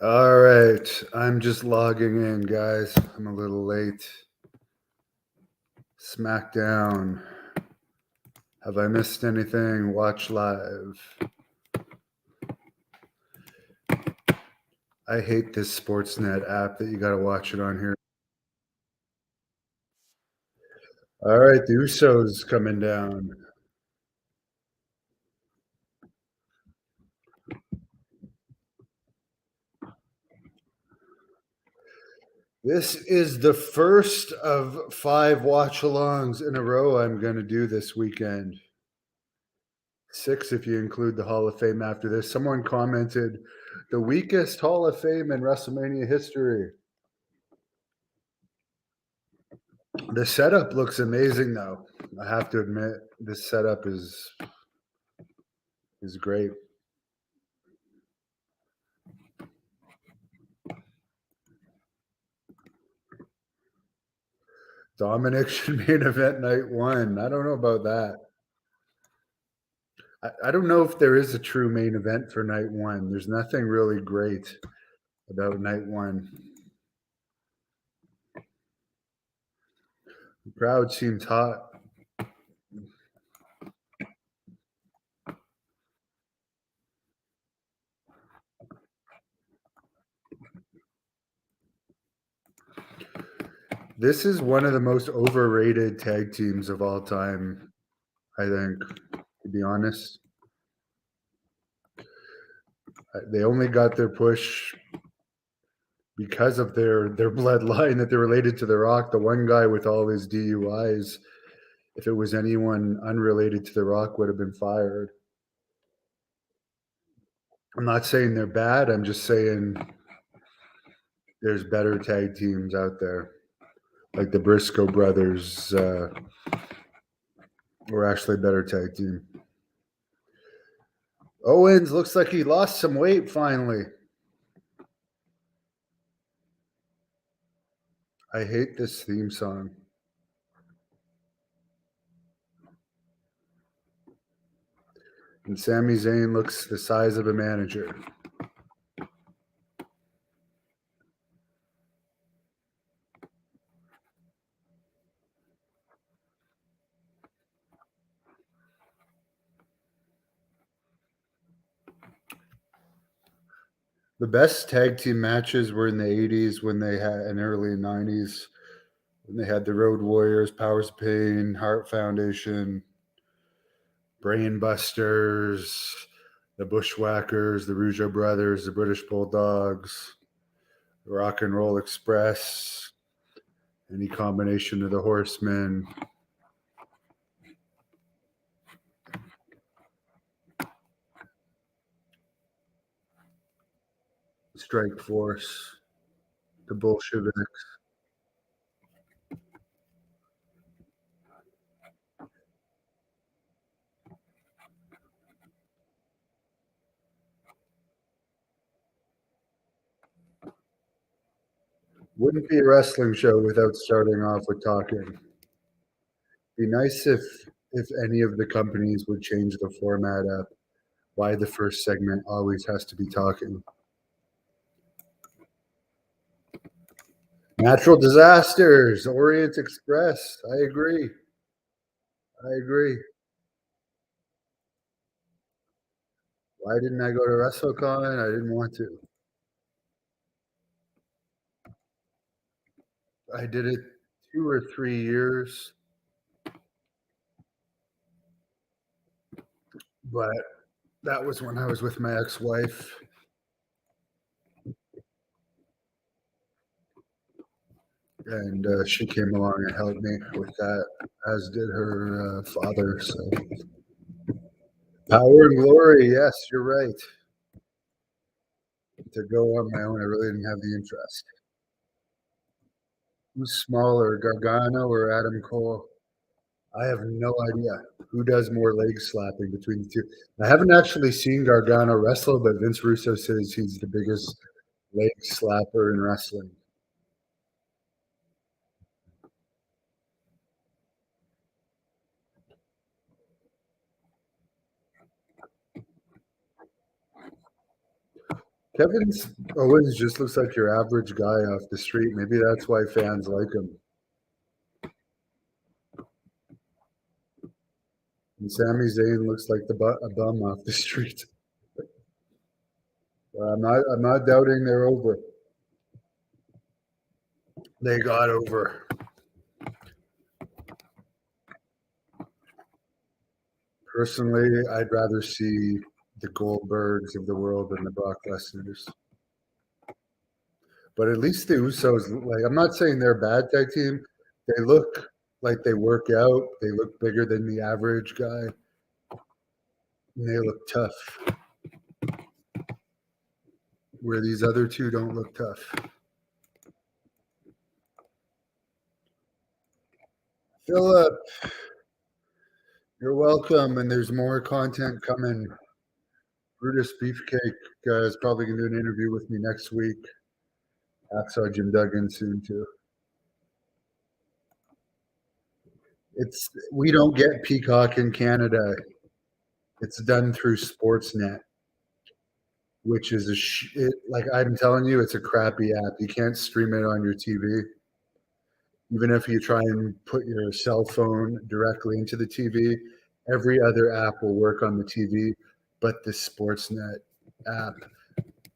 All right, I'm just logging in, guys. I'm a little late. Smackdown. Have I missed anything? Watch live. I hate this Sportsnet app that you got to watch it on here. All right, the Usos coming down. This is the first of 5 watch-alongs in a row I'm going to do this weekend. 6 if you include the Hall of Fame after this. Someone commented, the weakest Hall of Fame in WrestleMania history. The setup looks amazing, though. I have to admit, this setup is great. Dominic should main event night 1. I don't know about that. I don't know if there is a true main event for night 1. There's nothing really great about night 1. The crowd seems hot. This is one of the most overrated tag teams of all time, I think, to be honest. They only got their push because of their bloodline, that they're related to The Rock. The one guy with all his DUIs, if it was anyone unrelated to The Rock, would have been fired. I'm not saying they're bad. I'm just saying there's better tag teams out there. Like the Briscoe brothers were actually a better tag team. Owens looks like he lost some weight finally. I hate this theme song. And Sami Zayn looks the size of a manager. The best tag team matches were in the 80s when they had, and early 90s, when they had the Road Warriors, Powers of Pain, Heart Foundation, Brain Busters, the Bushwhackers, the Rougeau Brothers, the British Bulldogs, the Rock and Roll Express, any combination of the Horsemen. Strike Force, the Bolsheviks. Wouldn't be a wrestling show without starting off with talking. Be nice if any of the companies would change the format up. Why the first segment always has to be talking. Natural disasters, Orient Express. I agree. I agree. Why didn't I go to WrestleCon? I didn't want to. I did it 2 or 3 years, but that was when I was with my ex-wife. And she came along and helped me with that, as did her father. So, power and glory. Yes, you're right. To go on my own, I really didn't have the interest. Who's smaller, Gargano or Adam Cole? I have no idea who does more leg slapping between the two. I haven't actually seen Gargano wrestle, but Vince Russo says he's the biggest leg slapper in wrestling. Kevin Owens just looks like your average guy off the street. Maybe that's why fans like him. And Sami Zayn looks like a bum off the street. I'm not doubting they're over. They got over. Personally, I'd rather see the Goldbergs of the world than the Brock Lesnar's. But at least the Usos, like, I'm not saying they're a bad tag team. They look like they work out. They look bigger than the average guy. And they look tough. Where these other two don't look tough. Philip, you're welcome. And there's more content coming. Brutus Beefcake is probably going to do an interview with me next week. Hacksaw Jim Duggan soon, too. We don't get Peacock in Canada. It's done through Sportsnet, which is like I'm telling you, it's a crappy app. You can't stream it on your TV. Even if you try and put your cell phone directly into the TV, every other app will work on the TV, but the Sportsnet app.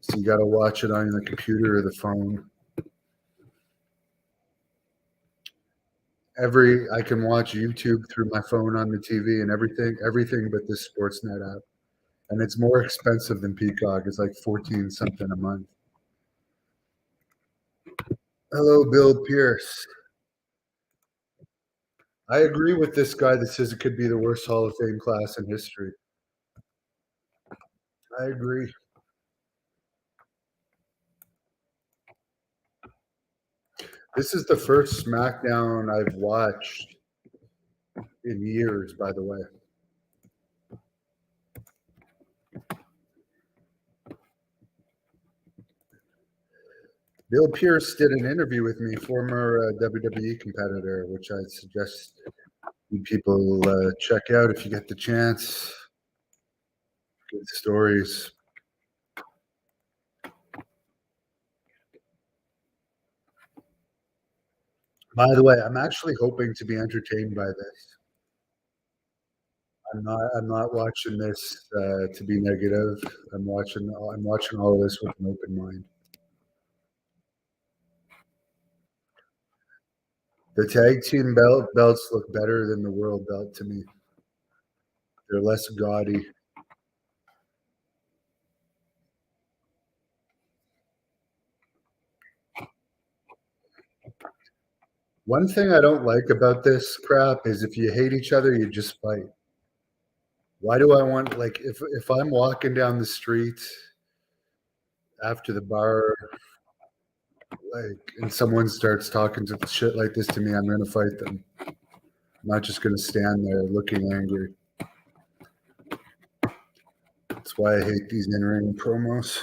So you got to watch it on the computer or the phone. I can watch YouTube through my phone on the TV and everything but this Sportsnet app. And it's more expensive than Peacock. It's like 14 something a month. Hello, Bill Pierce. I agree with this guy that says it could be the worst Hall of Fame class in history. I agree. This is the first Smackdown I've watched in years, by the way. Bill Pierce did an interview with me, former WWE competitor, which I suggest people check out if you get the chance. Good stories. By the way, I'm actually hoping to be entertained by this. I'm not watching this to be negative. I'm watching all of this with an open mind. The tag team belts look better than the world belt to me. They're less gaudy. One thing I don't like about this crap is if you hate each other, you just fight. Why do I want, like, if I'm walking down the street after the bar, like, and someone starts talking to shit like this to me, I'm gonna fight them. I'm not just gonna stand there looking angry. That's why I hate these in-ring promos.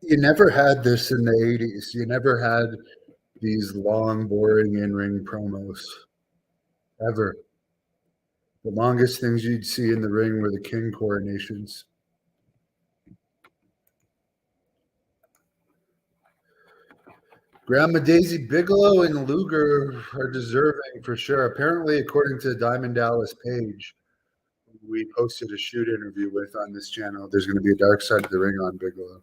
You never had this in the 80s. You never had these long, boring in-ring promos. Ever. The longest things you'd see in the ring were the king coronations. Grandma Daisy Bigelow and Luger are deserving for sure. Apparently, according to Diamond Dallas Page, we posted a shoot interview with on this channel, there's going to be a dark side of the ring on Bigelow.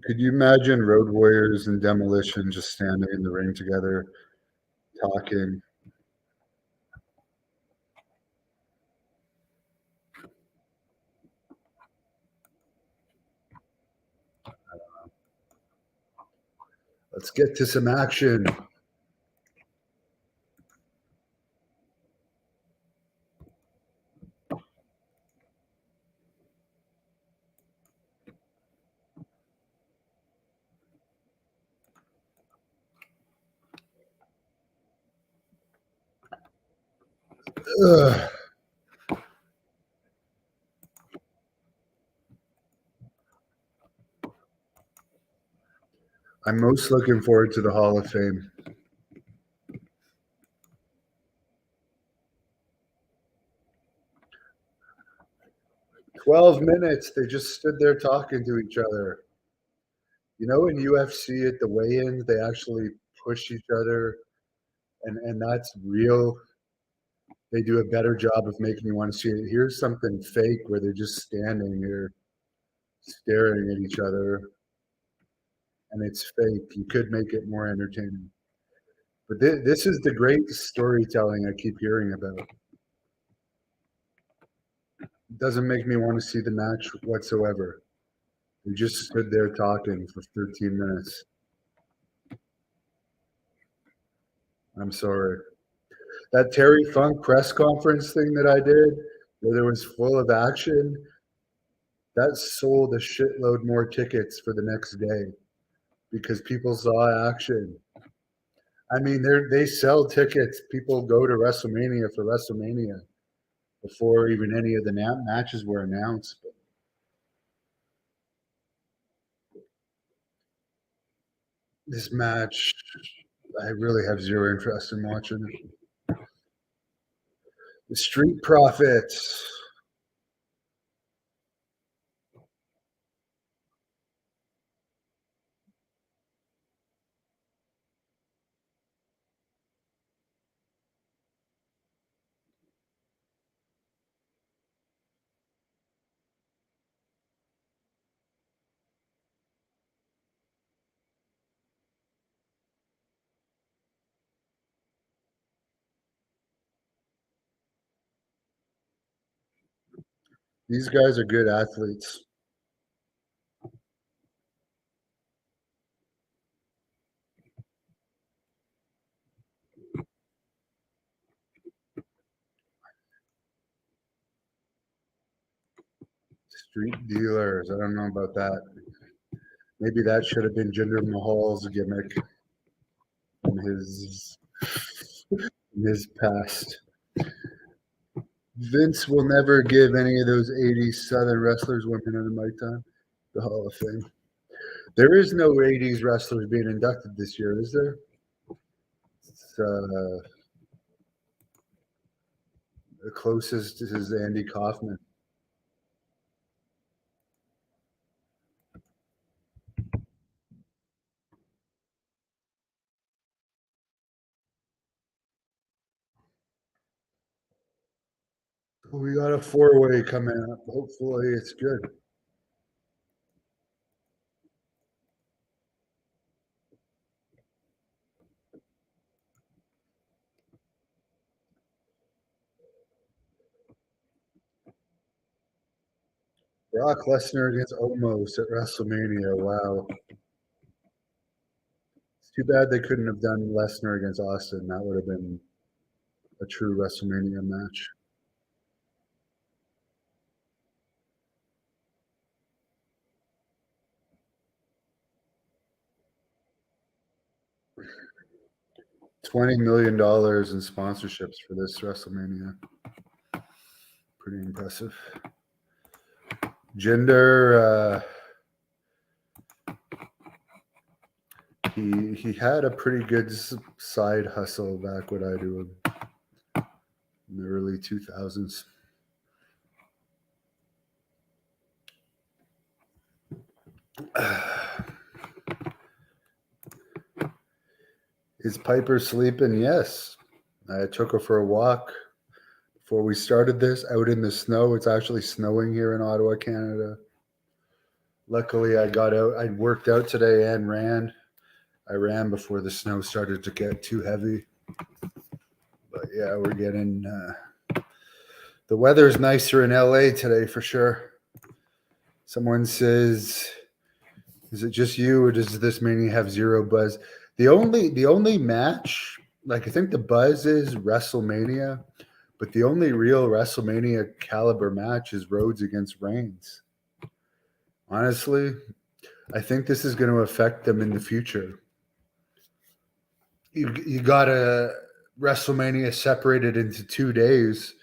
Could you imagine Road Warriors and Demolition just standing in the ring together, talking? Let's get to some action. Ugh. I'm most looking forward to the Hall of Fame. 12 minutes. They just stood there talking to each other. You know, in UFC at the weigh-ins, they actually push each other, and that's real. They do a better job of making you want to see it. Here's something fake where they're just standing here staring at each other, and it's fake. You could make it more entertaining. But this is the great storytelling I keep hearing about. It doesn't make me want to see the match whatsoever. We just stood there talking for 13 minutes. I'm sorry. That Terry Funk press conference thing that I did, where there was full of action, that sold a shitload more tickets for the next day because people saw action. I mean, they sell tickets. People go to WrestleMania for WrestleMania before even any of the matches were announced. But this match, I really have zero interest in watching it. The Street Profits. These guys are good athletes. Street dealers. I don't know about that. Maybe that should have been Jinder Mahal's gimmick in his past. Vince will never give any of those 80s Southern wrestlers women in the mic time the Hall of Fame. There is no 80s wrestlers being inducted this year, is there? It's, the closest is Andy Kaufman. We got a four-way coming up. Hopefully, it's good. Brock Lesnar against Omos at WrestleMania. Wow. It's too bad they couldn't have done Lesnar against Austin. That would have been a true WrestleMania match. $20 million in sponsorships for this WrestleMania. Pretty impressive. Jinder, he had a pretty good side hustle back when I do in the early 2000s. Is Piper sleeping? Yes. I took her for a walk before we started this out in the snow. It's actually snowing here in Ottawa, Canada. Luckily, I got out. I worked out today and ran. I ran before the snow started to get too heavy. But yeah, we're getting the weather's nicer in LA today for sure. Someone says, is it just you or does this mean you have zero buzz? The only match, like I think the buzz is WrestleMania, but the only real WrestleMania caliber match is Rhodes against Reigns. Honestly, I think this is going to affect them in the future. You gotta WrestleMania separated into 2 days,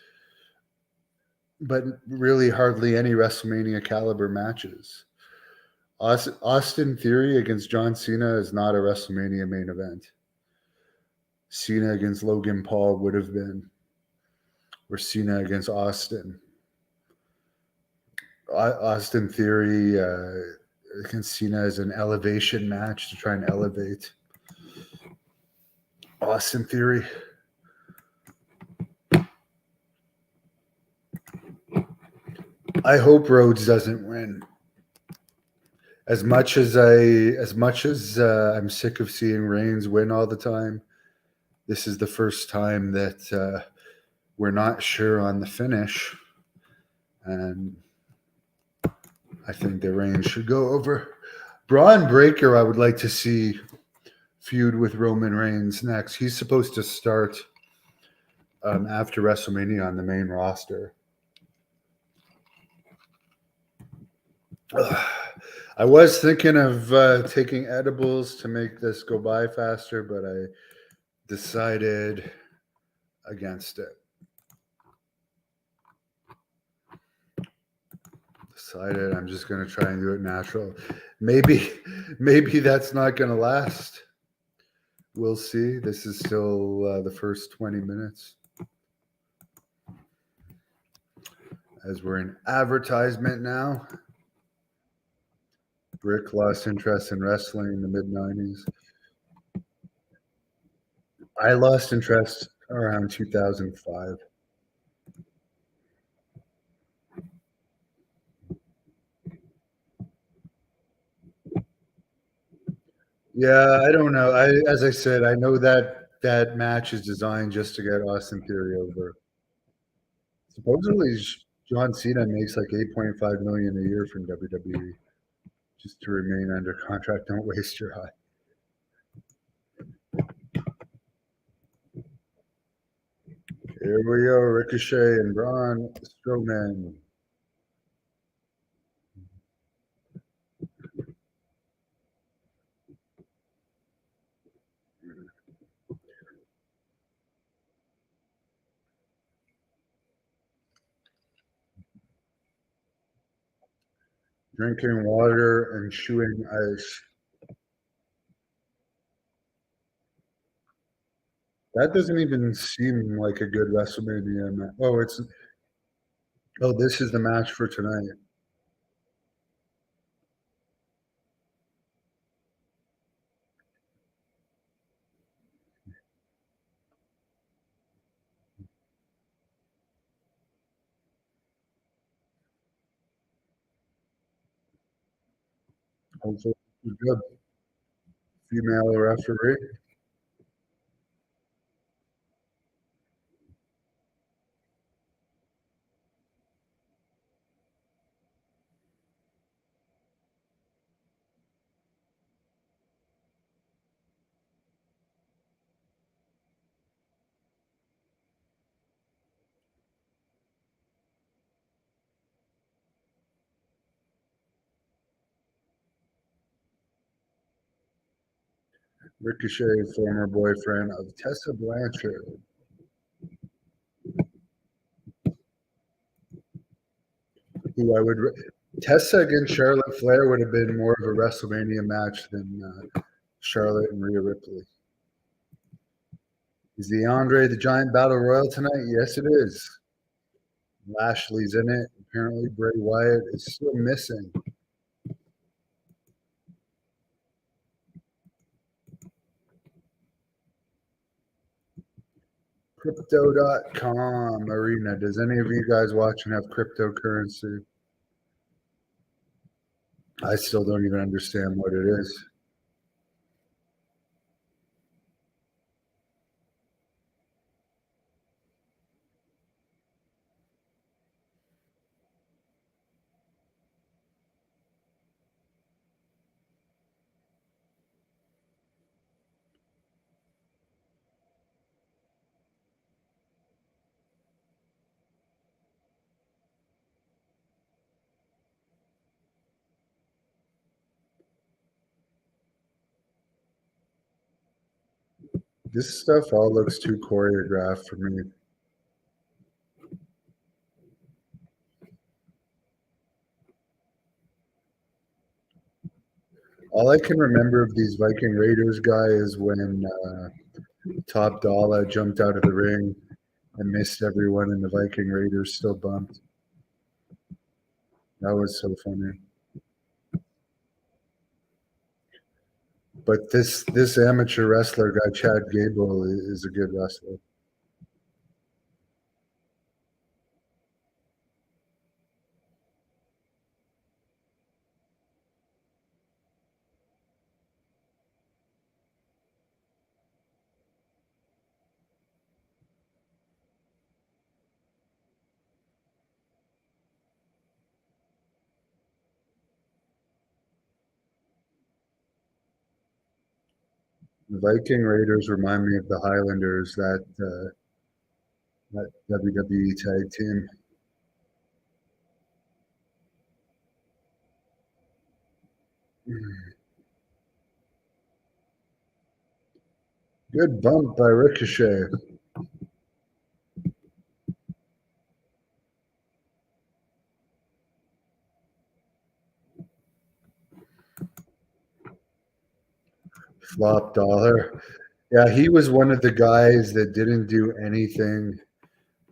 but really hardly any WrestleMania caliber matches. Austin Theory against John Cena is not a WrestleMania main event. Cena against Logan Paul would have been, or Cena against Austin. Austin Theory against Cena is an elevation match to try and elevate Austin Theory. I hope Rhodes doesn't win. As much as I'm sick of seeing Reigns win all the time, this is the first time that we're not sure on the finish, and I think the Reigns should go over. Braun Breaker, I would like to see feud with Roman Reigns next. He's supposed to start after WrestleMania on the main roster. I was thinking of taking edibles to make this go by faster, but I decided against it. Decided I'm just going to try and do it natural. Maybe that's not going to last. We'll see. This is still the first 20 minutes. As we're in advertisement now. Rick lost interest in wrestling in the mid-90s. I lost interest around 2005. Yeah, I don't know. As I said, I know that match is designed just to get Austin Theory over. Supposedly, John Cena makes like 8.5 million a year from WWE just to remain under contract. Don't waste your eye. Here we go, Ricochet and Braun Strowman. Drinking water and chewing ice. That doesn't even seem like a good WrestleMania match. This is the match for tonight. Hopefully, it's good. Female referee. Ricochet, former boyfriend of Tessa Blanchard. Who I would Tessa against Charlotte Flair would have been more of a WrestleMania match than Charlotte and Rhea Ripley. Is the Andre the Giant Battle Royal tonight? Yes, it is. Lashley's in it. Apparently, Bray Wyatt is still missing. Crypto.com arena. Does any of you guys watching have cryptocurrency? I still don't even understand what it is. This stuff all looks too choreographed for me. All I can remember of these Viking Raiders guy is when Top Dollar jumped out of the ring and missed everyone, and the Viking Raiders still bumped. That was so funny. But this amateur wrestler guy, Chad Gable, is a good wrestler. The Viking Raiders remind me of the Highlanders, that WWE tag team. Good bump by Ricochet. Flop Dollar. Yeah, he was one of the guys that didn't do anything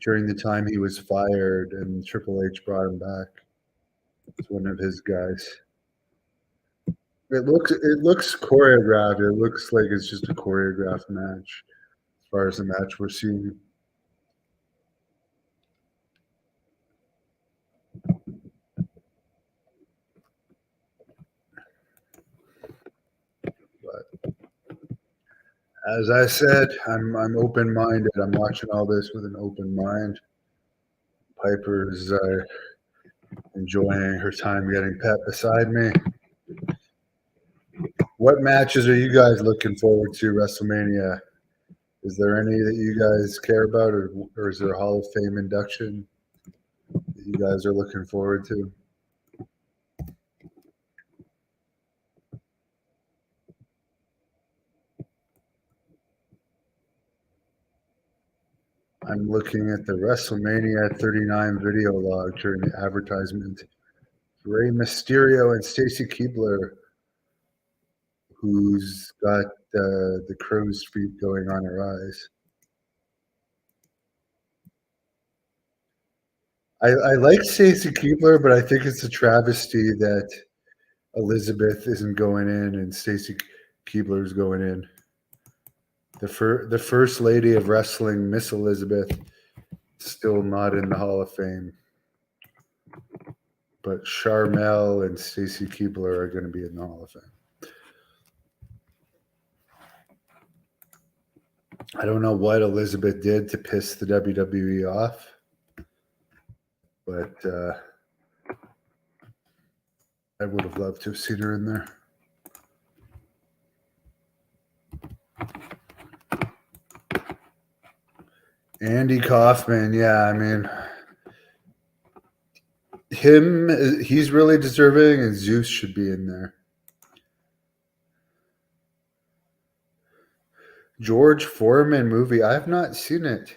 during the time he was fired, and Triple H brought him back. It's one of his guys. It looks choreographed. It looks like it's just a choreographed match as far as the match we're seeing. But as I said, I'm open minded. I'm watching all this with an open mind. Piper's enjoying her time getting pet beside me. What matches are you guys looking forward to WrestleMania? Is there any that you guys care about, or is there a Hall of Fame induction that you guys are looking forward to? I'm looking at the WrestleMania 39 video log during the advertisement. Rey Mysterio and Stacy Keibler, who's got the crow's feet going on her eyes. I like Stacy Keibler, but I think it's a travesty that Elizabeth isn't going in and Stacy Keibler's going in. The first lady of wrestling, Miss Elizabeth, still not in the Hall of Fame. But Charmel and Stacy Keibler are going to be in the Hall of Fame. I don't know what Elizabeth did to piss the WWE off, but I would have loved to have seen her in there. Andy Kaufman, yeah, I mean, he's really deserving, and Zeus should be in there. George Foreman movie, I have not seen it.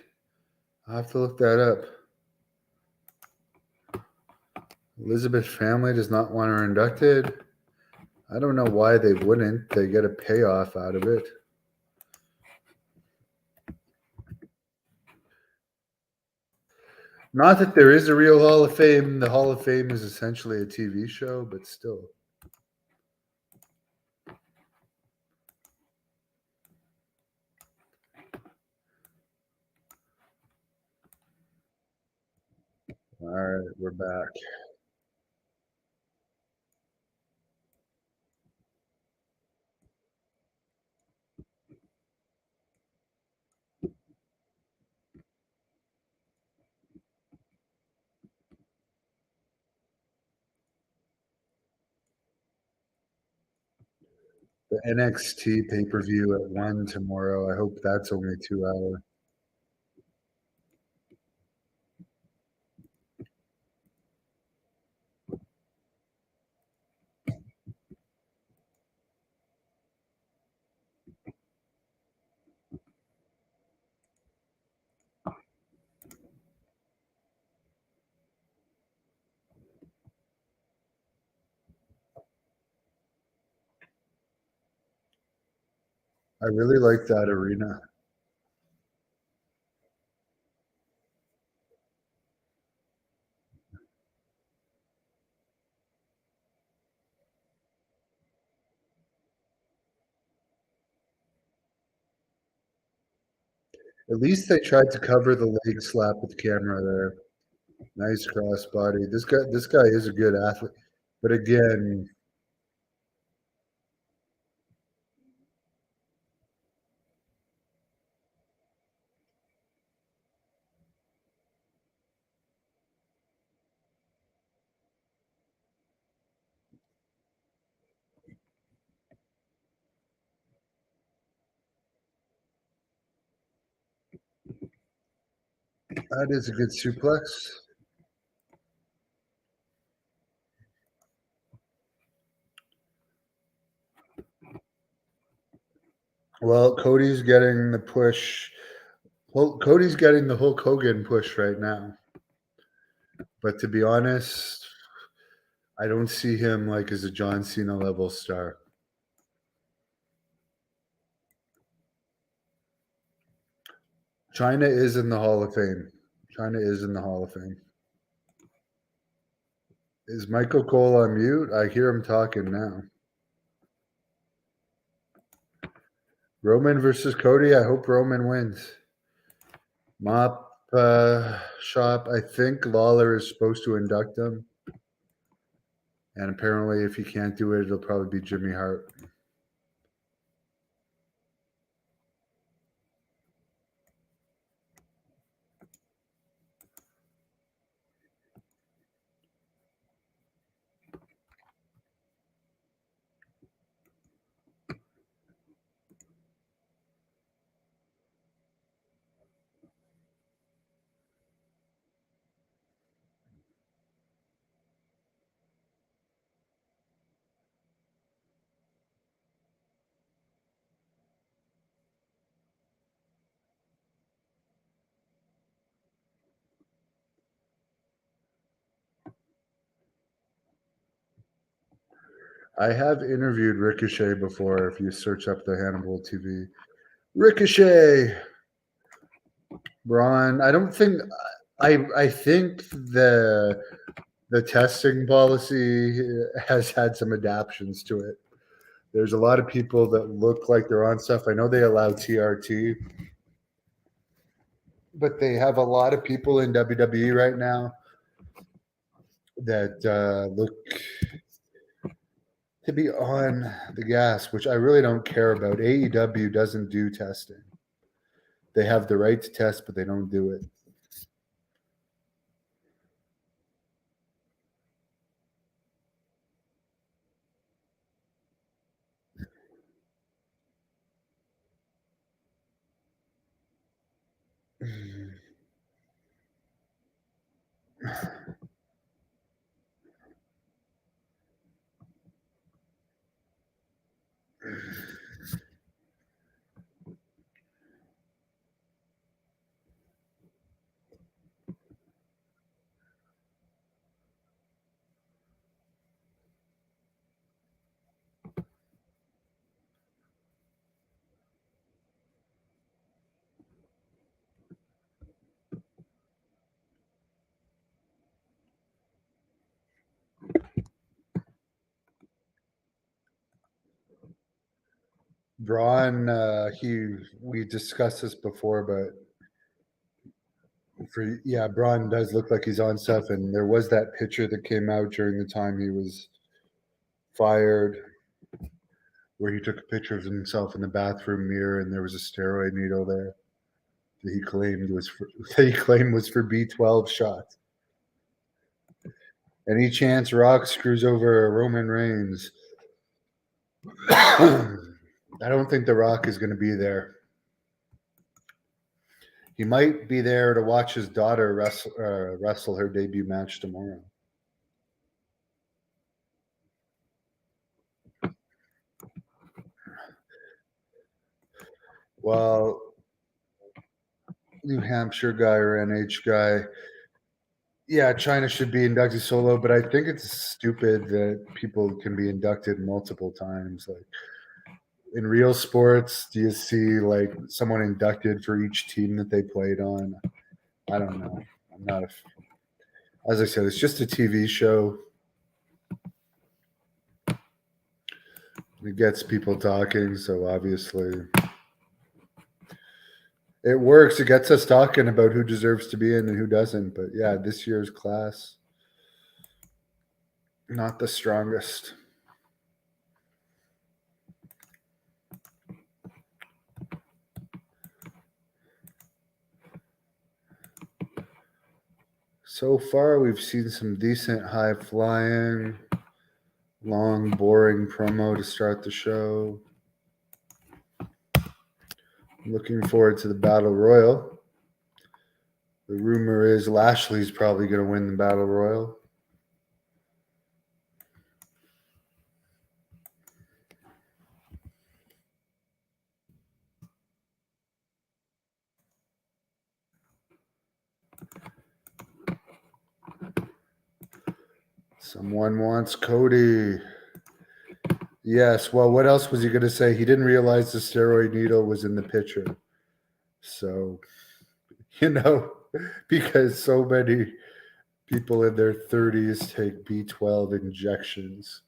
I'll have to look that up. Elizabeth family does not want her inducted. I don't know why they wouldn't. They get a payoff out of it. Not that there is a real Hall of Fame. The Hall of Fame is essentially a TV show, but still. All right, we're back. The NXT pay per view at 1 tomorrow. I hope that's only 2 hours. I really like that arena. At least they tried to cover the leg slap with the camera there. Nice crossbody. This guy is a good athlete. But again, that is a good suplex. Well, Cody's getting the push. Well, Cody's getting the Hulk Hogan push right now. But to be honest, I don't see him like as a John Cena level star. China is in the Hall of Fame. China is in the Hall of Fame. Is Michael Cole on mute? I hear him talking now. Roman versus Cody. I hope Roman wins. Mop shop. I think Lawler is supposed to induct him. And apparently, if he can't do it, it'll probably be Jimmy Hart. I have interviewed Ricochet before. If you search up the Hannibal TV, Ricochet, Braun. I don't think. I think the testing policy has had some adaptations to it. There's a lot of people that look like they're on stuff. I know they allow TRT, but they have a lot of people in WWE right now that look to be on the gas, which I really don't care about. AEW doesn't do testing. They have the right to test, but they don't do it. Braun, we discussed this before, but Braun does look like he's on stuff, and there was that picture that came out during the time he was fired, where he took a picture of himself in the bathroom mirror, and there was a steroid needle there that he claimed was for B12 shots. Any chance Rock screws over Roman Reigns? I don't think The Rock is going to be there. He might be there to watch his daughter wrestle her debut match tomorrow. Well, New Hampshire guy or NH guy. Yeah, China should be inducted solo, but I think it's stupid that people can be inducted multiple times. Like in real sports, do you see like someone inducted for each team that they played on? I don't know. I'm not a. As I said, it's just a TV show. It gets people talking, so obviously it works. It gets us talking about who deserves to be in and who doesn't. But yeah, this year's class, not the strongest. So far, we've seen some decent high flying, long, boring promo to start the show. Looking forward to the Battle Royal. The rumor is Lashley's probably going to win the Battle Royal. Someone wants Cody. Yes, well, what else was he going to say? He didn't realize the steroid needle was in the pitcher. So, because so many people in their 30s take B12 injections.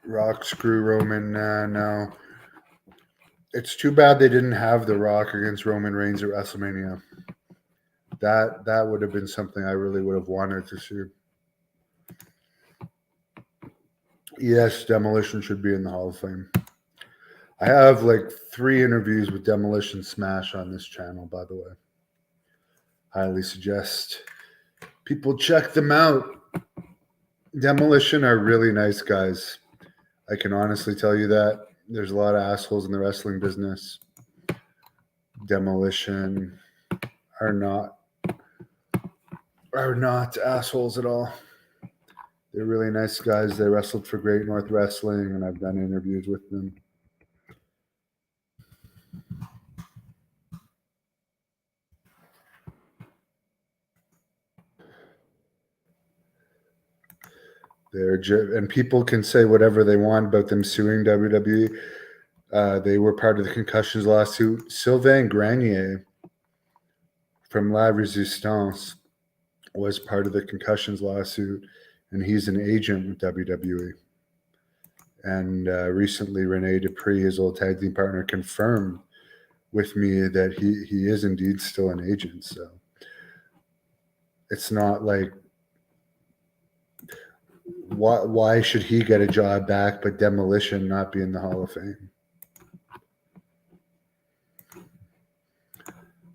Rock screw Roman. No. It's too bad they didn't have The Rock against Roman Reigns at WrestleMania. That would have been something I really would have wanted to see. Yes, Demolition should be in the Hall of Fame. I have like 3 interviews with Demolition Smash on this channel, by the way. Highly suggest people check them out. Demolition are really nice guys. I can honestly tell you that. There's a lot of assholes in the wrestling business. Demolition are not assholes at all. They're really nice guys. They wrestled for Great North Wrestling, and I've done interviews with them. And people can say whatever they want about them suing WWE. They were part of the concussions lawsuit. Sylvain Grenier from La Resistance was part of the concussions lawsuit, and he's an agent with WWE. And recently, Rene Dupree, his old tag team partner, confirmed with me that he is indeed still an agent. So it's not like why should he get a job back, but Demolition not be in the Hall of Fame?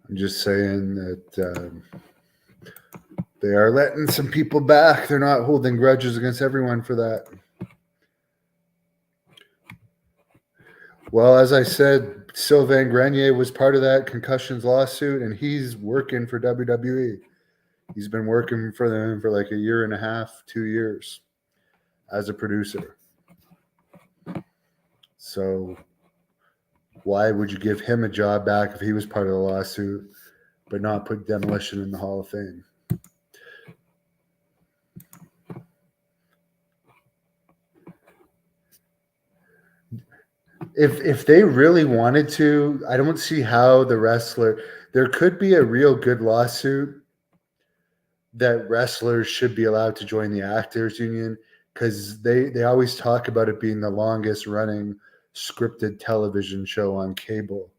I'm just saying that they are letting some people back. They're not holding grudges against everyone for that. Well, as I said, Sylvain Grenier was part of that concussions lawsuit, and he's working for WWE. He's been working for them for like 1.5 years, 2 years as a producer. So why would you give him a job back if he was part of the lawsuit, but not put Demolition in the Hall of Fame? If they really wanted to, I don't see how there could be a real good lawsuit that wrestlers should be allowed to join the actors union, because they always talk about it being the longest running scripted television show on cable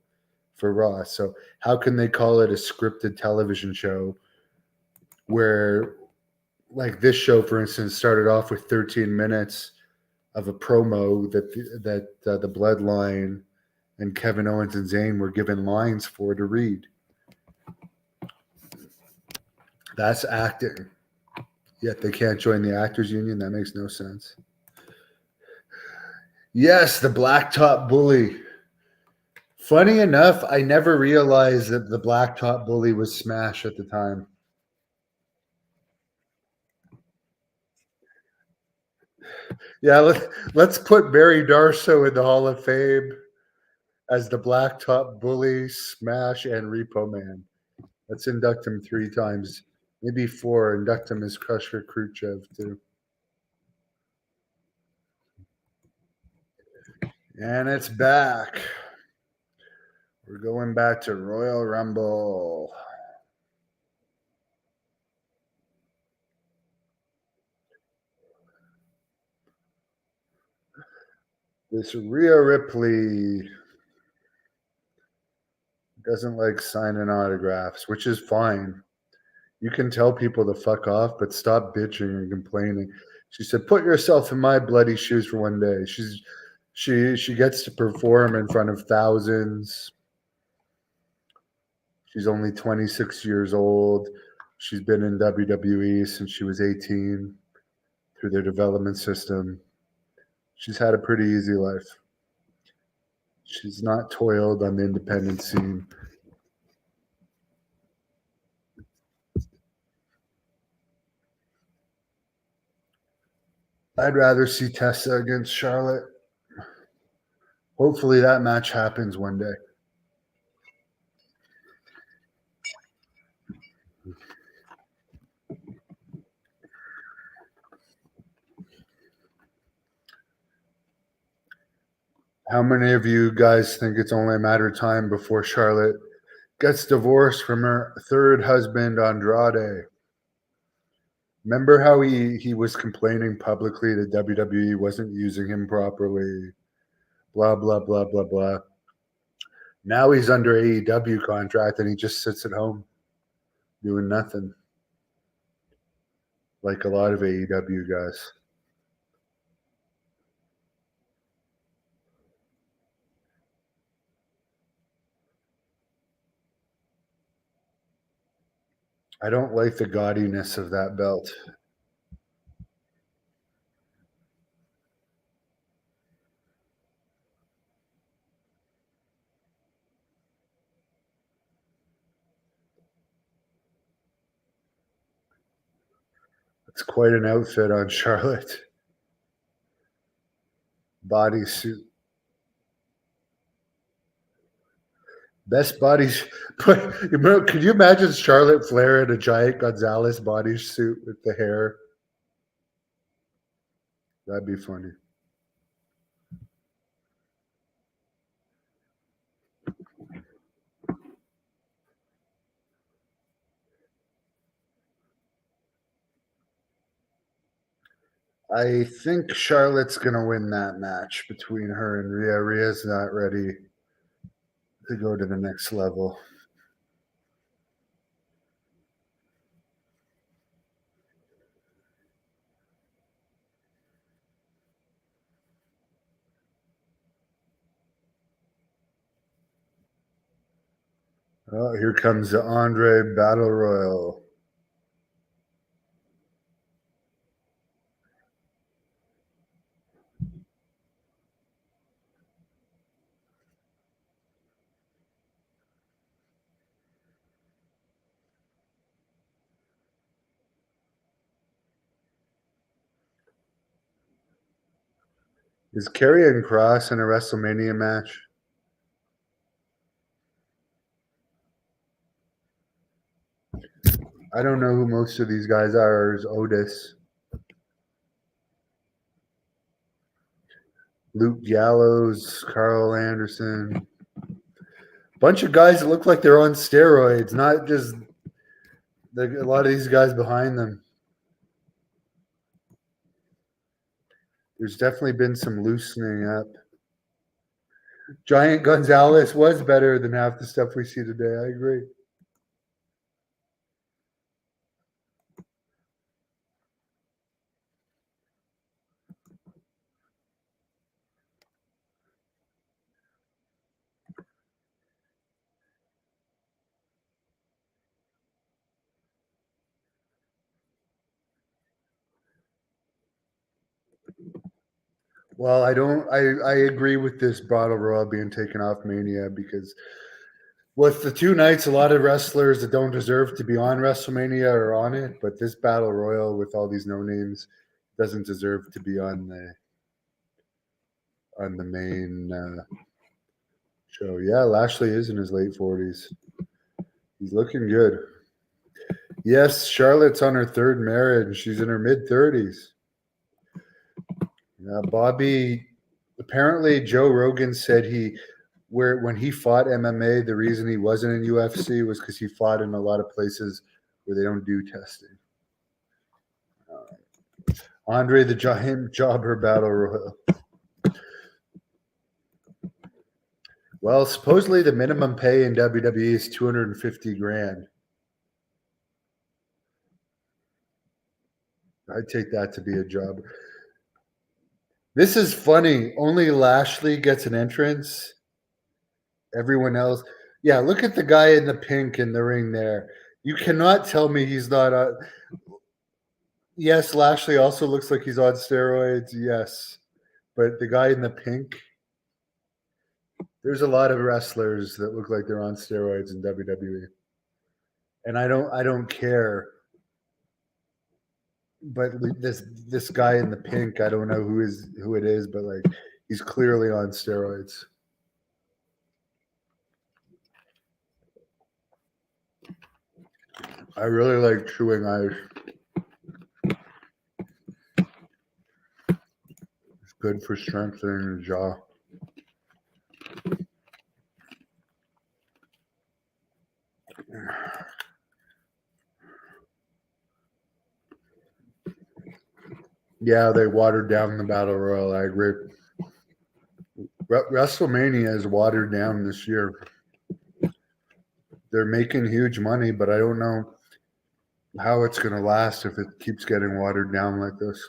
for Raw. So how can they call it a scripted television show where, like this show, for instance, started off with 13 minutes of a promo that the Bloodline and Kevin Owens and Zayn were given lines for to read. That's acting. Yet they can't join the actors union. That makes no sense. Yes, the Blacktop Bully. Funny enough, I never realized that the Blacktop Bully was Smash at the time. Yeah, let's put Barry Darso in the Hall of Fame as the Blacktop Bully, Smash, and Repo Man. Let's induct him 3 times, maybe 4. Induct him as Crusher Khrushchev too. And it's back. We're going back to Royal Rumble. This Rhea Ripley doesn't like signing autographs, which is fine. You can tell people to fuck off, but stop bitching and complaining. She said, "Put yourself in my bloody shoes for one day." She gets to perform in front of thousands. She's only 26 years old. She's been in WWE since she was 18 through their development system. She's had a pretty easy life. She's not toiled on the independent scene. I'd rather see Tessa against Charlotte. Hopefully that match happens one day. How many of you guys think it's only a matter of time before Charlotte gets divorced from her third husband, Andrade? Remember how he was complaining publicly that WWE wasn't using him properly? Blah, blah, blah, blah, blah. Now he's under AEW contract and he just sits at home doing nothing. Like a lot of AEW guys. I don't like the gaudiness of that belt. It's quite an outfit on Charlotte. Bodysuit. Best bodies. Could you imagine Charlotte Flair in a giant Gonzalez bodysuit with the hair? That'd be funny. I think Charlotte's going to win that match between her and Rhea. Rhea's not ready to go to the next level. Oh, here comes the Andre Battle Royal. Is Karrion Kross in a WrestleMania match? I don't know who most of these guys are. Is Otis, Luke Gallows, Carl Anderson. Bunch of guys that look like they're on steroids, not just a lot of these guys behind them. There's definitely been some loosening up. Giant Gonzalez was better than half the stuff we see today. I agree. Well, I don't. I agree with this Battle Royal being taken off Mania because with the 2 nights, a lot of wrestlers that don't deserve to be on WrestleMania are on it, but this Battle Royal with all these no names doesn't deserve to be on the main show. Yeah, Lashley is in his late 40s. He's looking good. Yes, Charlotte's on her third marriage. She's in her mid 30s. Bobby, apparently Joe Rogan said when he fought MMA, the reason he wasn't in UFC was because he fought in a lot of places where they don't do testing. Andre the Giant Jobber Battle Royal. Well, supposedly the minimum pay in WWE is $250,000. I'd take that to be a job. This is funny. Only Lashley gets an entrance. Everyone else, yeah. Look at the guy in the pink in the ring there. You cannot tell me he's not on. Yes, Lashley also looks like he's on steroids. Yes, but the guy in the pink. There's a lot of wrestlers that look like they're on steroids in WWE, and I don't care. But this guy in the pink, I don't know who it is, but like he's clearly on steroids. I really like chewing ice. It's good for strengthening the jaw. Yeah, they watered down the Battle Royal. I agree. WrestleMania is watered down this year. They're making huge money, but I don't know how it's going to last if it keeps getting watered down like this.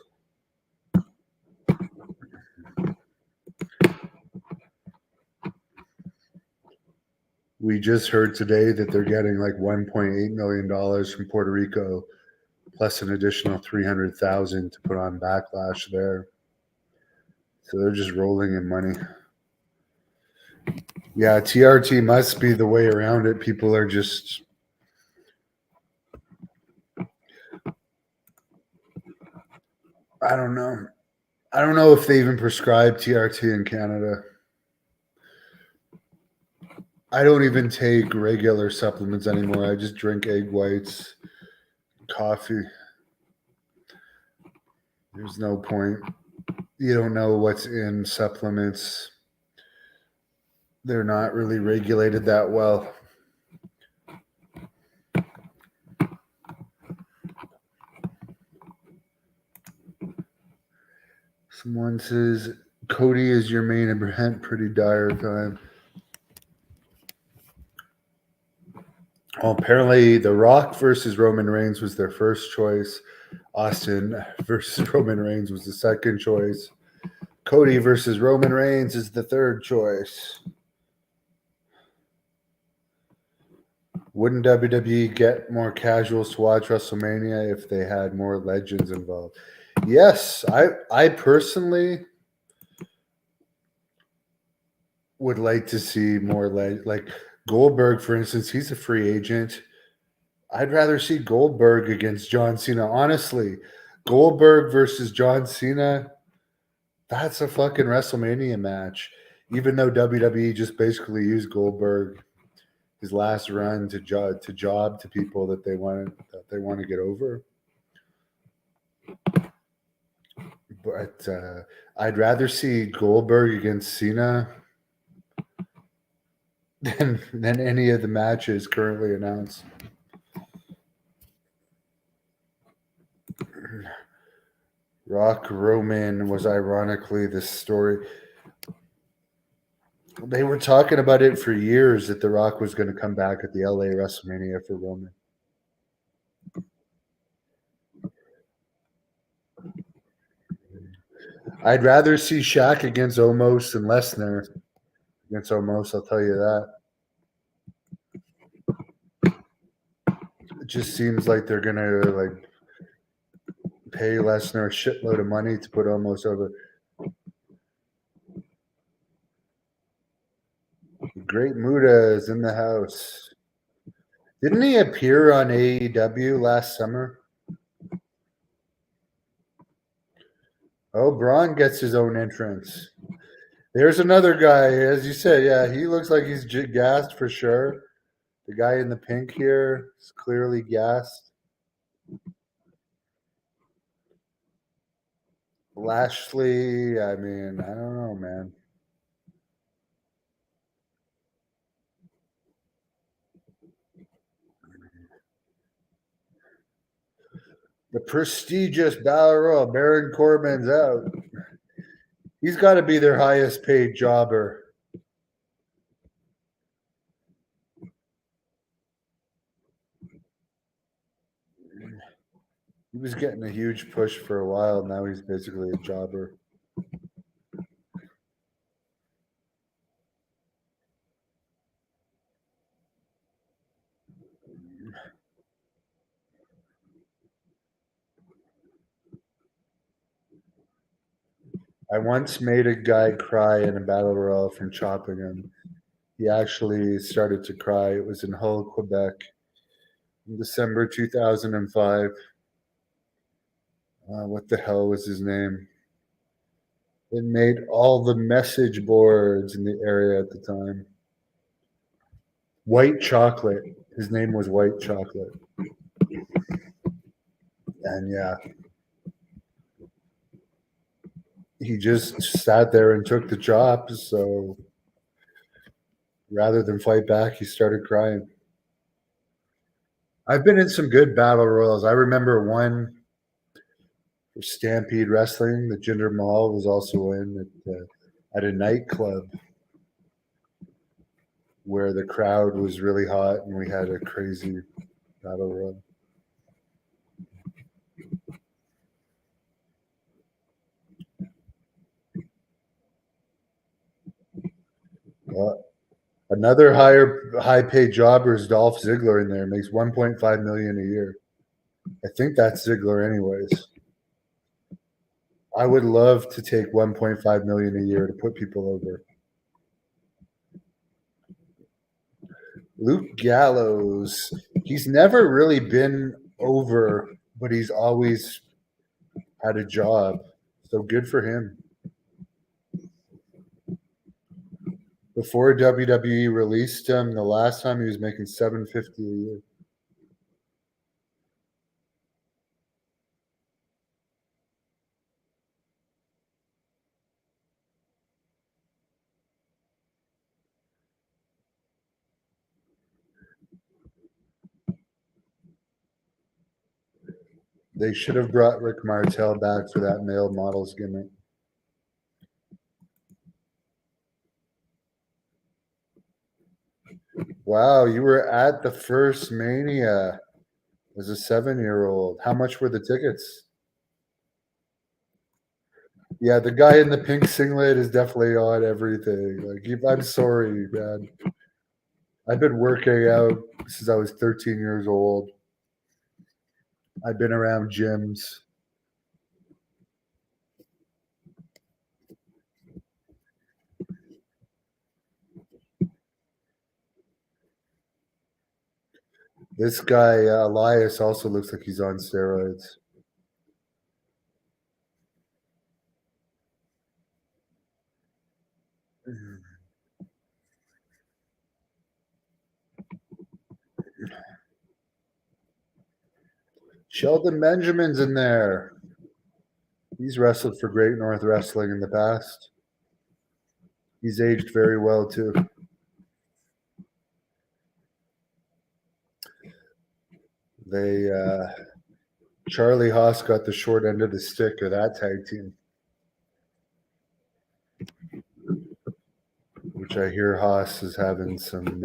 We just heard today that they're getting like $1.8 million from Puerto Rico, plus an additional $300,000 to put on Backlash there. So they're just rolling in money. Yeah, TRT must be the way around it. People are just I don't know. I don't know if they even prescribe TRT in Canada. I don't even take regular supplements anymore. I just drink egg whites, coffee. There's no point. You don't know what's in supplements. They're not really regulated that well. Someone says Cody is your main event. Pretty dire time. Well, apparently The Rock versus Roman Reigns was their first choice. Austin versus Roman Reigns was the second choice. Cody versus Roman Reigns is the third choice. Wouldn't WWE get more casuals to watch WrestleMania if they had more legends involved? Yes, I personally would like to see more like Goldberg, for instance. He's a free agent. I'd rather see Goldberg against John Cena. Honestly, Goldberg versus John Cena, that's a fucking WrestleMania match. Even though WWE just basically used Goldberg his last run to job to people that they want to get over. But I'd rather see Goldberg against Cena than any of the matches currently announced. Rock Roman was ironically the story. They were talking about it for years that The Rock was going to come back at the LA WrestleMania for Roman. I'd rather see Shaq against Omos than Lesnar against Omos, I'll tell you that. It just seems like they're going to like pay Lesnar a shitload of money to put Omos over. Great Muda is in the house. Didn't he appear on AEW last summer? Oh, Braun gets his own entrance. There's another guy, as you said. Yeah, he looks like he's gassed for sure. The guy in the pink here is clearly gassed. Lashley, I mean, I don't know, man. The prestigious Battle Royal, Baron Corbin's out. He's got to be their highest paid jobber. He was getting a huge push for a while. Now he's basically a jobber. I once made a guy cry in a battle royal from chopping him. He actually started to cry. It was in Hull, Quebec, in December 2005. What the hell was his name? It made all the message boards in the area at the time. White Chocolate. His name was White Chocolate. And yeah, he just sat there and took the chops. So rather than fight back, he started crying. I've been in some good battle royals. I remember one for Stampede Wrestling that Jinder Mahal was also in at a nightclub where the crowd was really hot and we had a crazy battle royal. Another high paid jobber is Dolph Ziggler in there. Makes 1.5 million a year. I think that's Ziggler anyways. I would love to take 1.5 million a year to put people over. Luke Gallows, he's never really been over, but he's always had a job. So good for him. Before WWE released him, the last time he was making $750 a year. They should have brought Rick Martel back for that male models gimmick. Wow, you were at the first Mania as a 7-year-old. How much were the tickets? Yeah, the guy in the pink singlet is definitely on everything. Like, I'm sorry, man. I've been working out since I was 13 years old. I've been around gyms. This guy, Elias, also looks like he's on steroids. Sheldon Benjamin's in there. He's wrestled for Great North Wrestling in the past. He's aged very well, too. Charlie Haas got the short end of the stick of that tag team, which I hear Haas is having some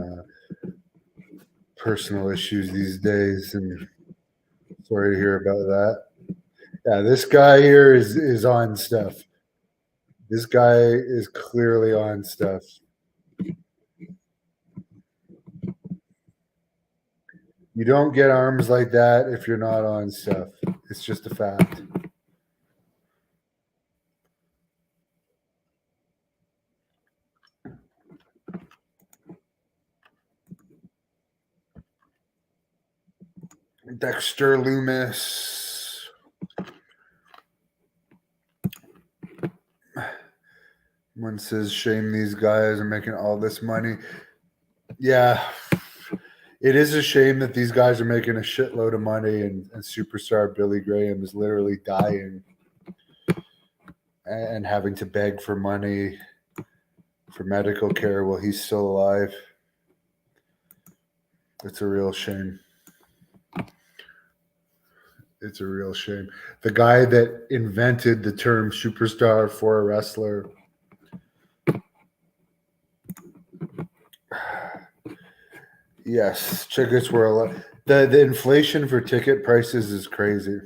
personal issues these days, and sorry to hear about that. Yeah, this guy here is on stuff. This guy is clearly on stuff. You don't get arms like that if you're not on stuff. It's just a fact. Dexter Loomis. references, shame these guys are making all this money. Yeah, it is a shame that these guys are making a shitload of money and superstar Billy Graham is literally dying and having to beg for money for medical care while he's still alive. It's a real shame. It's a real shame. The guy that invented the term superstar for a wrestler. Yes, tickets were a lot. The inflation for ticket prices is crazy.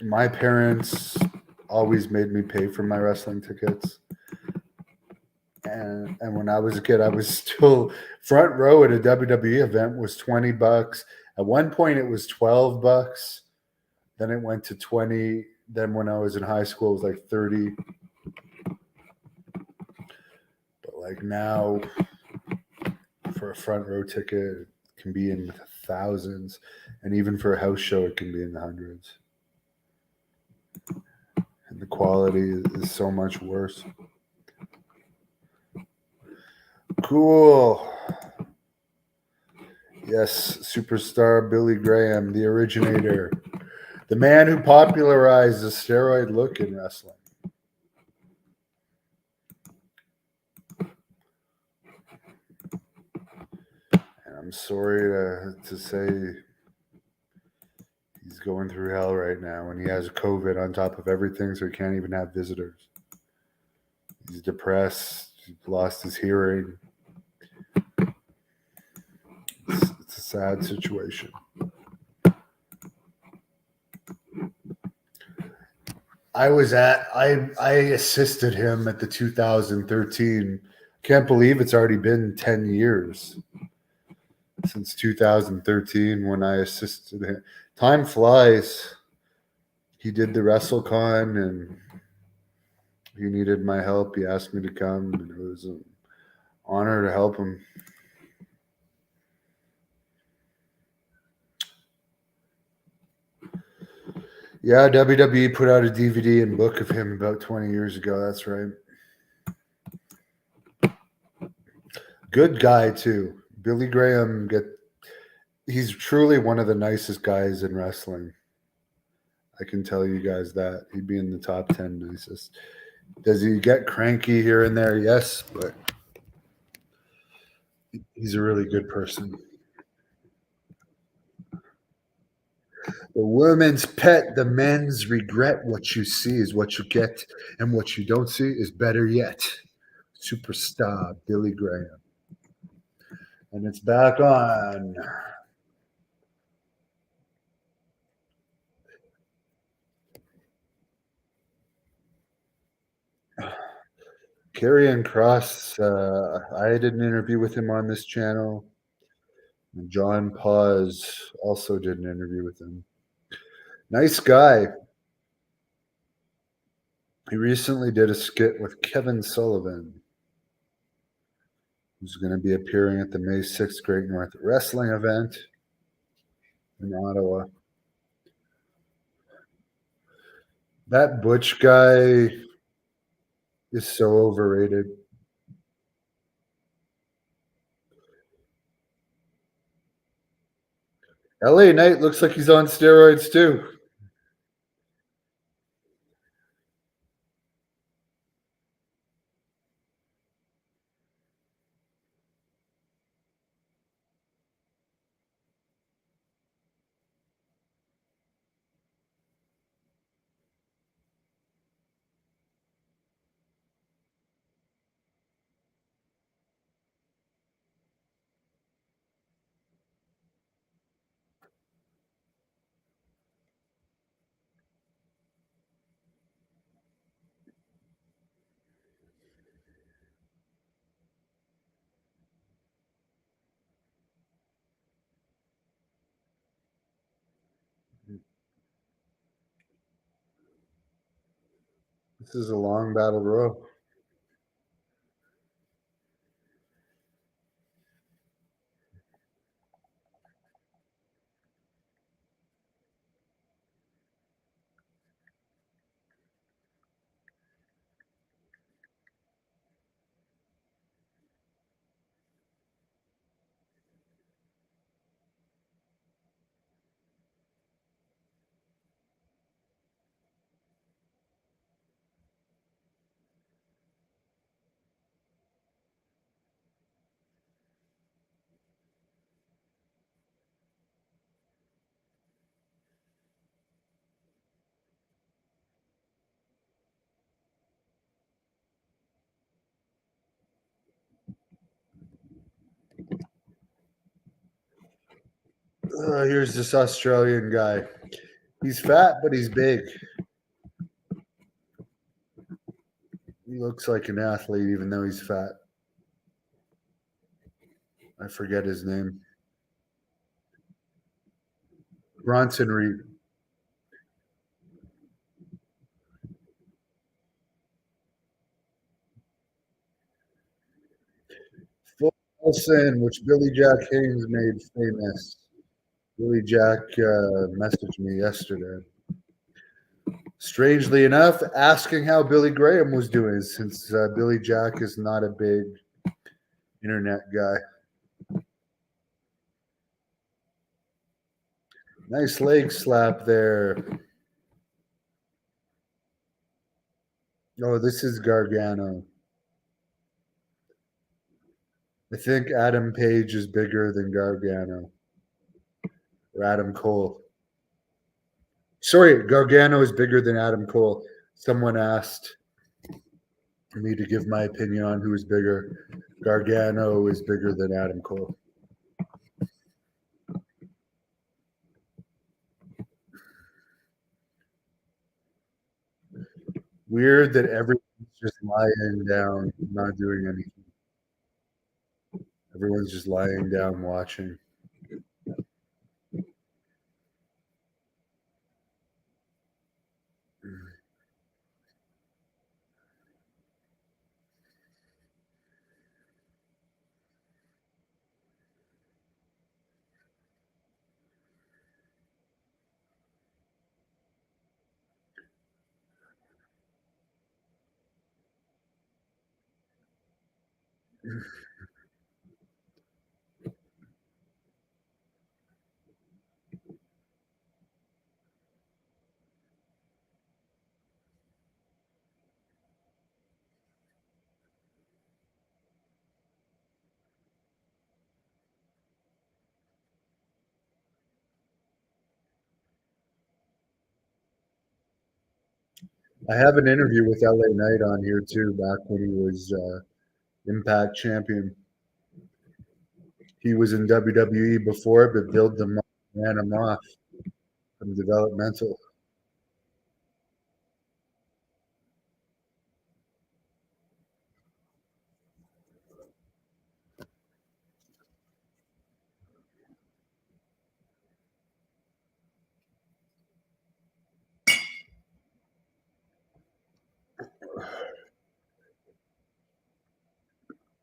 My parents always made me pay for my wrestling tickets. And when I was a kid, I was still front row at a WWE event was $20. At one point it was $12. Then it went to 20. Then when I was in high school, it was like 30. But like now, for a front row ticket, it can be in the thousands. And even for a house show, it can be in the hundreds. And the quality is so much worse. Cool. Yes, superstar Billy Graham, the originator, the man who popularized the steroid look in wrestling. And I'm sorry to say he's going through hell right now, and he has COVID on top of everything, so he can't even have visitors. He's depressed. He lost his hearing. It's a sad situation. I assisted him at the 2013. Can't believe it's already been 10 years since 2013 when I assisted him. Time flies. He did the WrestleCon and he needed my help. He asked me to come, and it was an honor to help him. Yeah, WWE put out a DVD and book of him about 20 years ago. That's right. Good guy too. Billy Graham he's truly one of the nicest guys in wrestling. I can tell you guys that. He'd be in the top 10 nicest. Does he get cranky here and there? Yes, but he's a really good person. The woman's pet, the men's regret. What you see is what you get, and what you don't see is better yet. Superstar Billy Graham. And it's back on. Karrion Cross, I did an interview with him on this channel. John Paz also did an interview with him. Nice guy. He recently did a skit with Kevin Sullivan, who's going to be appearing at the May 6th Great North Wrestling event in Ottawa. That Butch guy is so overrated. LA Knight looks like he's on steroids too. This is a long battle row. Here's this Australian guy. He's fat, but he's big. He looks like an athlete, even though he's fat. I forget his name. Bronson Reed. Full Sin, which Billy Jack Haynes made famous. Billy Jack messaged me yesterday. Strangely enough, asking how Billy Graham was doing, since Billy Jack is not a big internet guy. Nice leg slap there. Oh, this is Gargano. I think Adam Page is bigger than Gargano. Or Adam Cole. Sorry, Gargano is bigger than Adam Cole. Someone asked me to give my opinion on who is bigger. Gargano is bigger than Adam Cole. Weird that everyone's just lying down, not doing anything. Everyone's just lying down watching. I have an interview with LA Knight on here too, back when he was Impact champion. He was in WWE before, but Bill DeMott ran him off from developmental.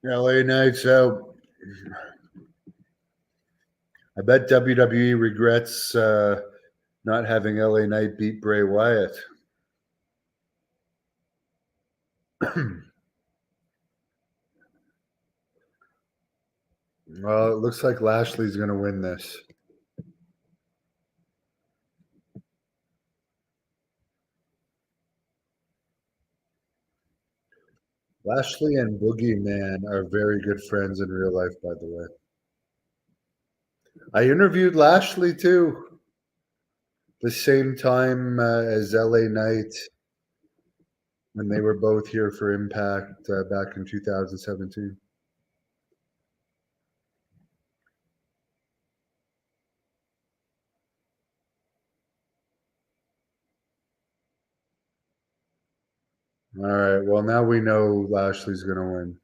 LA Knight's out. I bet WWE regrets not having LA Knight beat Bray Wyatt. Well, it looks like Lashley's going to win this. Lashley and Boogeyman are very good friends in real life, by the way. I interviewed Lashley too, the same time as LA Knight when they were both here for Impact back in 2017. All right. Well, now we know Lashley's going to win.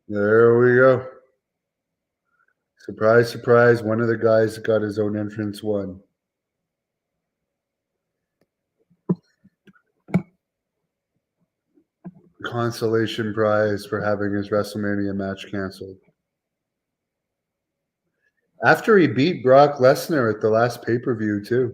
There we go. Surprise, surprise. One of the guys that got his own entrance won. Consolation prize for having his WrestleMania match canceled. After he beat Brock Lesnar at the last pay-per-view, too.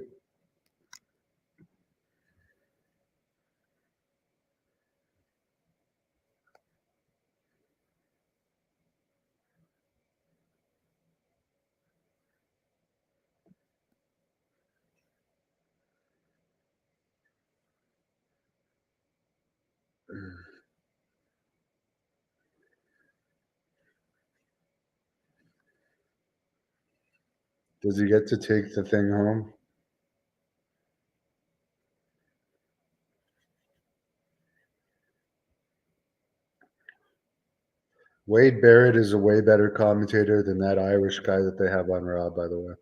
Does he get to take the thing home? Wade Barrett is a way better commentator than that Irish guy that they have on Raw, by the way.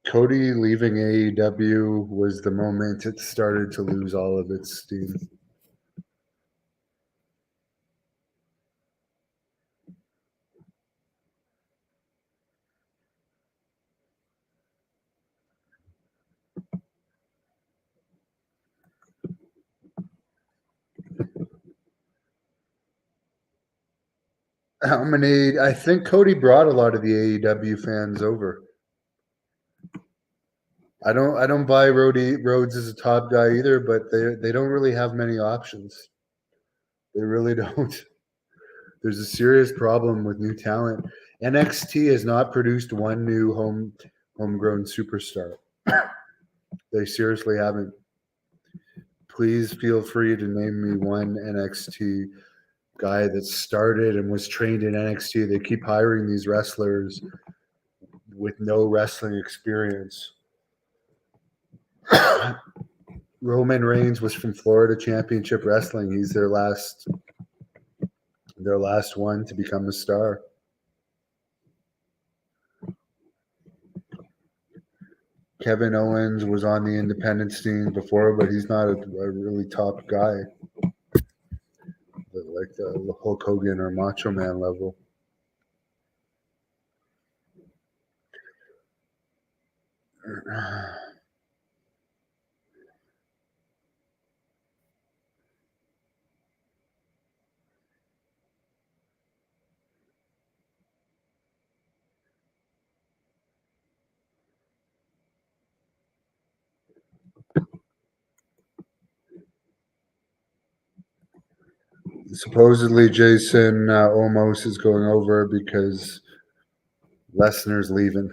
Cody leaving AEW was the moment it started to lose all of its steam. How many? I think Cody brought a lot of the AEW fans over. I don't buy Rhodes as a top guy either, but they don't really have many options. They really don't. There's a serious problem with new talent. NXT has not produced one new homegrown superstar. They seriously haven't. Please feel free to name me one NXT guy that started and was trained in NXT. They keep hiring these wrestlers with no wrestling experience. Roman Reigns was from Florida Championship Wrestling. He's their last one to become a star. Kevin Owens was on the independent scene before, but he's not a really top guy, like the Hulk Hogan or Macho Man level. Supposedly, Jason Omos is going over because Lesnar's leaving.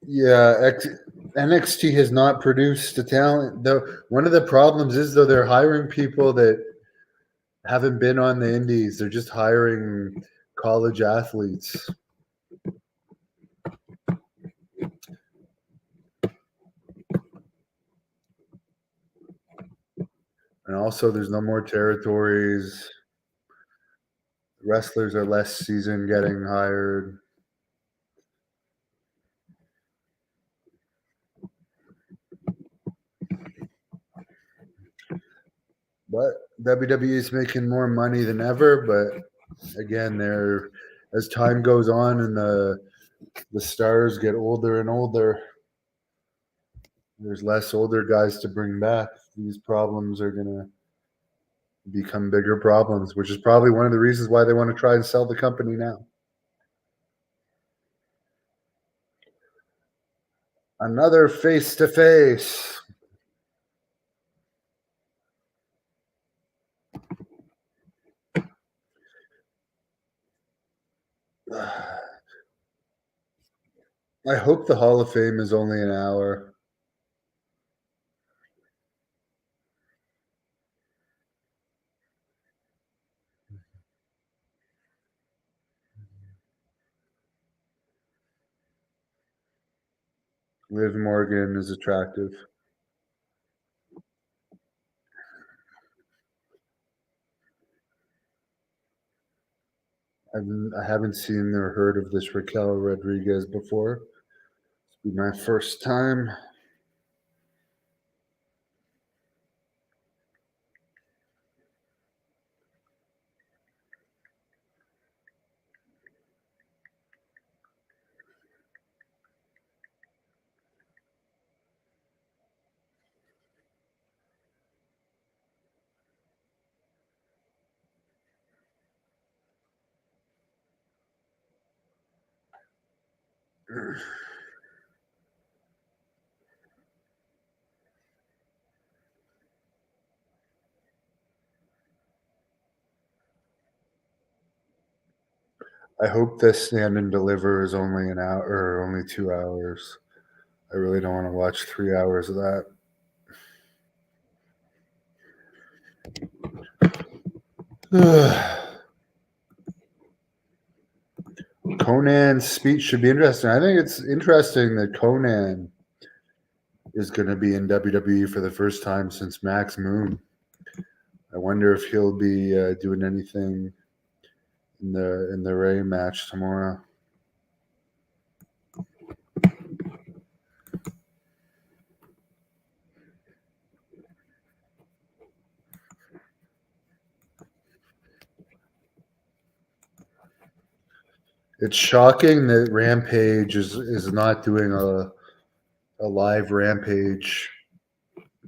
Yeah, NXT has not produced the talent. Though one of the problems is though they're hiring people that haven't been on the indies. They're just hiring college athletes. And also there's no more territories. Wrestlers are less seasoned getting hired. But WWE is making more money than ever, but again, they're as time goes on and the stars get older and older, there's less older guys to bring back. These problems are gonna become bigger problems, which is probably one of the reasons why they want to try and sell the company now. Another face to face. I hope the Hall of Fame is only an hour. Liv Morgan is attractive. I haven't seen or heard of this Raquel Rodriguez before. This will be my first time. I hope this Stand and Deliver is only an hour or only 2 hours. I really don't want to watch 3 hours of that. Conan's speech should be interesting. I think it's interesting that Conan is going to be in WWE for the first time since Max Moon. I wonder if he'll be doing anything in the Ray match tomorrow. It's shocking that Rampage is not doing a live Rampage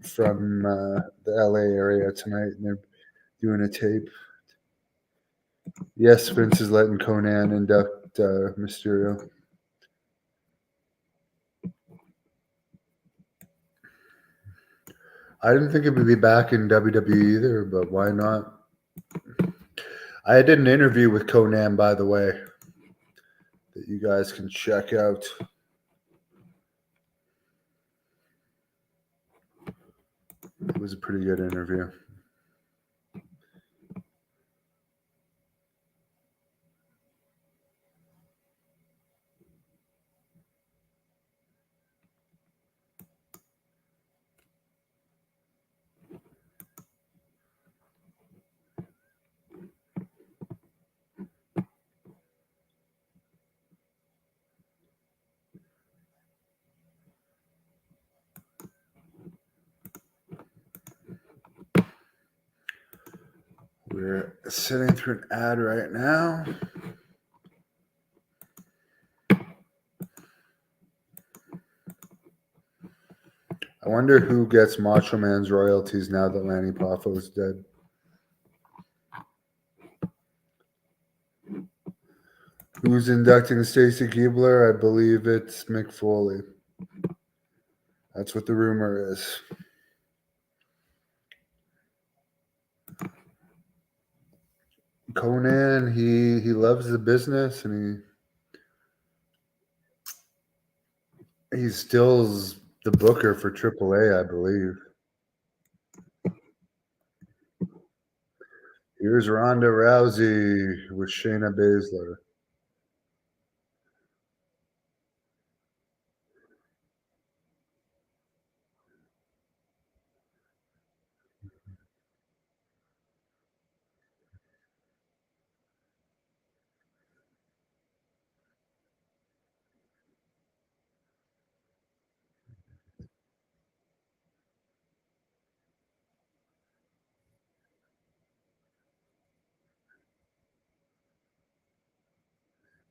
from the LA area tonight, and they're doing a tape. Yes, Vince is letting Conan induct Mysterio. I didn't think it would be back in WWE either, but why not? I did an interview with Conan, by the way, that you guys can check out. It was a pretty good interview. We're sitting through an ad right now. I wonder who gets Macho Man's royalties now that Lanny Poffo is dead. Who's inducting Stacy Keibler? I believe it's Mick Foley. That's what the rumor is. Conan, he loves the business, and he's still the booker for AAA, I believe. Here's Ronda Rousey with Shayna Baszler.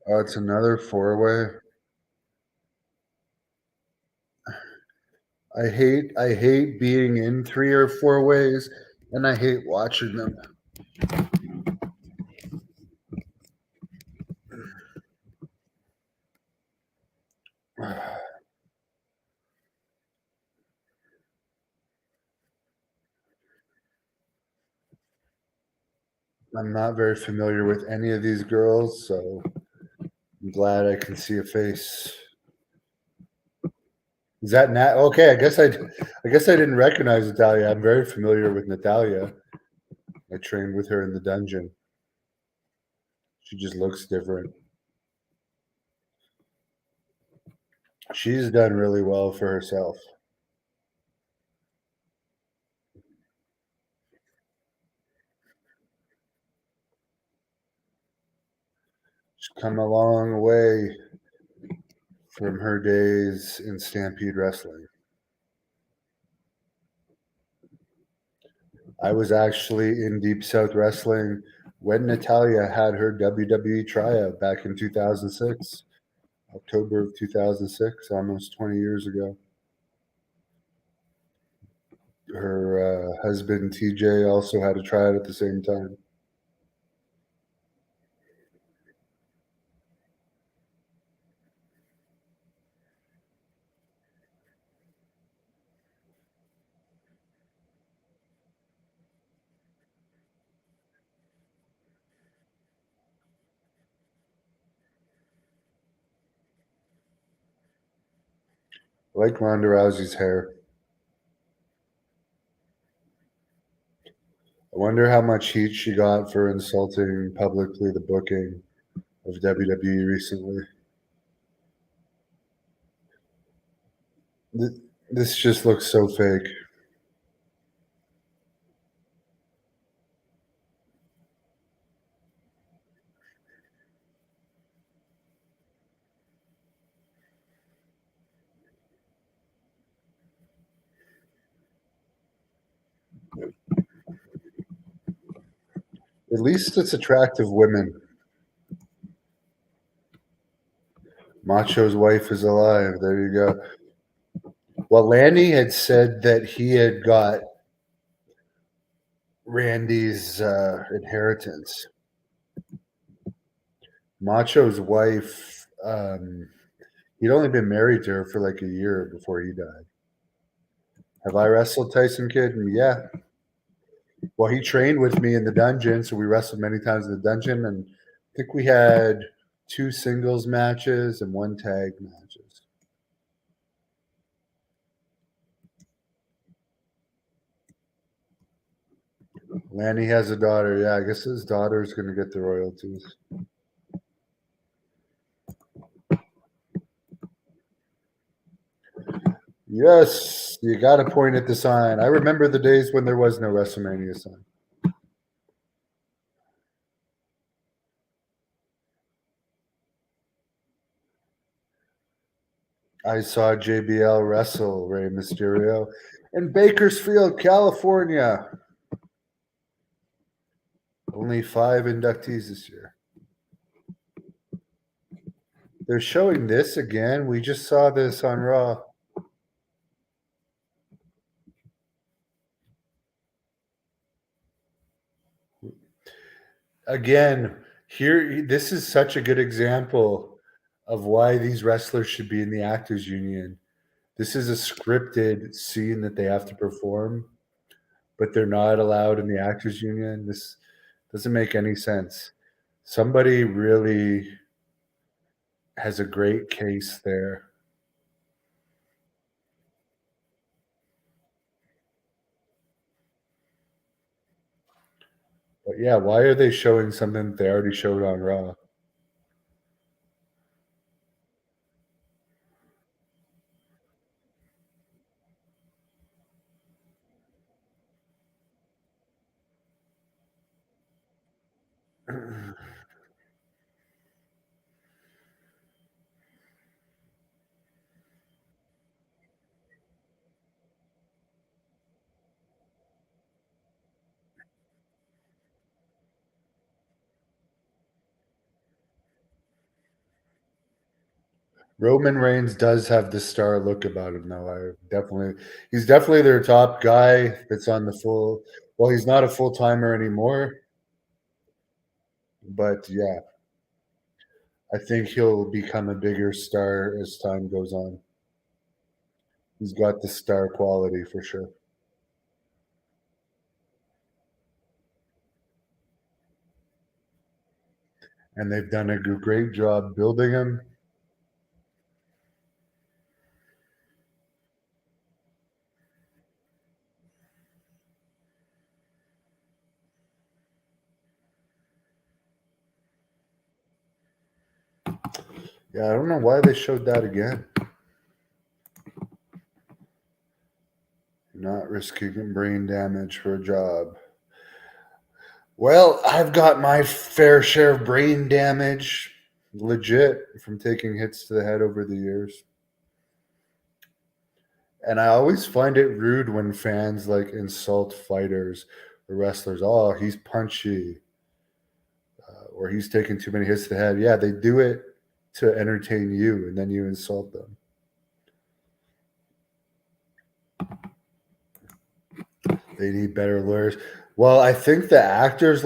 Oh, it's another four-way. I hate being in 3 or 4 ways, and I hate watching them. I'm not very familiar with any of these girls, so I'm glad I can see a face. Is that Nat? Okay, I guess I didn't recognize Natalia. I'm very familiar with Natalia. I trained with her in the dungeon. She just looks different. She's done really well for herself. She's come a long way from her days in Stampede Wrestling. I was actually in Deep South Wrestling when Natalia had her WWE tryout back in 2006, October of 2006, almost 20 years ago. Her husband TJ also had a tryout at the same time. I like Ronda Rousey's hair. I wonder how much heat she got for insulting publicly the booking of WWE recently. Th- This just looks so fake. At least it's attractive women. Macho's wife is alive. There you go. Well, Lanny had said that he had got Randy's inheritance. Macho's wife, he'd only been married to her for like a year before he died. Have I wrestled Tyson Kidd? Yeah. Well, he trained with me in the dungeon, so we wrestled many times in the dungeon, and I think we had 2 singles matches and 1 tag matches. Lanny has a daughter. Yeah, I guess his daughter is going to get the royalties. Yes, you got to point at the sign. I remember the days when there was no WrestleMania sign. I saw JBL wrestle Rey Mysterio in Bakersfield, California. Only 5 inductees this year. They're showing this again. We just saw this on Raw. Again, here, this is such a good example of why these wrestlers should be in the actors union. This is a scripted scene that they have to perform, but they're not allowed in the actors union. This doesn't make any sense. Somebody really has a great case there. But yeah, why are they showing something that they already showed on Raw? Roman Reigns does have the star look about him, though. He's definitely their top guy that's on the full. Well, he's not a full timer anymore, but yeah, I think he'll become a bigger star as time goes on. He's got the star quality for sure, and they've done a great job building him. Yeah, I don't know why they showed that again. Not risking brain damage for a job. Well, I've got my fair share of brain damage, legit, from taking hits to the head over the years. And I always find it rude when fans like insult fighters or wrestlers. Oh, he's punchy, or he's taking too many hits to the head. Yeah, they do it to entertain you, and then you insult them. They need better lawyers. Well, I think the actors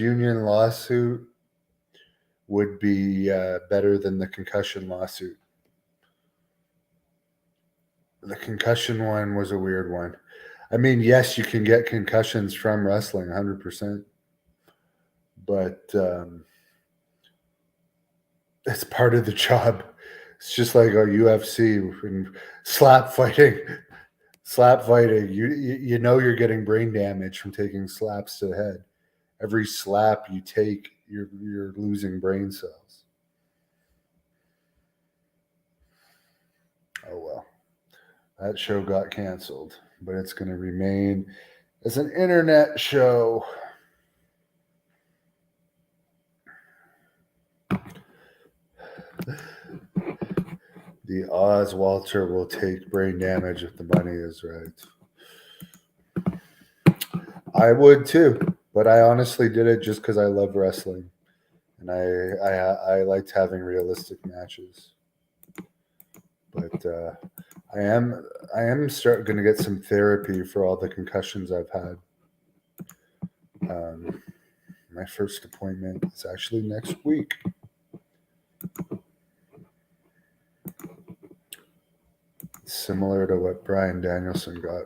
union lawsuit, would be better than the concussion lawsuit. The concussion one was a weird one. I mean, yes, you can get concussions from wrestling, 100%, but it's part of the job. It's just like a UFC and slap fighting. Slap fighting. You know you're getting brain damage from taking slaps to the head. Every slap you take, you're losing brain cells. Oh well, that show got canceled, but it's going to remain as an internet show. The odds Walter will take brain damage if the money is right. I would too, but I honestly did it just because I love wrestling, and I liked having realistic matches. But I am start going to get some therapy for all the concussions I've had. My first appointment is actually next week. Similar to what Brian Danielson got.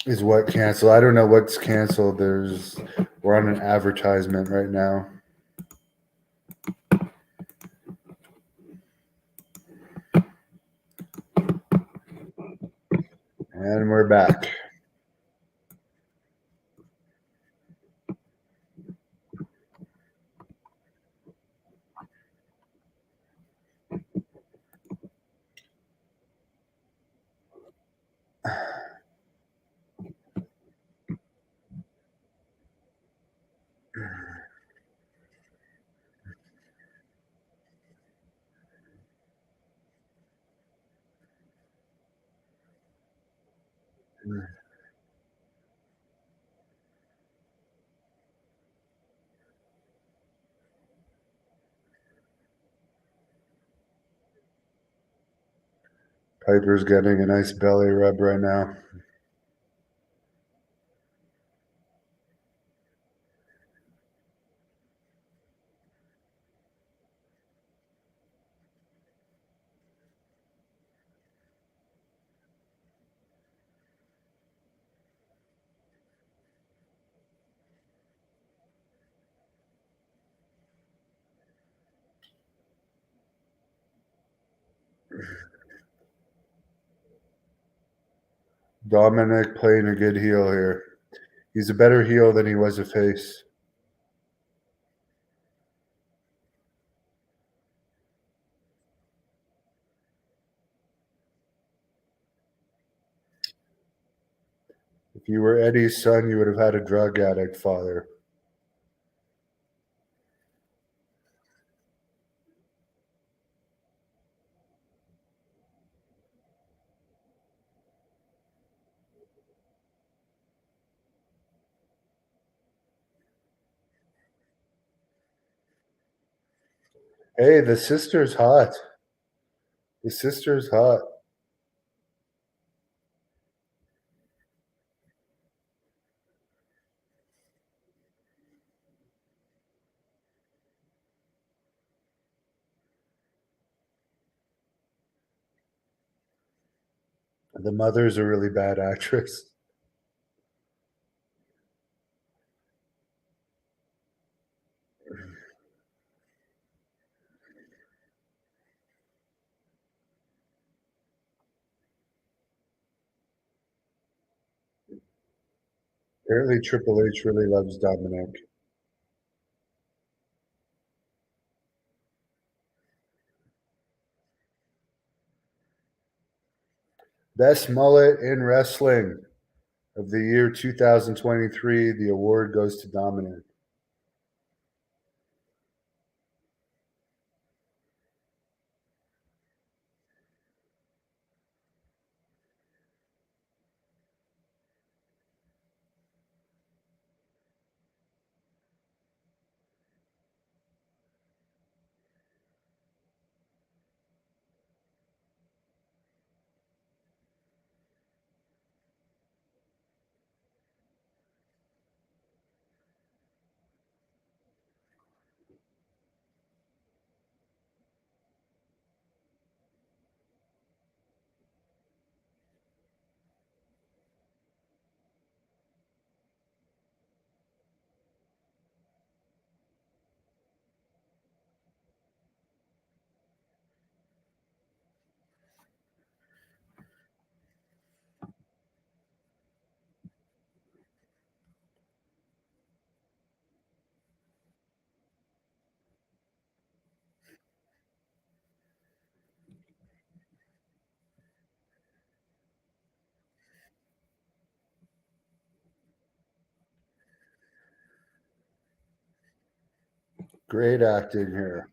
Is what canceled? I don't know what's canceled. We're on an advertisement right now. And we're back. Piper's getting a nice belly rub right now. Dominic playing a good heel here. He's a better heel than he was a face. If you were Eddie's son, you would have had a drug addict father. Hey, the sister's hot. The sister's hot. The mother's a really bad actress. Apparently, Triple H really loves Dominic. Best mullet in wrestling of the year 2023. The award goes to Dominic. Great acting here.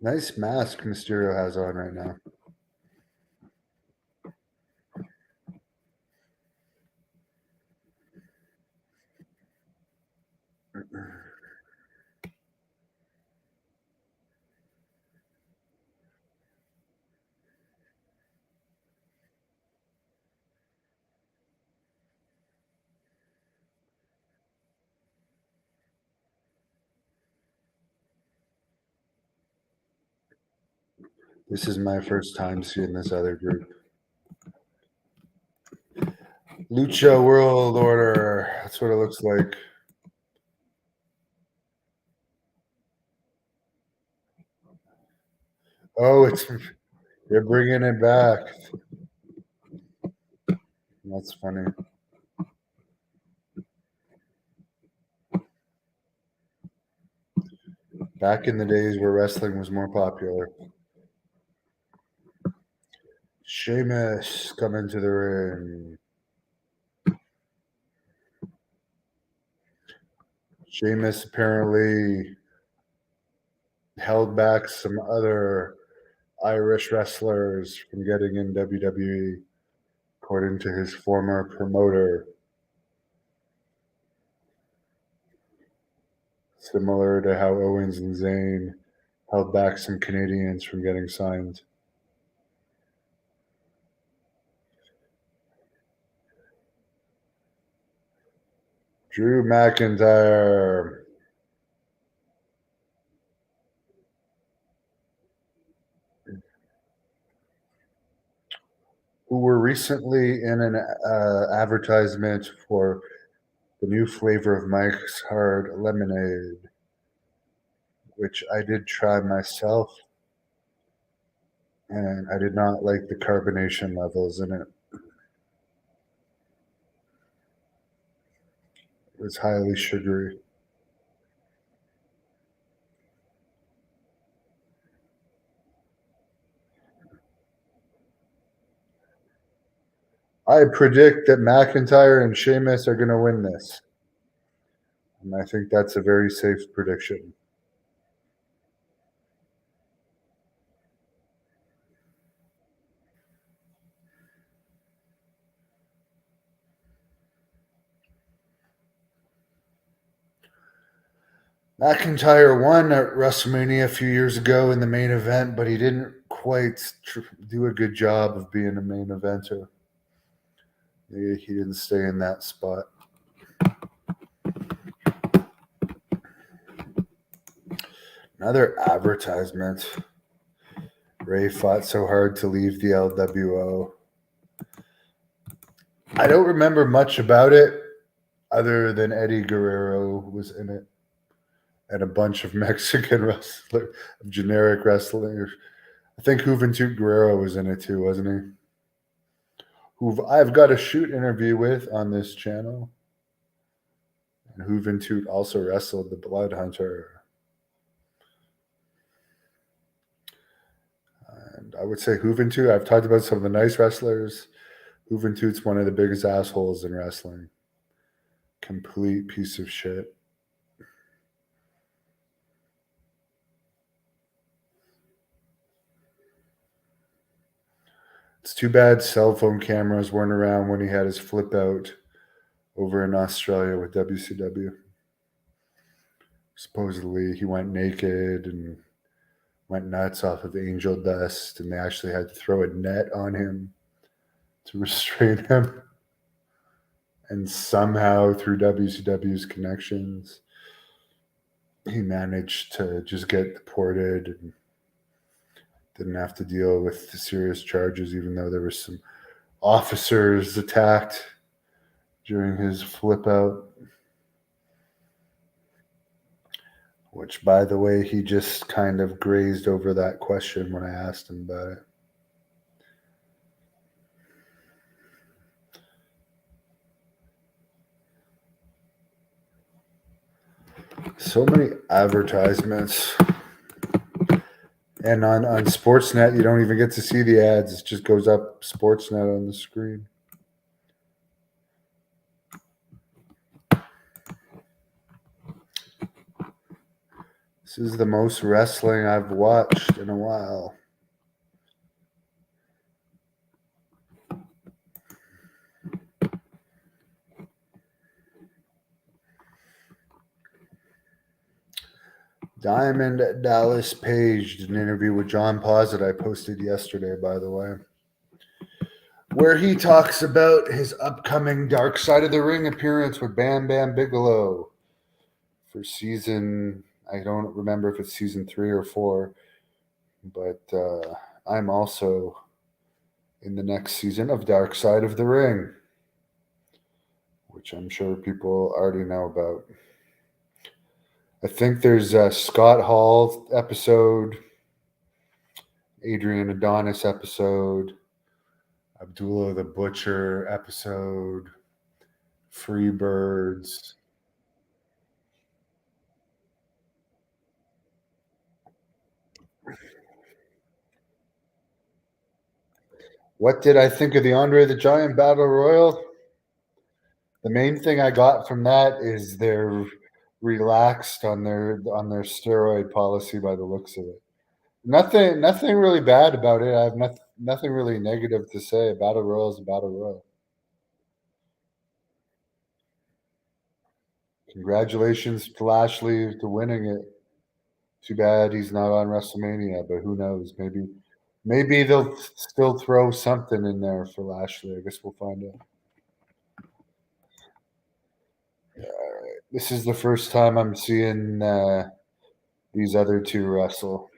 Nice mask Mysterio has on right now. This is my first time seeing this other group. Lucha World Order. That's what it looks like. Oh, it's they're bringing it back. That's funny. Back in the days where wrestling was more popular. Sheamus coming to the ring. Sheamus apparently held back some other Irish wrestlers from getting in WWE, according to his former promoter. Similar to how Owens and Zayn held back some Canadians from getting signed. Drew McIntyre. Who were recently in an advertisement for the new flavor of Mike's Hard Lemonade, which I did try myself, and I did not like the carbonation levels in it. It was highly sugary. I predict that McIntyre and Sheamus are going to win this. And I think that's a very safe prediction. McIntyre won at WrestleMania a few years ago in the main event, but he didn't quite do a good job of being a main eventer. He didn't stay in that spot. Another advertisement. Ray fought so hard to leave the LWO. I don't remember much about it other than Eddie Guerrero was in it and a bunch of Mexican wrestlers, generic wrestlers. I think Juventud Guerrero was in it too, wasn't he? Who I've got a shoot interview with on this channel. And Juventud also wrestled the Blood Hunter. And I would say Juventud, I've talked about some of the nice wrestlers. Juventud's one of the biggest assholes in wrestling. Complete piece of shit. It's too bad cell phone cameras weren't around when he had his flip out over in Australia with WCW. Supposedly he went naked and went nuts off of angel dust, and they actually had to throw a net on him to restrain him. And somehow, through WCW's connections, he managed to just get deported and didn't have to deal with the serious charges, even though there were some officers attacked during his flip out. Which, by the way, he just kind of grazed over that question when I asked him about it. So many advertisements. And on Sportsnet, you don't even get to see the ads. It just goes up Sportsnet on the screen. This is the most wrestling I've watched in a while. Diamond Dallas Page did an interview with John Paz that I posted yesterday, by the way, where he talks about his upcoming Dark Side of the Ring appearance with Bam Bam Bigelow for season. I don't remember if it's season 3 or 4, but I'm also in the next season of Dark Side of the Ring, which I'm sure people already know about. I think there's a Scott Hall episode, Adrian Adonis episode, Abdullah the Butcher episode, Freebirds. What did I think of the Andre the Giant Battle Royal? The main thing I got from that is they're relaxed on their steroid policy by the looks of it. Nothing really bad about it. I have nothing really negative to say. Battle Royal is a Battle Royal. Congratulations to Lashley to winning it. Too bad he's not on WrestleMania, but who knows? Maybe they'll still throw something in there for Lashley. I guess we'll find out. This is the first time I'm seeing these other two wrestle.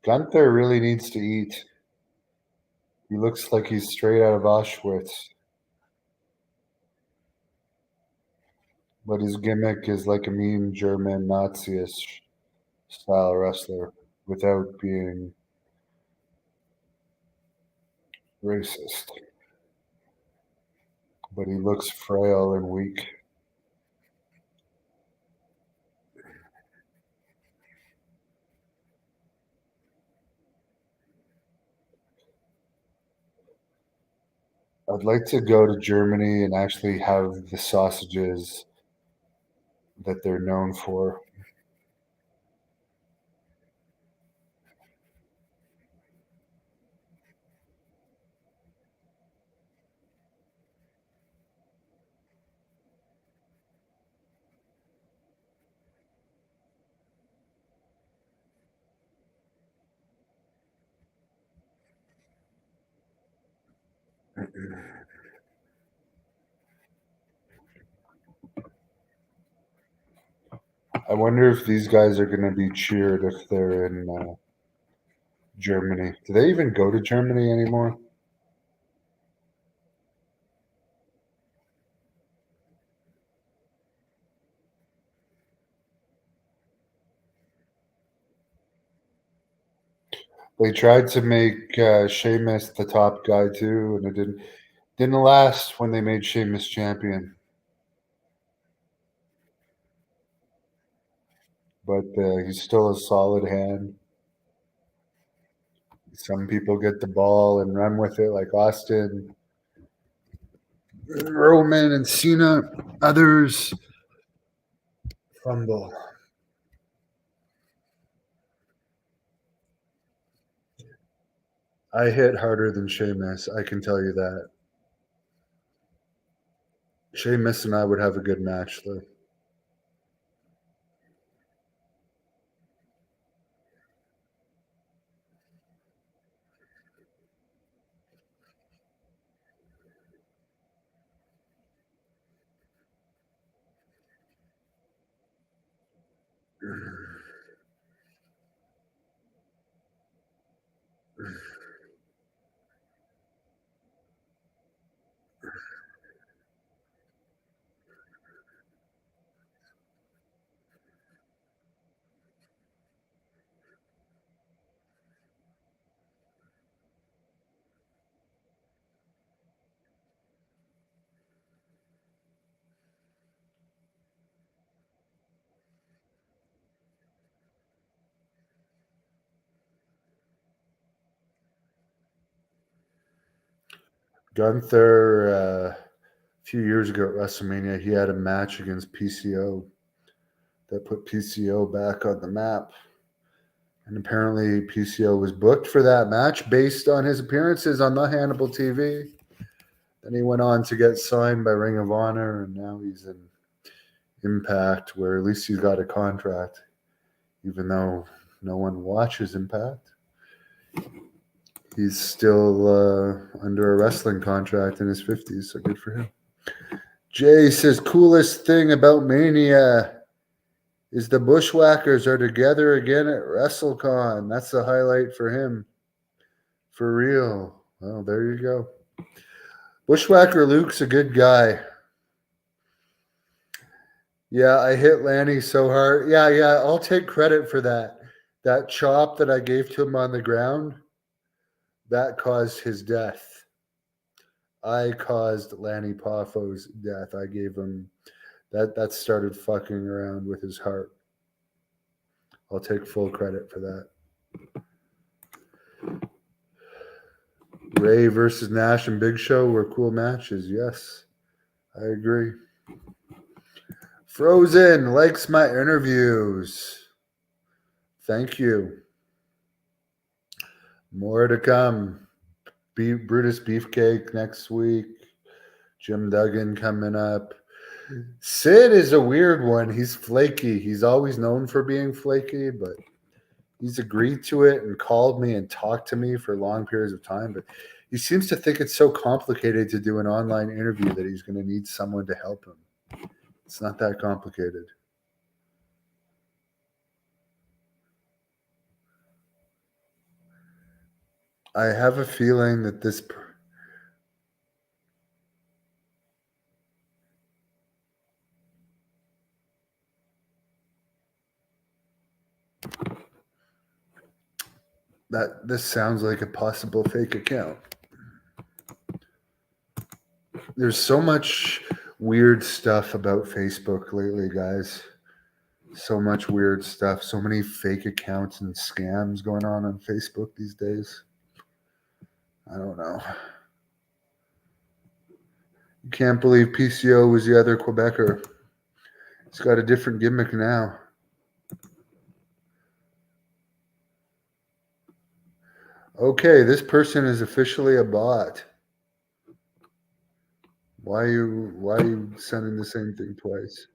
Gunther really needs to eat. He looks like he's straight out of Auschwitz, but his gimmick is like a mean German Nazi-ish style wrestler without being racist. But he looks frail and weak. I'd like to go to Germany and actually have the sausages that they're known for. I wonder if these guys are going to be cheered if they're in Germany. Do they even go to Germany anymore? They tried to make Sheamus the top guy too, and it didn't last when they made Sheamus champion. But he's still a solid hand. Some people get the ball and run with it, like Austin, Roman, and Cena. Others fumble. I hit harder than Sheamus. I can tell you that. Sheamus and I would have a good match, though. Gunther, a few years ago at WrestleMania, he had a match against PCO that put PCO back on the map. And apparently, PCO was booked for that match based on his appearances on the Hannibal TV. Then he went on to get signed by Ring of Honor, and now he's in Impact, where at least he's got a contract, even though no one watches Impact. He's still under a wrestling contract in his 50s, so good for him. Jay says, coolest thing about Mania is the Bushwhackers are together again at WrestleCon. That's the highlight for him. For real. Well, there you go. Bushwhacker Luke's a good guy. Yeah, I hit Lanny so hard. Yeah, I'll take credit for that. That chop that I gave to him on the ground, that caused his death. I caused Lanny Poffo's death. I gave him that started fucking around with his heart. I'll take full credit for that. Ray versus Nash and Big Show were cool matches. Yes, I agree. Frozen likes my interviews. Thank you. More to come. Brutus Beefcake next week. Jim Duggan coming up. Sid is a weird one. He's flaky. He's always known for being flaky, but he's agreed to it and called me and talked to me for long periods of time. But he seems to think it's so complicated to do an online interview that he's going to need someone to help him. It's not that complicated. I have a feeling that this... that this sounds like a possible fake account. There's so much weird stuff about Facebook lately, guys. So much weird stuff. So many fake accounts and scams going on Facebook these days. I don't know. You can't believe PCO was the other Quebecer. He's got a different gimmick now. Okay, this person is officially a bot. Why are you sending the same thing twice?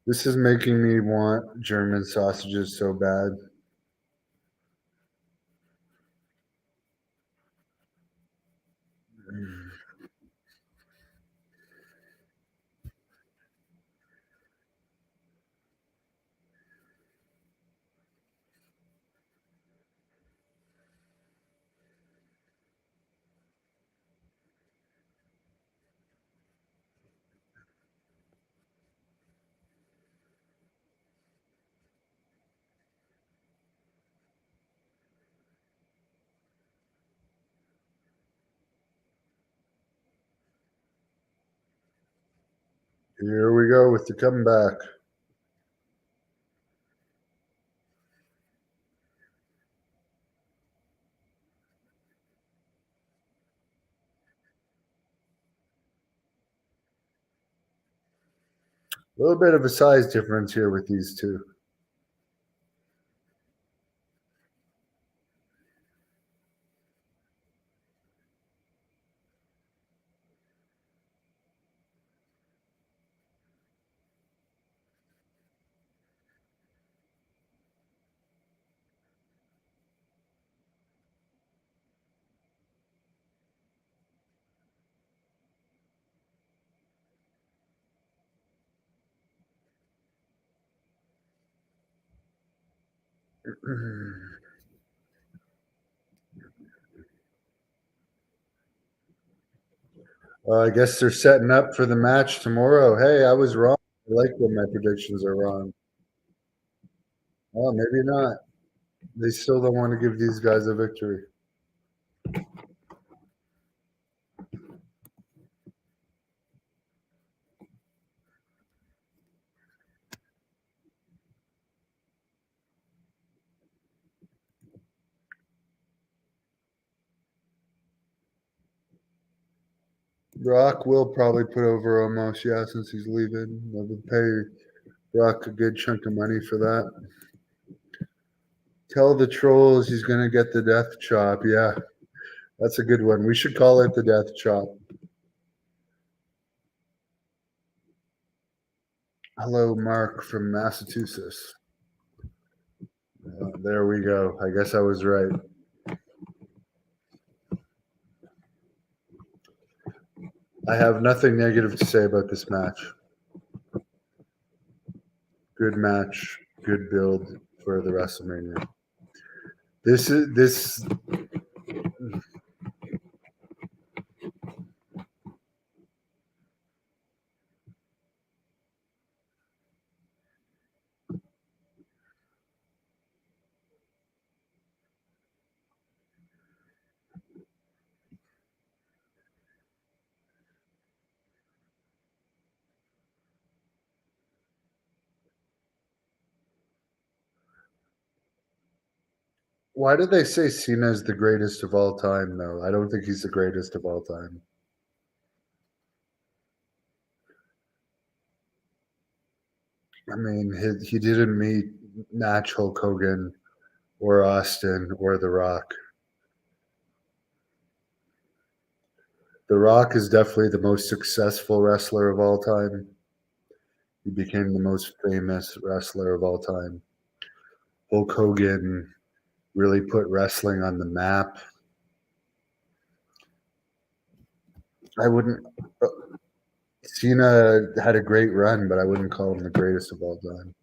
This is making me want German sausages so bad. Here we go with the comeback. A little bit of a size difference here with these two. I guess they're setting up for the match tomorrow. Hey, I was wrong. I like when my predictions are wrong. Oh, maybe not. They still don't want to give these guys a victory. Brock will probably put over almost, yeah, since he's leaving. They'll pay Brock a good chunk of money for that. Tell the trolls he's going to get the death chop. Yeah, that's a good one. We should call it the death chop. Hello, Mark from Massachusetts. There we go. I guess I was right. I have nothing negative to say about this match. Good match, good build for the WrestleMania. This. Why do they say Cena is the greatest of all time? Though I don't think he's the greatest of all time. I mean, he didn't match Hulk Hogan or Austin or The Rock. The Rock is definitely the most successful wrestler of all time. He became the most famous wrestler of all time. Hulk Hogan really put wrestling on the map. I wouldn't. Cena had a great run, but I wouldn't call him the greatest of all time.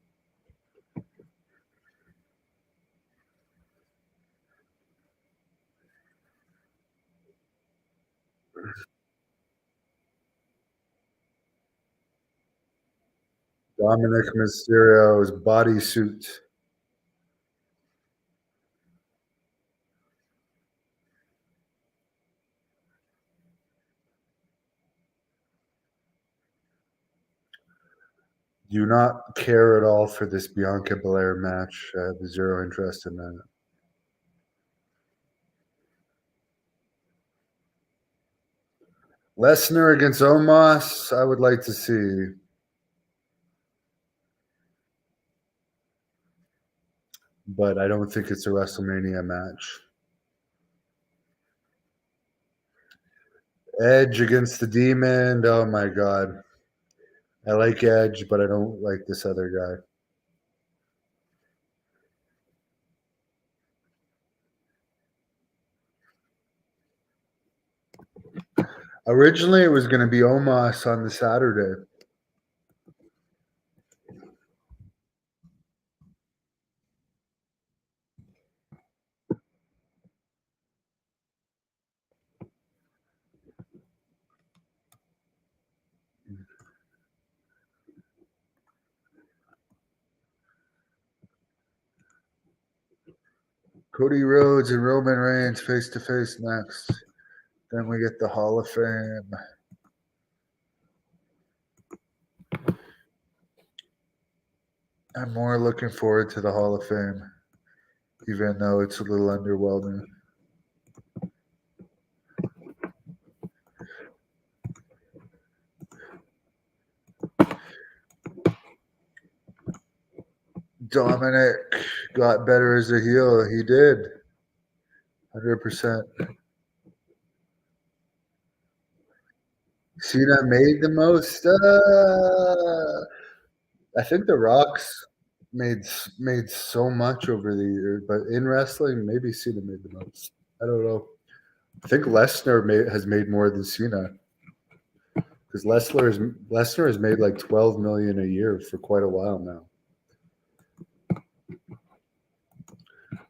Dominic Mysterio's bodysuit. Do not care at all for this Bianca Belair match. I have zero interest in that. Lesnar against Omos, I would like to see. But I don't think it's a WrestleMania match. Edge against the Demon. Oh my God. I like Edge, but I don't like this other guy. Originally, it was going to be Omos on the Saturday. Cody Rhodes and Roman Reigns face to face next. Then we get the Hall of Fame. I'm more looking forward to the Hall of Fame, even though it's a little underwhelming. Dominic got better as a heel. He did. 100%. Cena made the most. I think The Rock's made so much over the years, but in wrestling, maybe Cena made the most. I don't know. I think has made more than Cena because Lesnar has made like 12 million a year for quite a while now.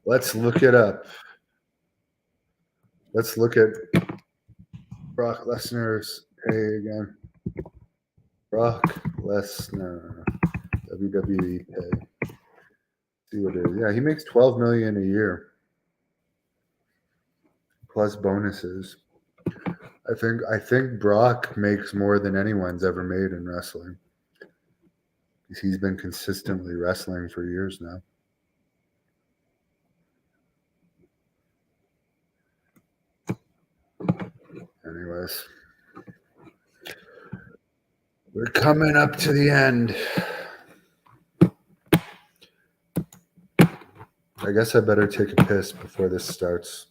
Let's look it up. Let's look at Brock Lesnar's pay again. Brock Lesnar, WWE pay. See what it is. Yeah, he makes 12 million a year plus bonuses. I think Brock makes more than anyone's ever made in wrestling. He's been consistently wrestling for years now. Anyways, We're coming up to the end. I guess I better take a piss before this starts.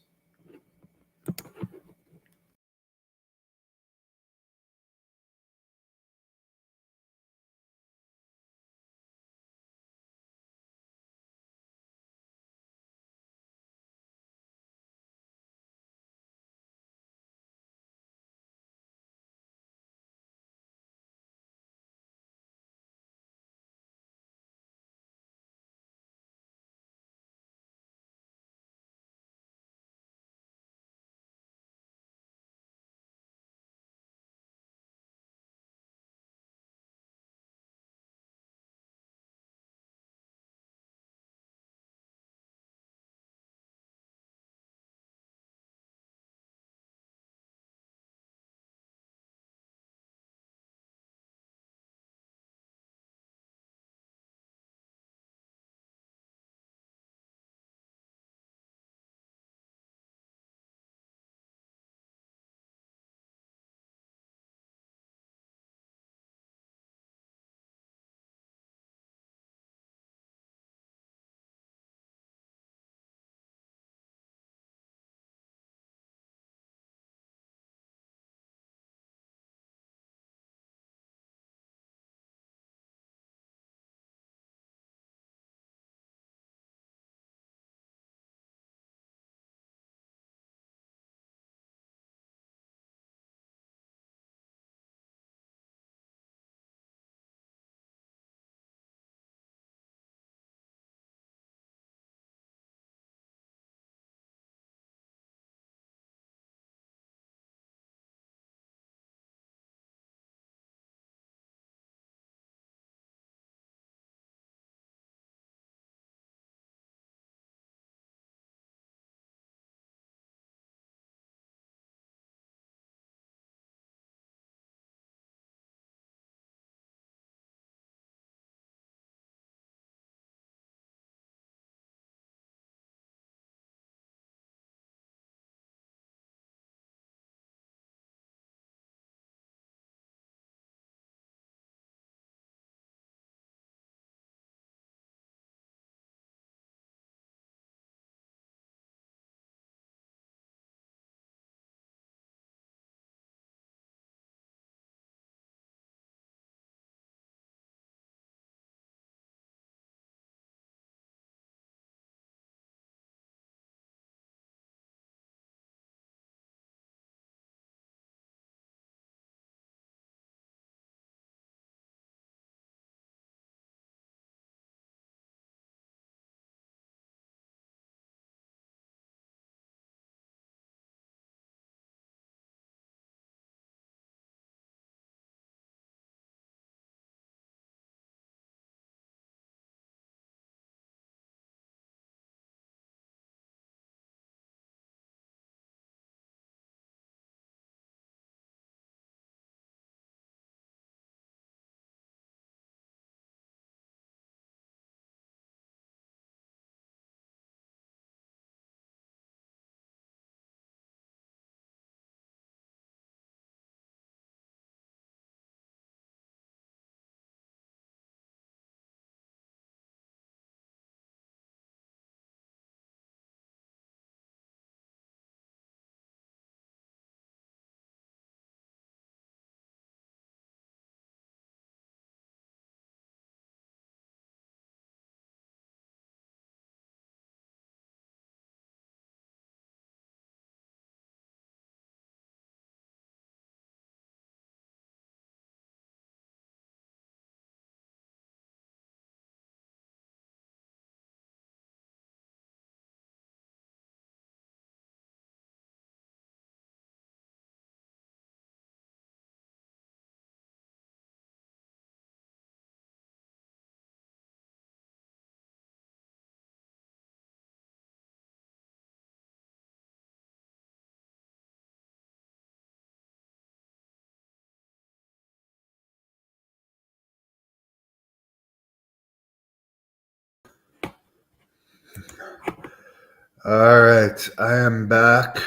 All right, I am back.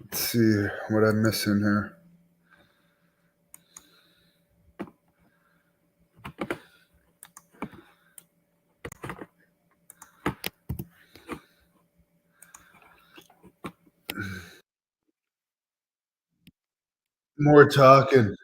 Let's see what I'm missing here. More talking.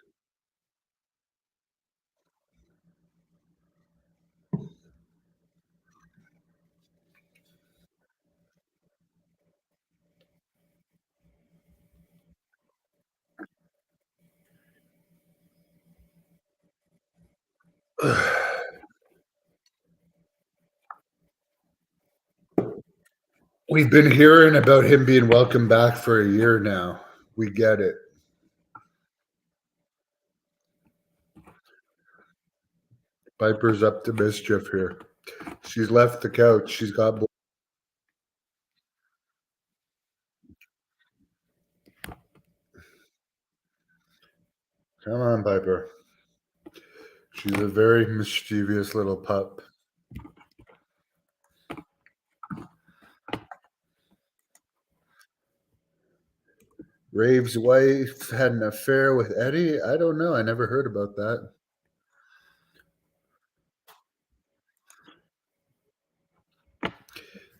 We've been hearing about him being welcome back for a year now. We get it. Piper's up to mischief here. She's left the couch. She's got. Come on, Piper. She's a very mischievous little pup. Rave's wife had an affair with Eddie. I don't know. I never heard about that.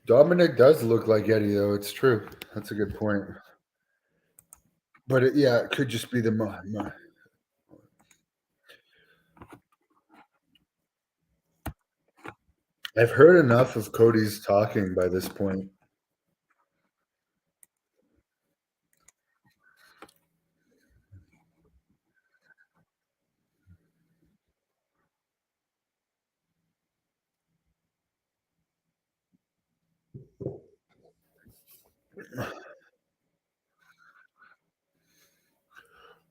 Dominic does look like Eddie, though. It's true. That's a good point. But yeah, it could just be the. I've heard enough of Cody's talking by this point.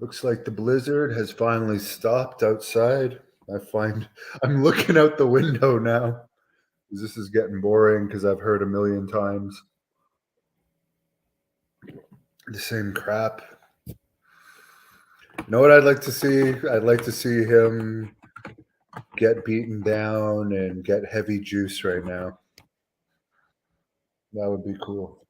Looks like the blizzard has finally stopped outside. I find I'm looking out the window now. This is getting boring because I've heard a million times the same crap. You know what I'd like to see? I'd like to see him get beaten down and get heavy juice right now. That would be cool.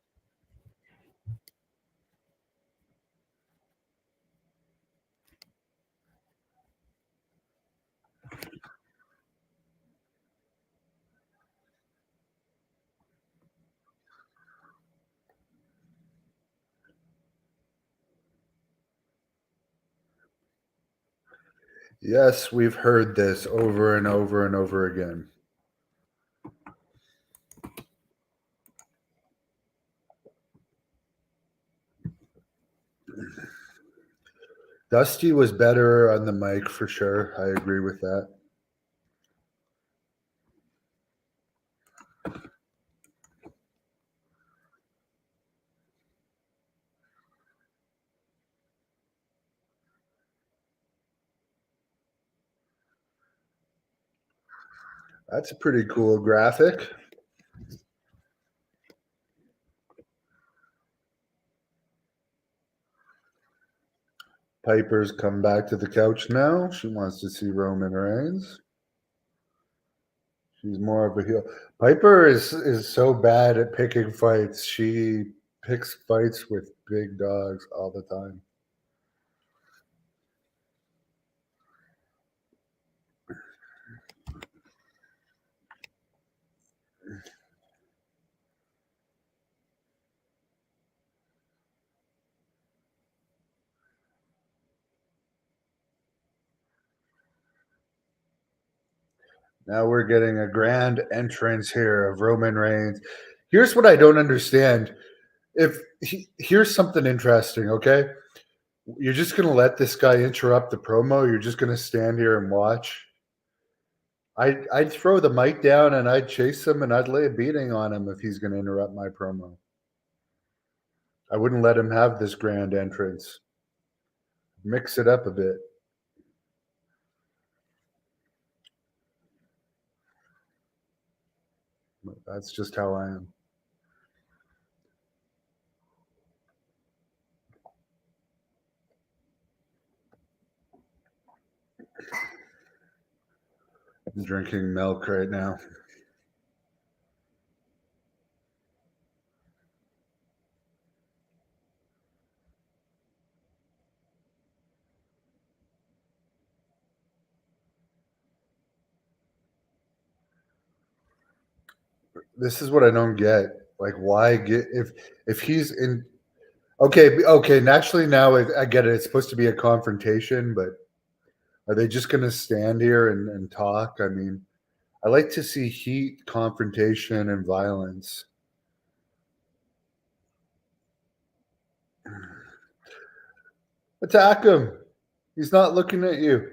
Yes, we've heard this over and over and over again. Dusty was better on the mic for sure. I agree with that. That's a pretty cool graphic. Piper's come back to the couch now. She wants to see Roman Reigns. She's more of a heel. Piper is so bad at picking fights. She picks fights with big dogs all the time. Now we're getting a grand entrance here of Roman Reigns. Here's what I don't understand. Here's something interesting, okay? You're just gonna let this guy interrupt the promo. You're just gonna stand here and watch. I'd throw the mic down and I'd chase him and I'd lay a beating on him if he's gonna interrupt my promo. I wouldn't let him have this grand entrance. Mix it up a bit. That's just how I am. I'm drinking milk right now. This is what I don't get. Like, why get if he's in? Okay. Naturally, now I get it. It's supposed to be a confrontation, but are they just going to stand here and talk? I mean, I like to see heat, confrontation, and violence. Attack him. He's not looking at you.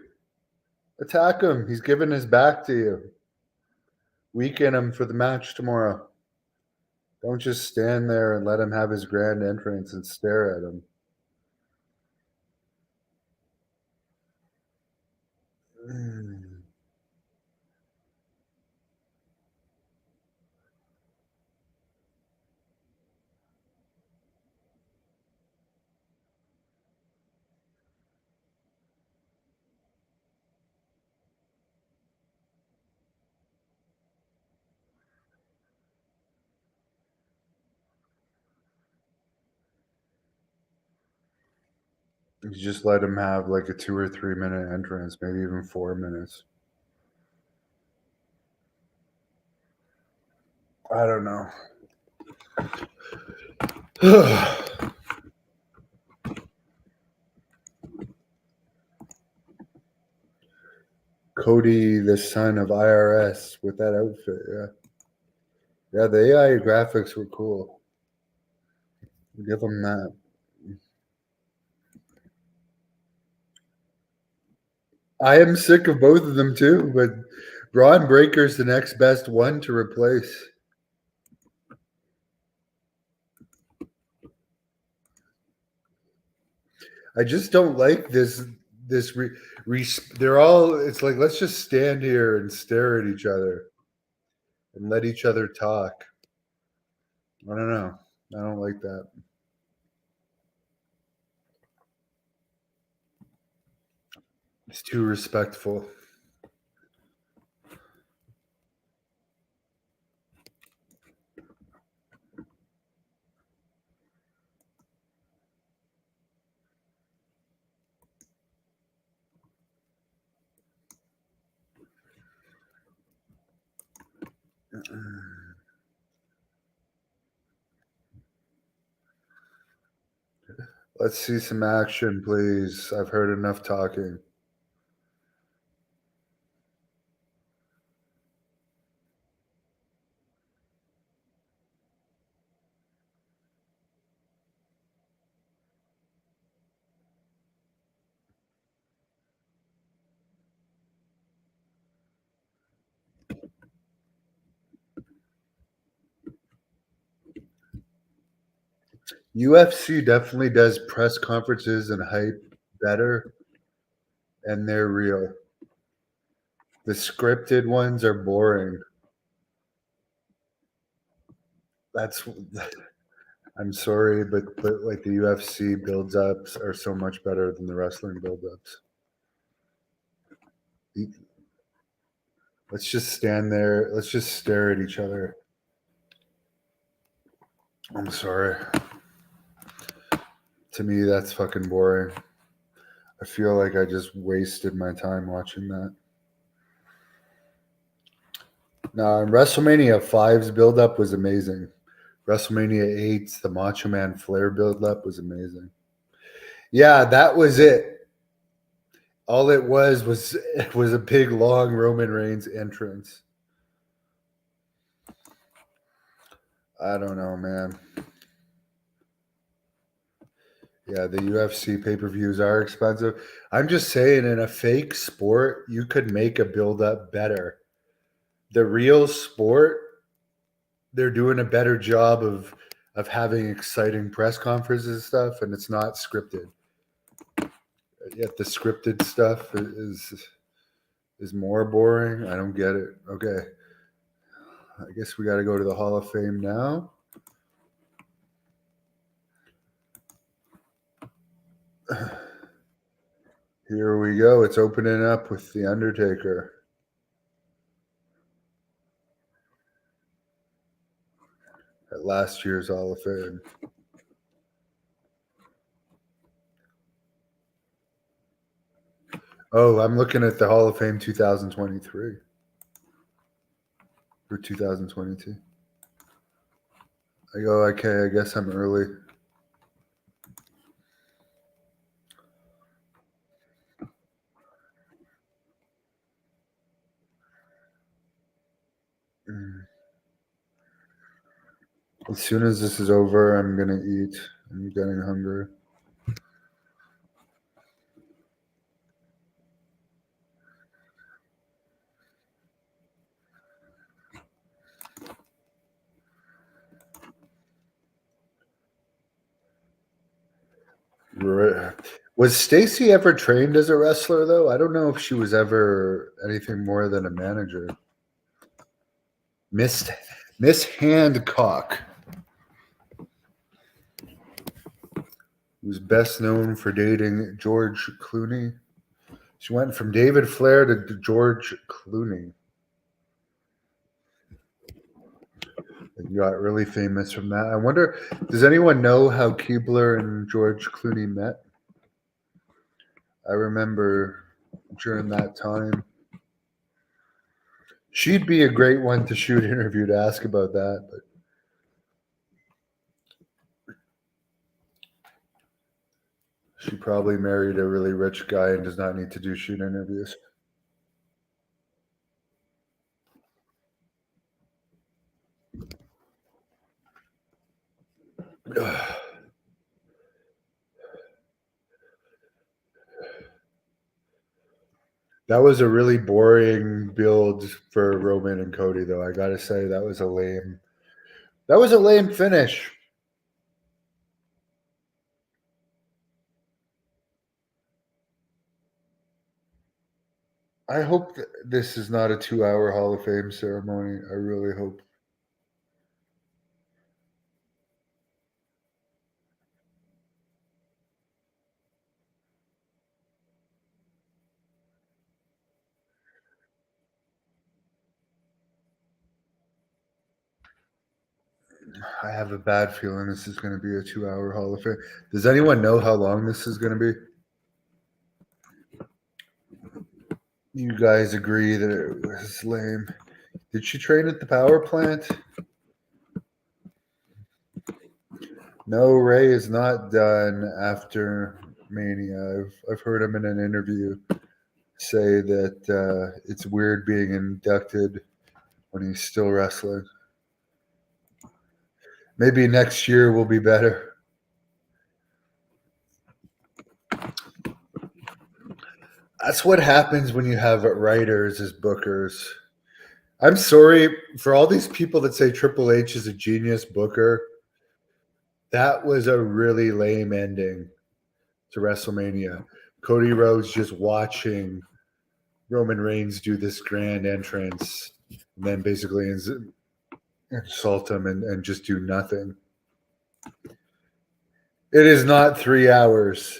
Attack him. He's giving his back to you. Weaken him for the match tomorrow. Don't just stand there and let him have his grand entrance and stare at him. Mm. You just let him have like a 2 or 3 minute entrance, maybe even 4 minutes. I don't know. Cody, the son of IRS, with that outfit. Yeah. Yeah, the AI graphics were cool. Give him that. I am sick of both of them too, but Braun Breaker's the next best one to replace. I just don't like this. This they're all. It's like let's just stand here and stare at each other and let each other talk. I don't know. I don't like that. It's too respectful. Let's see some action, please. I've heard enough talking. UFC definitely does press conferences and hype better, and they're real. The scripted ones are boring. That's I'm sorry, but like the UFC build ups are so much better than the wrestling build ups. Let's just stand there. Let's just stare at each other. I'm sorry. To me, that's fucking boring. I feel like I just wasted my time watching that. Now, WrestleMania 5's build up was amazing. WrestleMania 8's the Macho Man Flair build up was amazing. Yeah, that was it. All it was a big long Roman Reigns entrance. I don't know, man. Yeah, the UFC pay-per-views are expensive. I'm just saying in a fake sport, you could make a build up better. The real sport, they're doing a better job of having exciting press conferences and stuff, and it's not scripted. Yet the scripted stuff is more boring. I don't get it. Okay, I guess we got to go to the Hall of Fame now. Here we go. It's opening up with the Undertaker at last year's Hall of Fame. Oh, I'm looking at the Hall of Fame 2023 or 2022. I go, okay, I guess I'm early. As soon as this is over, I'm gonna eat. I'm getting hungry. Was Stacy ever trained as a wrestler though? I don't know if she was ever anything more than a manager. Miss Handcock, who's best known for dating George Clooney. She went from David Flair to George Clooney. And got really famous from that. I wonder, does anyone know how Keebler and George Clooney met? I remember during that time. She'd be a great one to shoot an interview to ask about that, but she probably married a really rich guy and does not need to do shoot interviews. That was a really boring build for Roman and Cody, though. I gotta say that was a lame. That was a lame finish. I hope this is not a 2-hour Hall of Fame ceremony. I really hope. I have a bad feeling this is going to be a 2-hour Hall of Fame. Does anyone know how long this is going to be? You guys agree that it was lame. Did she train at the power plant? No, Ray is not done after Mania. I've heard him in an interview say that it's weird being inducted when he's still wrestling. Maybe next year will be better. That's what happens when you have writers as bookers. I'm sorry for all these people that say Triple H is a genius booker. That was a really lame ending to WrestleMania. Cody Rhodes just watching Roman Reigns do this grand entrance and then basically insult him and just do nothing. It is not 3 hours.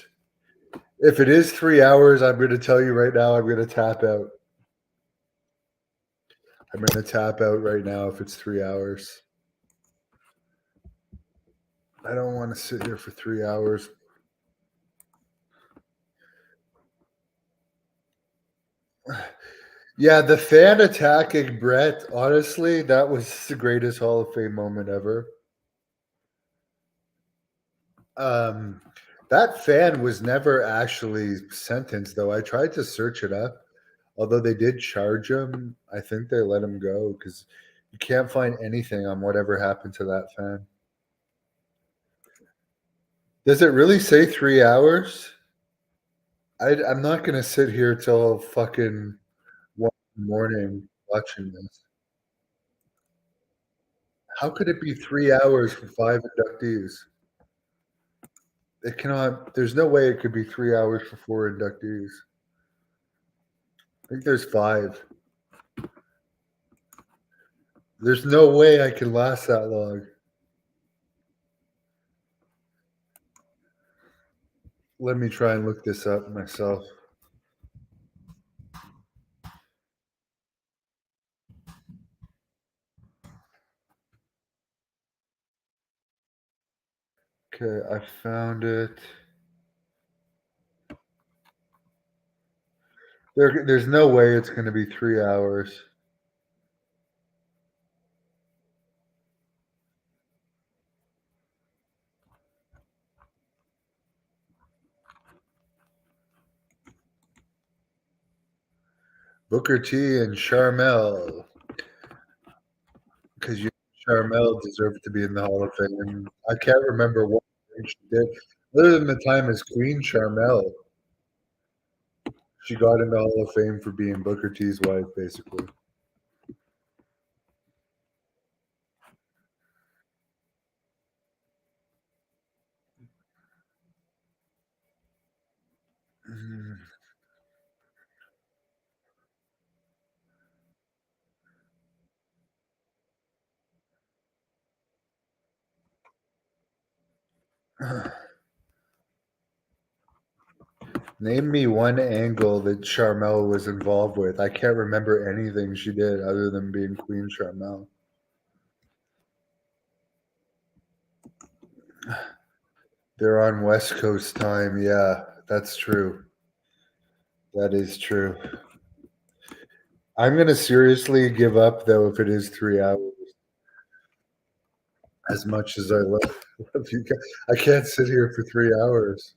If it is 3 hours, I'm going to tell you right now, I'm going to tap out. I'm going to tap out right now if it's 3 hours. I don't want to sit here for 3 hours. Yeah, the fan attacking Brett, honestly, that was the greatest Hall of Fame moment ever. That fan was never actually sentenced, though. I tried to search it up. Although they did charge him, I think they let him go because you can't find anything on whatever happened to that fan. Does it really say 3 hours? I'm not going to sit here till fucking 1 in the morning watching this. How could it be 3 hours for 5 inductees? It cannot. There's no way it could be 3 hours for 4 inductees. I think there's five. There's no way I can last that long. Let me try and look this up myself. Okay, I found it. There's no way it's going to be 3 hours. Booker T and Charmel, because Charmel deserved to be in the Hall of Fame. I can't remember what she did. Other than the time as Queen Charmel, she got in the Hall of Fame for being Booker T's wife, basically. Name me one angle that Charmel was involved with. I can't remember anything she did other than being Queen Charmel. They're on West Coast time. Yeah, that's true. That is true. I'm going to seriously give up, though, if it is 3 hours. As much as I love you guys. I can't sit here for 3 hours.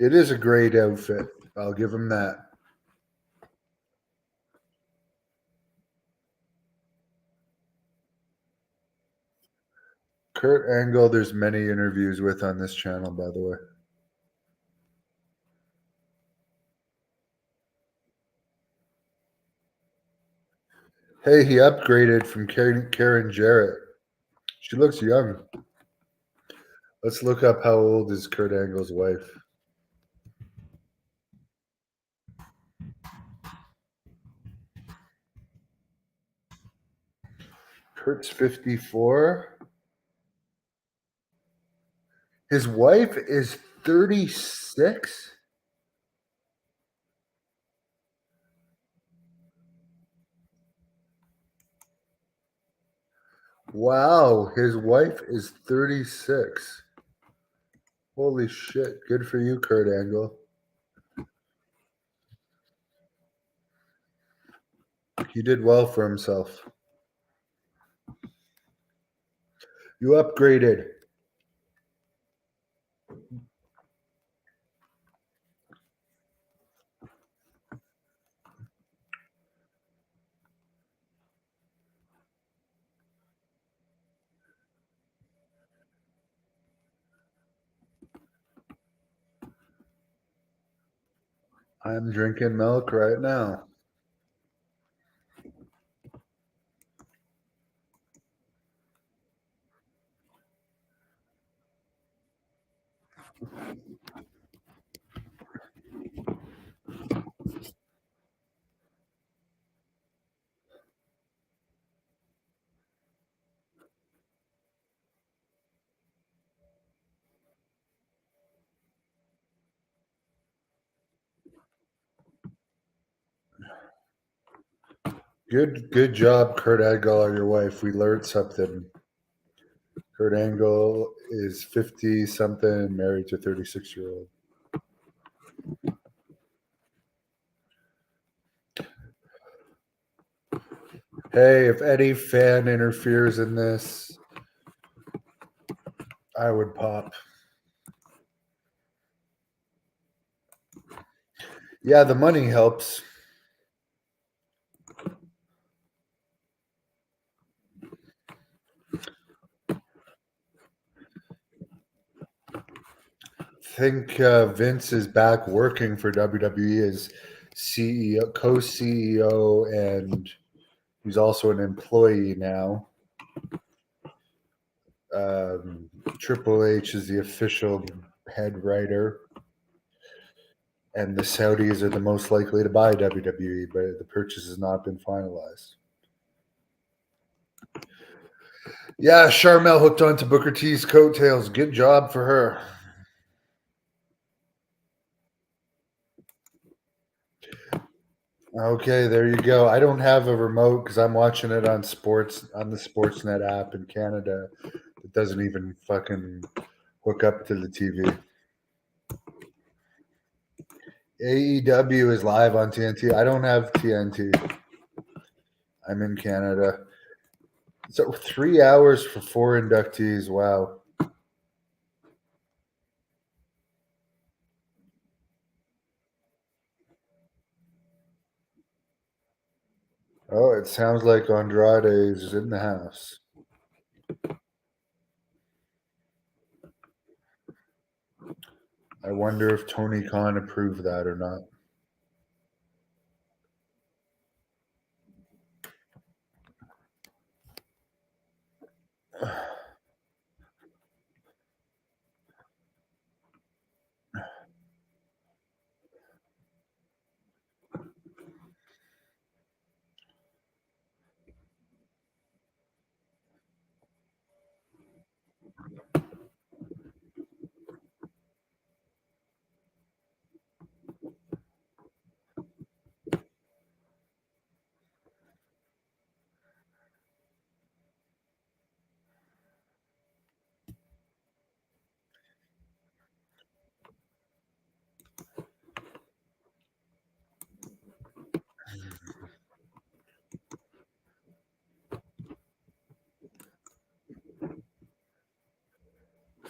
It is a great outfit. I'll give him that. Kurt Angle, there's many interviews with on this channel, by the way. Hey, he upgraded from Karen Jarrett. She looks young. Let's look up how old is Kurt Angle's wife. Kurt's 54. His wife is 36. Wow, his wife is 36. Holy shit. Good for you, Kurt Angle. He did well for himself. You upgraded. I'm drinking milk right now. Good job, Kurt Angle, on your wife. We learned something. Kurt Angle is 50 something, married to 36-year-old. Hey, if any fan interferes in this, I would pop. Yeah, the money helps. Think Vince is back working for WWE as CEO, co-CEO, and he's also an employee now. Triple H is the official head writer, and the Saudis are the most likely to buy WWE, but the purchase has not been finalized. Yeah, Charmel hooked onto Booker T's coattails. Good job for her. Okay, there you go. I don't have a remote because I'm watching it on the Sportsnet app in Canada. It doesn't even fucking hook up to the TV. AEW is live on TNT. I don't have TNT. I'm in Canada. So 3 hours for four inductees. Wow. Oh, it sounds like Andrade is in the house. I wonder if Tony Khan approved that or not.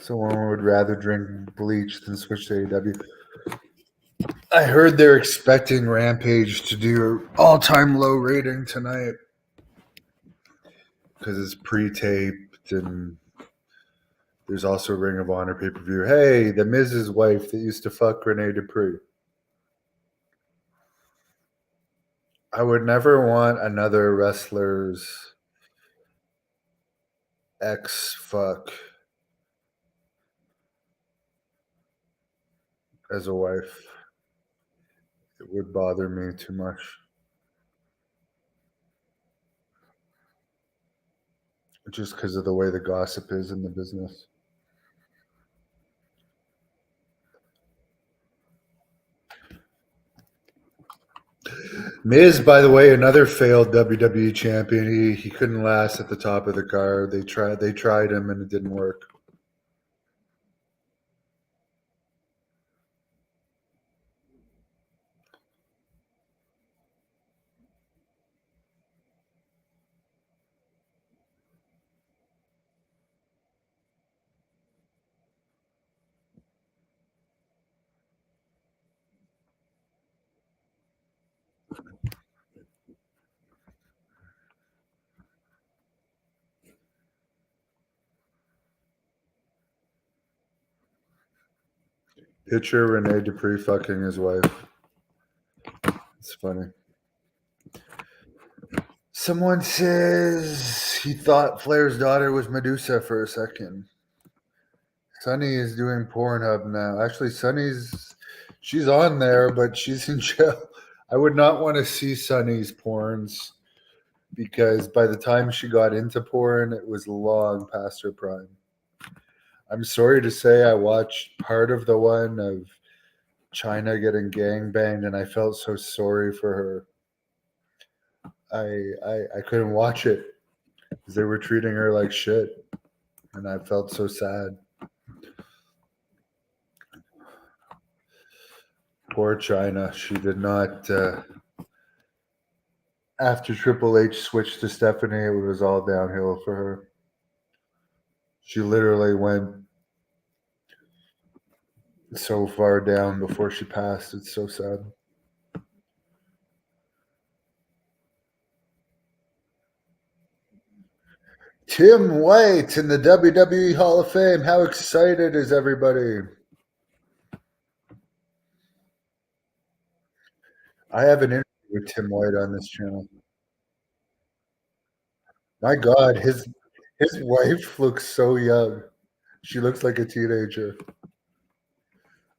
Someone would rather drink bleach than switch to AEW. I heard they're expecting Rampage to do all-time low rating tonight because it's pre-taped and there's also Ring of Honor pay-per-view. Hey, the Miz's wife that used to fuck Rene Dupree. I would never want another wrestler's ex fuck as a wife. It would bother me too much. Just because of the way the gossip is in the business. Miz, by the way, another failed WWE champion. He couldn't last at the top of the card. They tried him and it didn't work. Picture Rene Dupree fucking his wife. It's funny. Someone says he thought Flair's daughter was Medusa for a second. Sunny is doing Pornhub now. Actually, she's on there, but she's in jail. I would not want to see Sunny's porns because by the time she got into porn, it was long past her prime. I'm sorry to say I watched part of the one of China getting gangbanged and I felt so sorry for her. I couldn't watch it because they were treating her like shit and I felt so sad. Poor China. She did not. After Triple H switched to Stephanie, it was all downhill for her. She literally went so far down before she passed. It's so sad. Tim White in the WWE Hall of Fame. How excited is everybody? I have an interview with Tim White on this channel. My God, his wife looks so young. She looks like a teenager.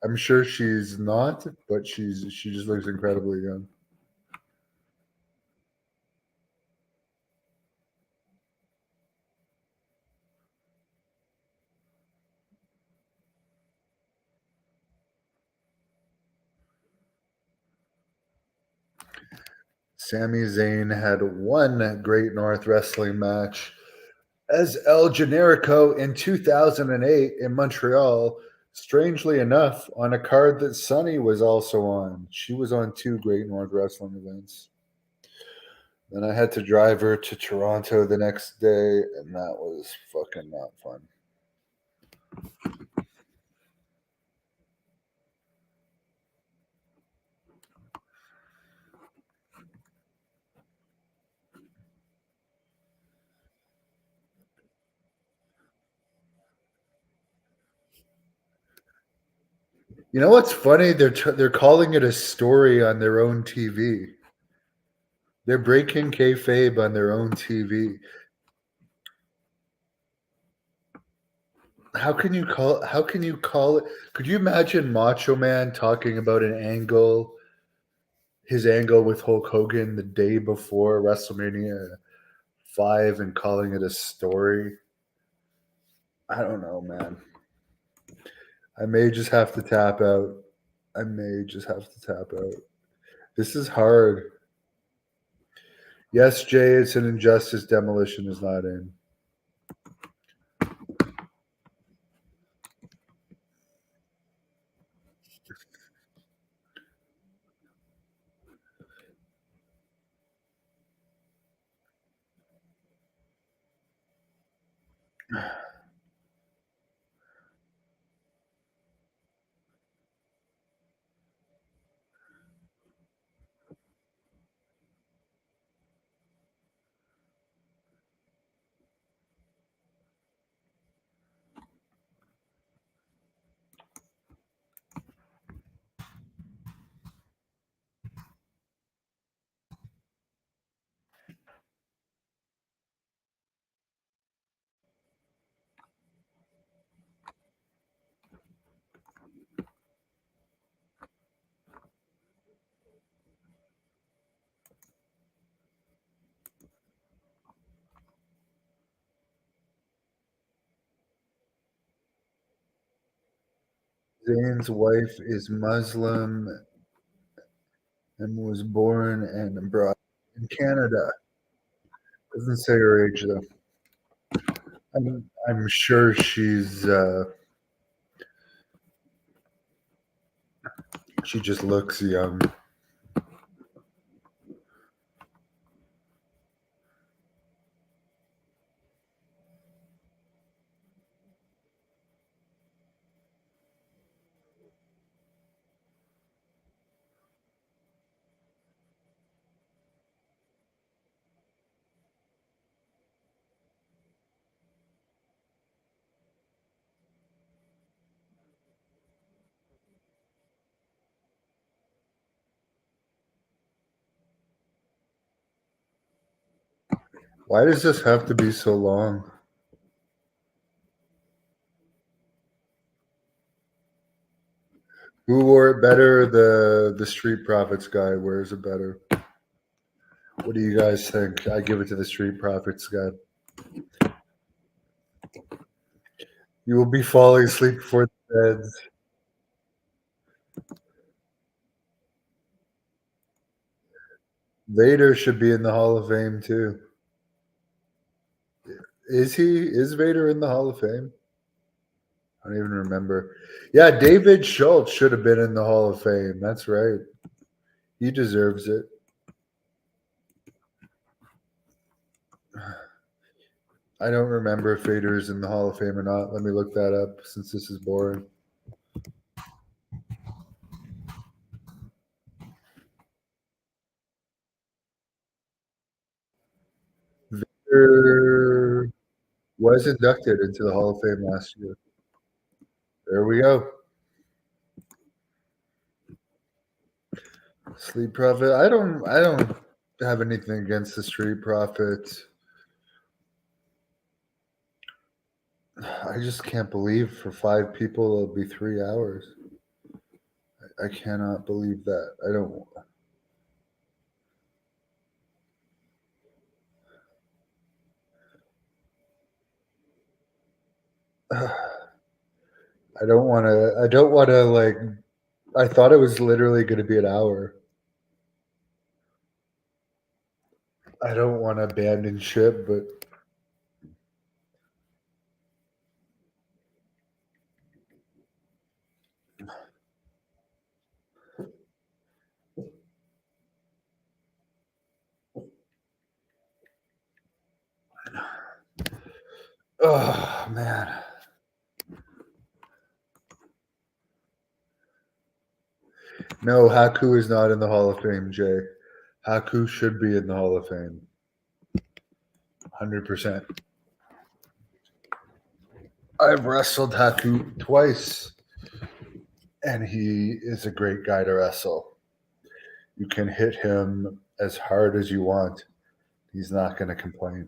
I'm sure she's not, but she just looks incredibly young. Sami Zayn had one Great North Wrestling match as El Generico in 2008 in Montreal. Strangely enough, on a card that Sunny was also on. She was on two Great North Wrestling events. Then I had to drive her to Toronto the next day, and that was fucking not fun. You know what's funny? They're calling it a story on their own TV. They're breaking kayfabe on their own TV. How can you call it? Could you imagine Macho Man talking about his angle with Hulk Hogan the day before WrestleMania 5 and calling it a story? I don't know, man. I may just have to tap out. I may just have to tap out. This is hard. Yes, Jay, it's an injustice. Demolition is not in. Zayn's wife is Muslim and was born and brought up in Canada. Doesn't say her age though. I'm sure she just looks young. Why does this have to be so long? Who wore it better? The Street Profits guy wears it better. What do you guys think? I give it to the Street Profits guy. You will be falling asleep before the beds. Vader should be in the Hall of Fame too. Is he? Is Vader in the Hall of Fame? I don't even remember. Yeah, David Schultz should have been in the Hall of Fame. That's right. He deserves it. I don't remember if Vader is in the Hall of Fame or not. Let me look that up since this is boring. Vader was inducted into the Hall of Fame last year. There we go. Street Profit. I don't have anything against the Street Profits. I just can't believe for 5 people it'll be 3 hours. I cannot believe that. I don't. I don't want to. I don't want to like. I thought it was literally going to be an hour. I don't want to abandon ship, but oh man. No, Haku is not in the Hall of Fame, Jay. Haku should be in the Hall of Fame. 100%. I've wrestled Haku twice, and he is a great guy to wrestle. You can hit him as hard as you want. He's not going to complain.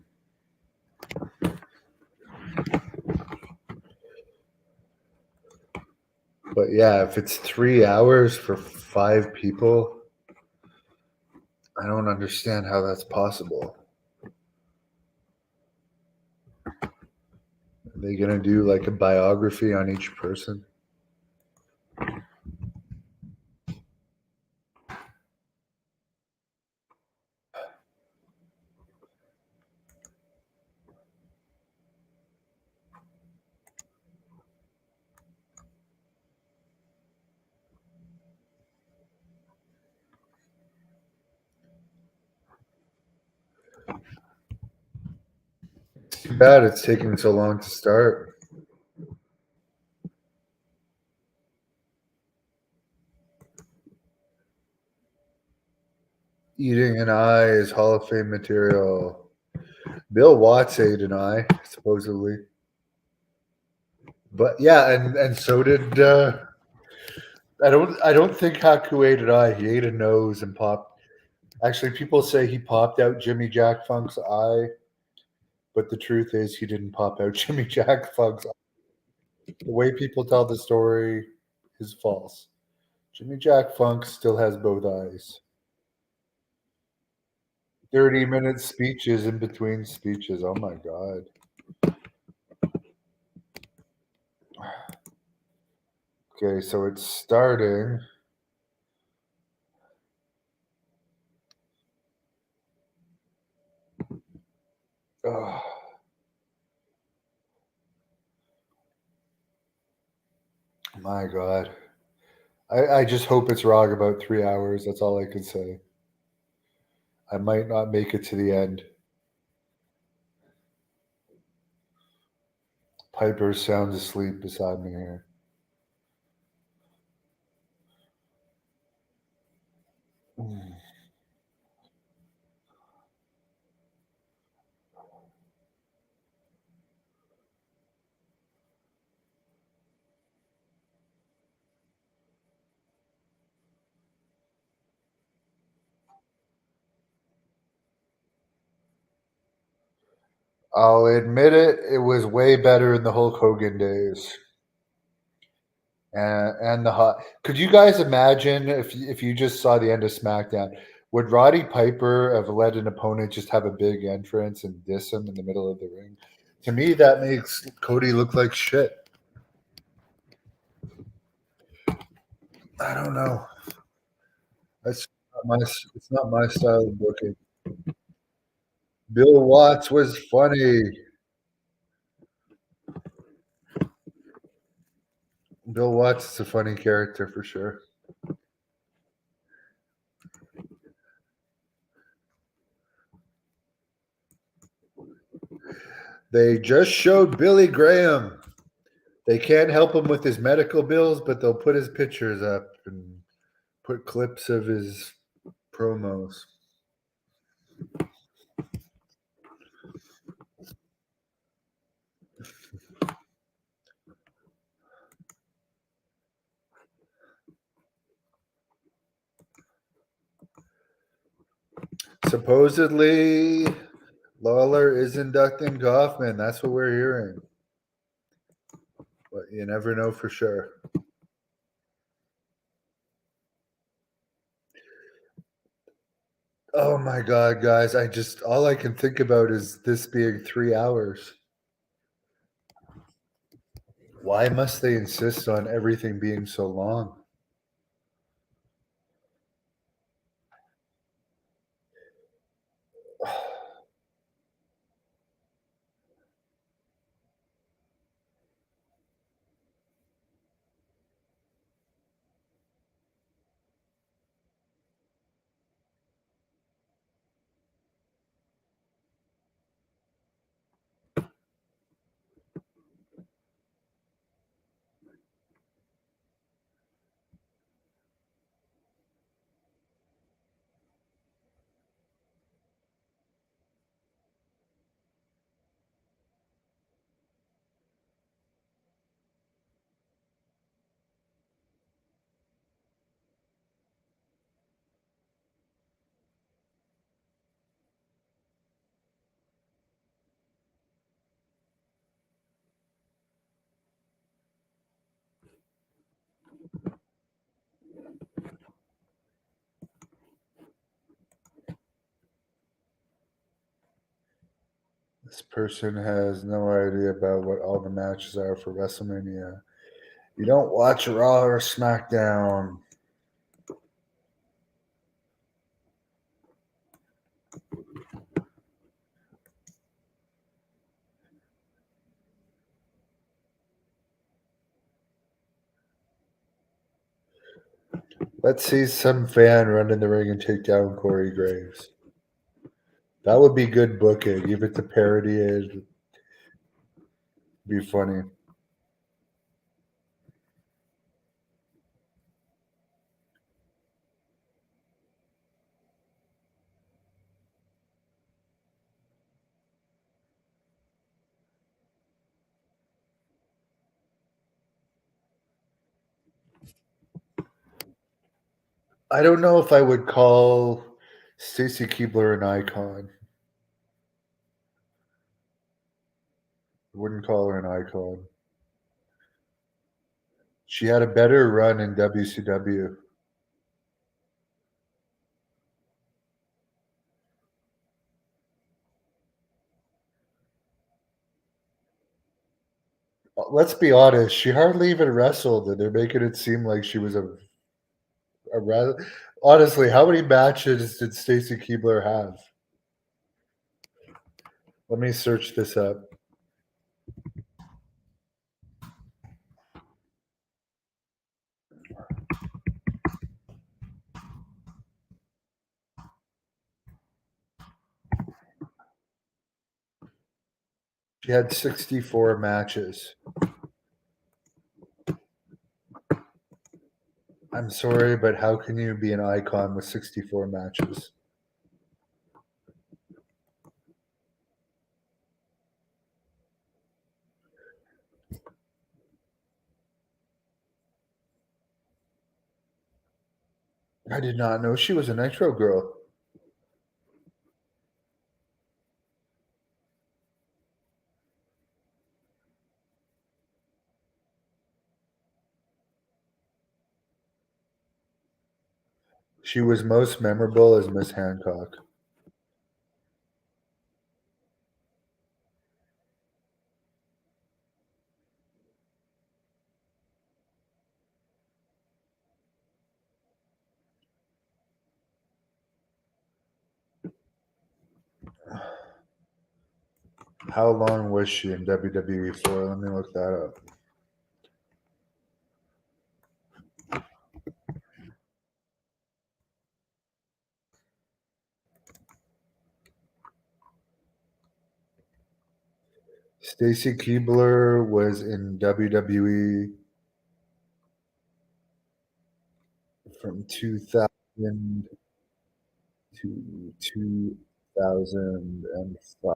But yeah, if it's 3 hours for 5 people, I don't understand how that's possible. Are they going to do like a biography on each person? Too bad it's taking so long to start. Eating an eye is Hall of Fame material. Bill Watts ate an eye, supposedly. But yeah, and so did I don't think Haku ate an eye. He ate a nose and popped. Actually, people say he popped out Jimmy Jack Funk's eye, but the truth is he didn't pop out Jimmy Jack Funk's eye. The way people tell the story is false. Jimmy Jack Funk still has both eyes. 30-minute speeches in between speeches. Oh my god. Okay, so it's starting. Oh, my god. I just hope it's wrong about 3 hours. That's all I can say. I might not make it to the end. Piper's sound asleep beside me here. Mm. I'll admit it, it was way better in the Hulk Hogan days. And the hot. Could you guys imagine if you just saw the end of SmackDown? Would Roddy Piper have let an opponent just have a big entrance and diss him in the middle of the ring? To me, that makes Cody look like shit. I don't know. It's not my style of booking. Bill Watts was funny. Bill Watts is a funny character for sure. They just showed Billy Graham. They can't help him with his medical bills, but they'll put his pictures up and put clips of his promos. Supposedly, Lawler is inducting Kaufman. That's what we're hearing. But you never know for sure. Oh my God, guys. All I can think about is this being 3 hours. Why must they insist on everything being so long? This person has no idea about what all the matches are for WrestleMania. You don't watch Raw or Smackdown. Let's see some fan run in the ring and take down Corey Graves. That would be good booking. Give it to parody it. Be funny. I don't know if I would call Stacy Keibler an icon. I wouldn't call her an icon. She had a better run in WCW. Let's be honest, she hardly even wrestled, and they're making it seem like she was a honestly, how many matches did Stacy Keibler have? Let me search this up. She had 64 matches. I'm sorry, but how can you be an icon with 64 matches? I did not know she was a Nitro girl. She was most memorable as Miss Hancock. How long was she in WWE for? Let me look that up. Stacy Keibler was in WWE from 2000 to 2005.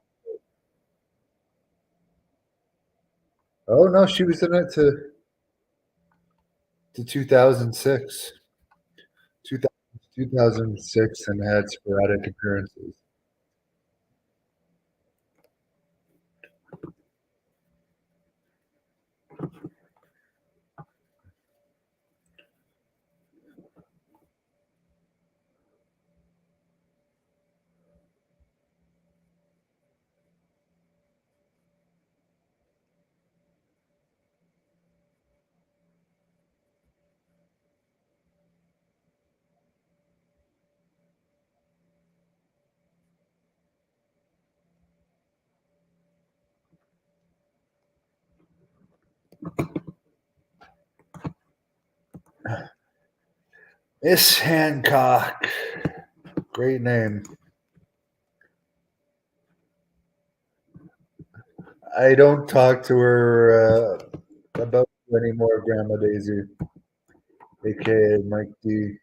Oh no, she was in it to 2006. 2006 and had sporadic appearances. Miss Hancock. Great name. I don't talk to her about you anymore, Grandma Daisy, aka Mike D.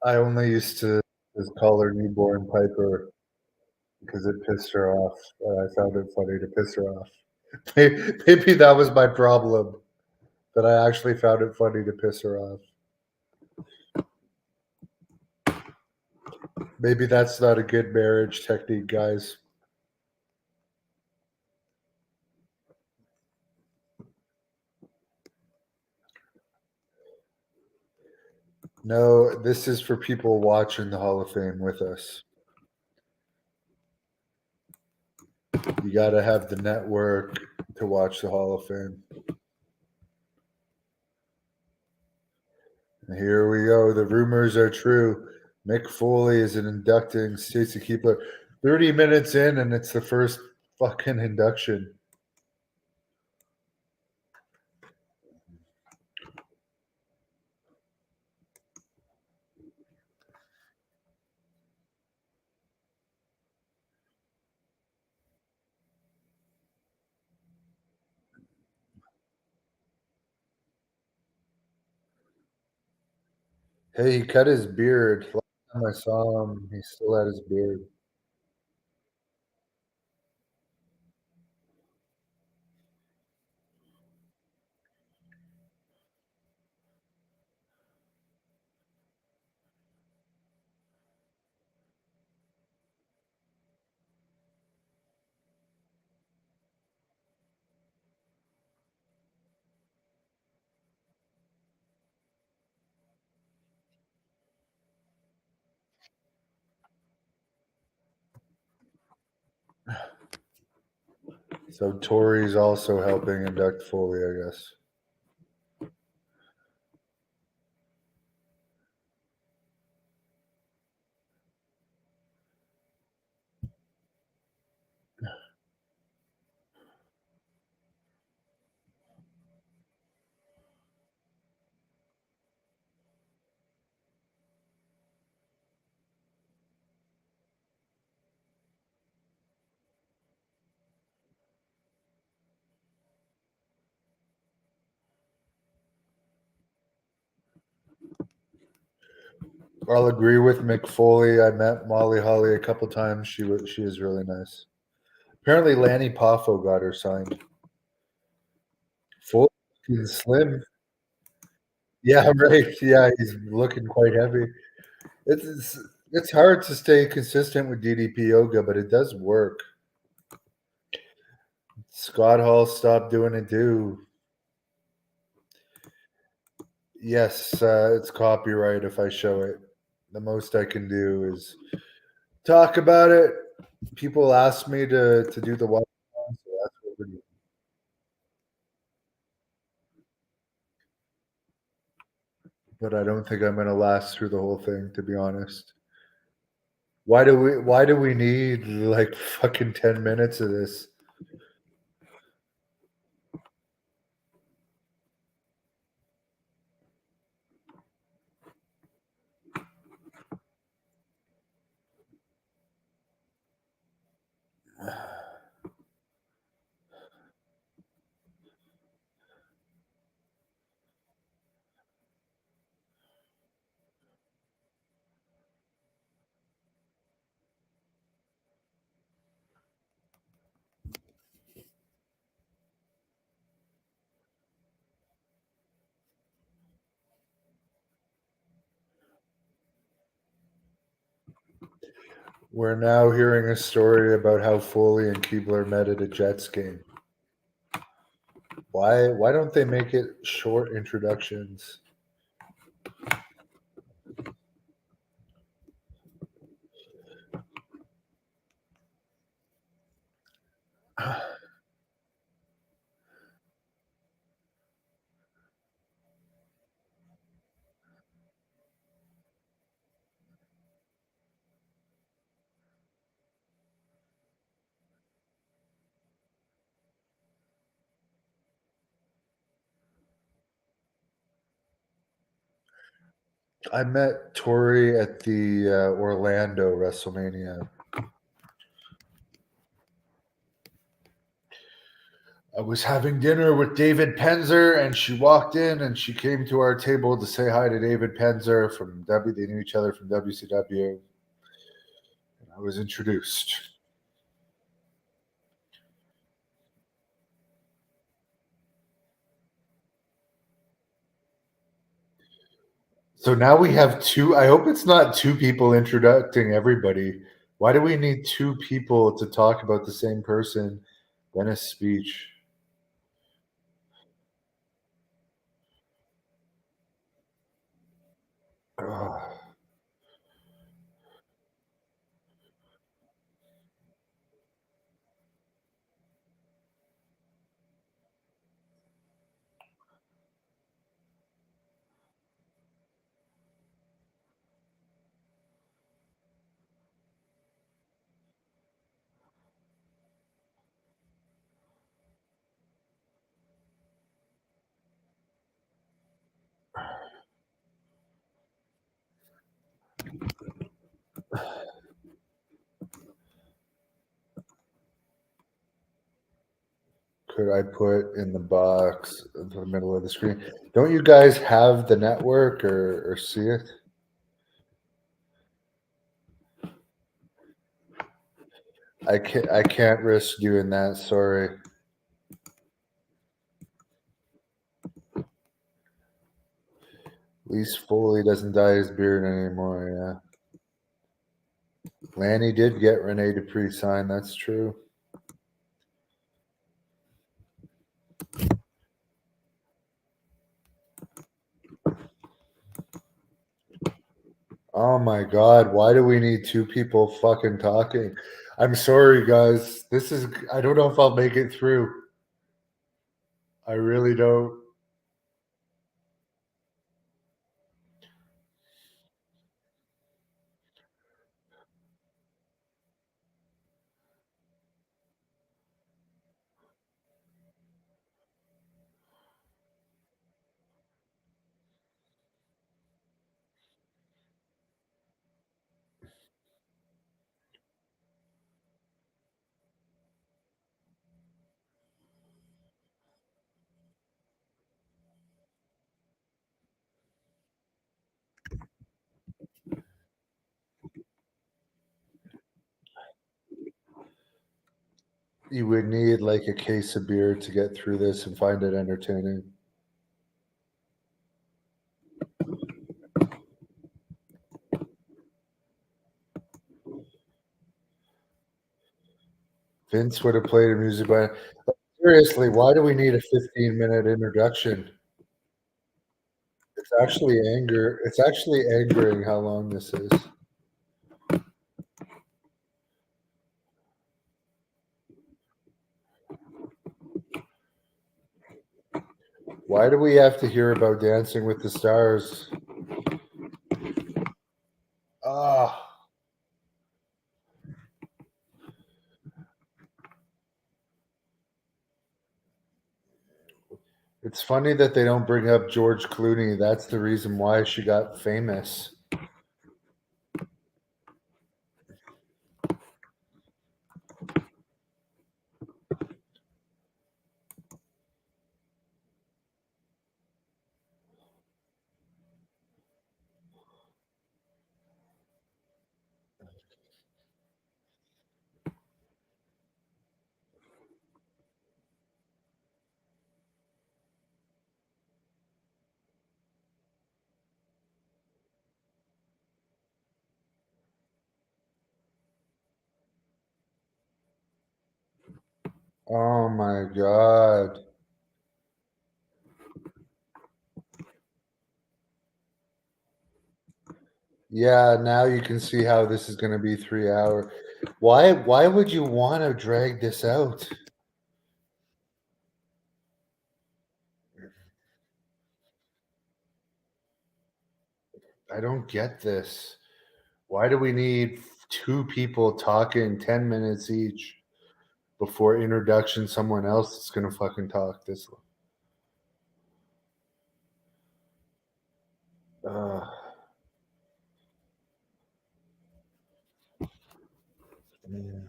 I only used to just call her newborn Piper because it pissed her off. I found it funny to piss her off. Maybe that was my problem, that I actually found it funny to piss her off. Maybe that's not a good marriage technique, guys. No, this is for people watching the Hall of Fame with us. You got to have the network to watch the Hall of Fame. And here we go. The rumors are true. Mick Foley is an inducting Stacy Keibler. 30 minutes in, and it's the first fucking induction. Hey, he cut his beard. Last time I saw him, he still had his beard. So Tori's also helping induct Foley, I guess. I'll agree with Mick Foley. I met Molly Holly a couple times. She is really nice. Apparently, Lanny Poffo got her signed. Foley is slim. Yeah, right. Yeah, he's looking quite heavy. It's hard to stay consistent with DDP yoga, but it does work. Scott Hall stopped doing it too. Yes, it's copyright if I show it. The most I can do is talk about it. People ask me to do the watch, so that's what we're doing. But I don't think I'm going to last through the whole thing, to be honest. Why do we need like fucking 10 minutes of this? We're now hearing a story about how Foley and Keebler met at a Jets game. Why don't they make it short introductions? I met Tori at the Orlando Wrestlemania. I was having dinner with David Penzer, and she walked in and she came to our table to say hi to David Penzer from W. They knew each other from WCW. And I was introduced. So now we have two. I hope it's not two people introducing everybody. Why do we need two people to talk about the same person, then a speech? could I put in the box in the middle of the screen? Don't you guys have the network or see it? I can't risk doing that. Sorry. At least Foley doesn't dye his beard anymore. Yeah, Lanny did get Rene Dupree signed. That's true. Oh my God! Why do we need two people fucking talking? I'm sorry, guys. This is. I don't know if I'll make it through. I really don't. You would need like a case of beer to get through this and find it entertaining. Vince would have played a music band. Seriously, why do we need a 15-minute introduction? It's actually angering how long this is. Why do we have to hear about Dancing with the Stars? Ah, it's funny that they don't bring up George Clooney. That's the reason why she got famous. Oh my God. Yeah, now you can see how this is going to be 3 hours. Why would you want to drag this out? I don't get this. Why do we need two people talking 10 minutes each before introduction? Someone else is going to fucking talk this long. Man.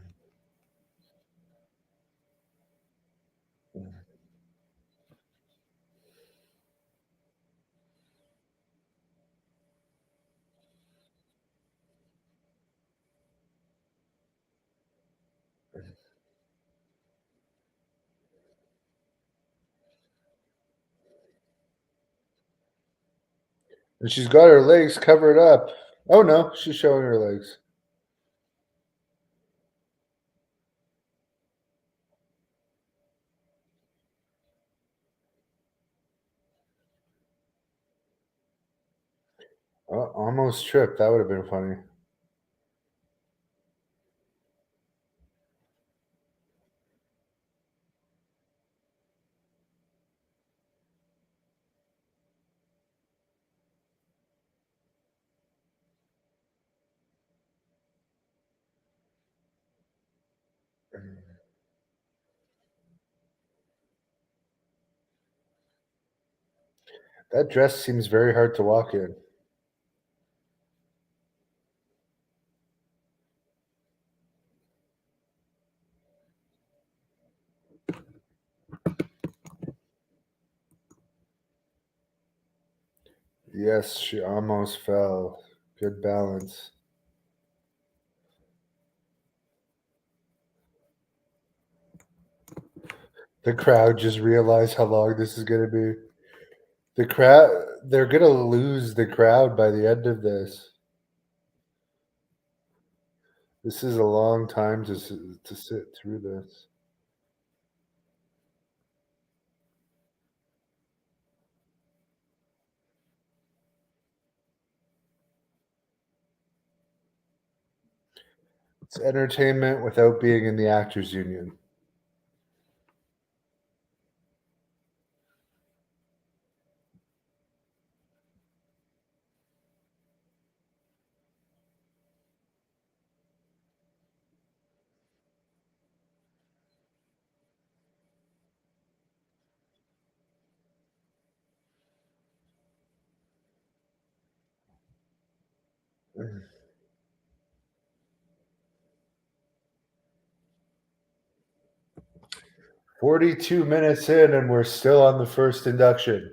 And she's got her legs covered up. Oh no, she's showing her legs. Almost tripped. That would have been funny. That dress seems very hard to walk in. Yes, she almost fell. Good balance. The crowd just realized how long this is gonna be. The crowd, they're gonna lose the crowd by the end of this. This is a long time to sit through this. It's entertainment without being in the actors union. Mm. 42 minutes in, and we're still on the first induction.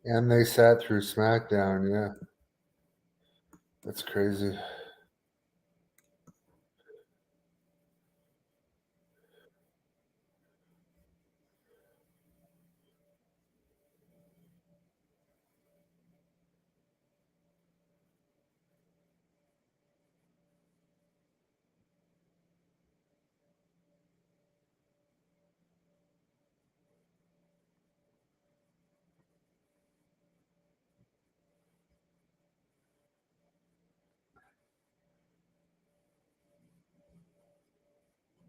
And they sat through Smackdown, yeah. That's crazy.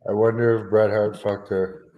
I wonder if Bret Hart fucked her.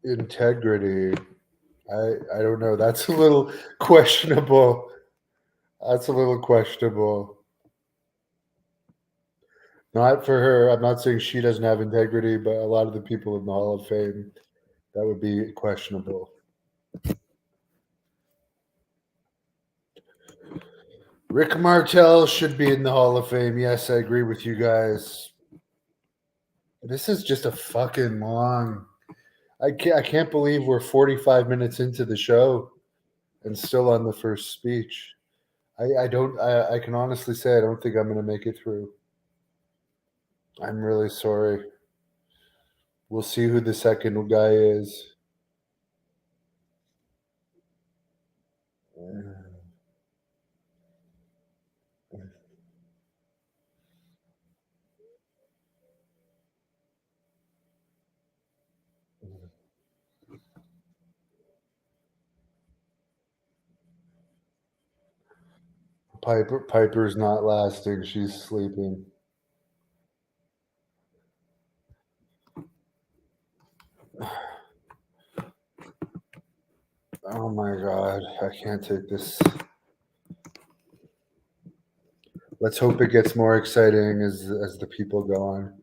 Integrity. I don't know. That's a little questionable. That's a little questionable. Not for her. I'm not saying she doesn't have integrity, but a lot of the people in the Hall of Fame, that would be questionable. Rick Martel should be in the Hall of Fame. Yes, I agree with you guys. This is just a fucking long. I can't believe we're 45 minutes into the show and still on the first speech. I don't. I can honestly say I don't think I'm going to make it through. I'm really sorry. We'll see who the second guy is. Piper's not lasting. She's sleeping. Oh my god, I can't take this. Let's hope it gets more exciting as the people go on.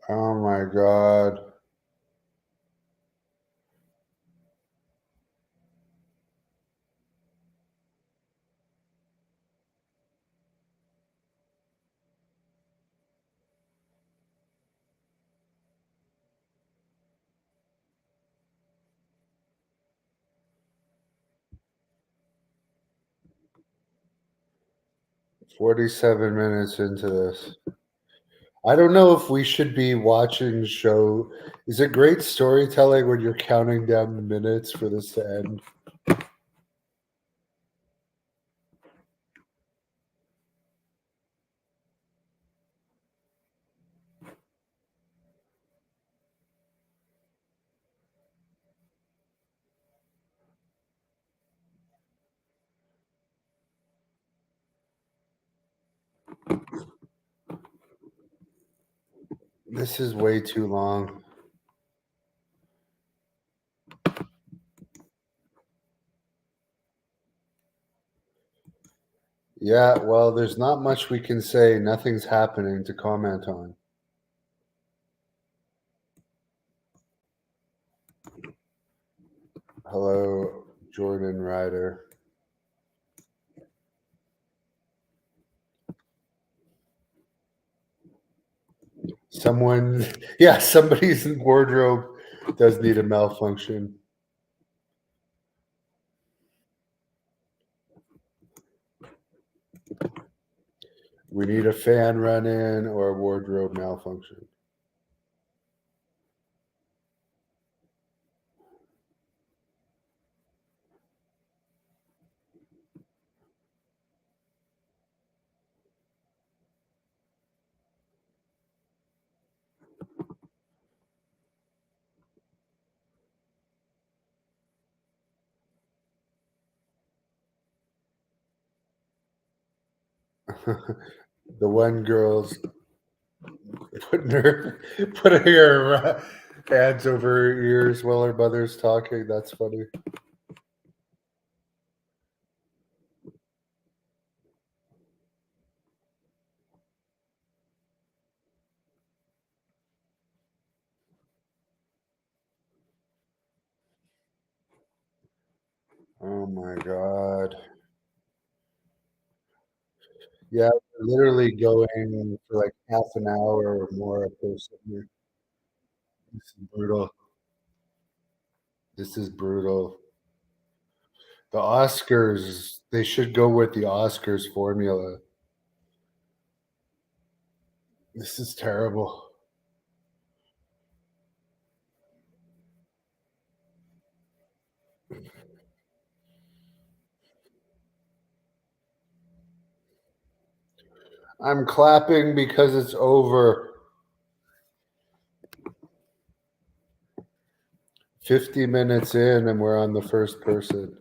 Oh my God. 47 minutes into this. I don't know if we should be watching show. Is it great storytelling when you're counting down the minutes for this to end? This is way too long. Yeah, well, there's not much we can say. Nothing's happening to comment on. Hello, Jordan Ryder. Someone, yeah, somebody's wardrobe does need a malfunction. We need a fan run in or a wardrobe malfunction. The one girl's putting her hands over her ears while her mother's talking. That's funny. Oh my God. Yeah, we're literally going for like half an hour or more up there. This is brutal. This is brutal. The Oscars, they should go with the Oscars formula. This is terrible. I'm clapping because it's over. 50 minutes in, and we're on the first person.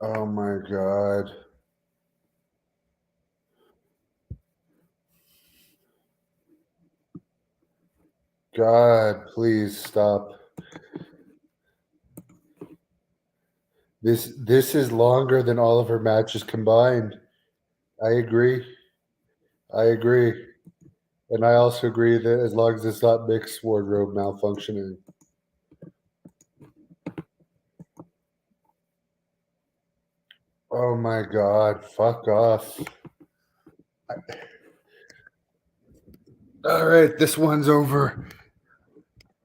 Oh my God. God, please stop. This is longer than all of her matches combined. I agree. I agree. And I also agree that as long as it's not mixed wardrobe malfunctioning. Oh my God. Fuck off. All right, this one's over.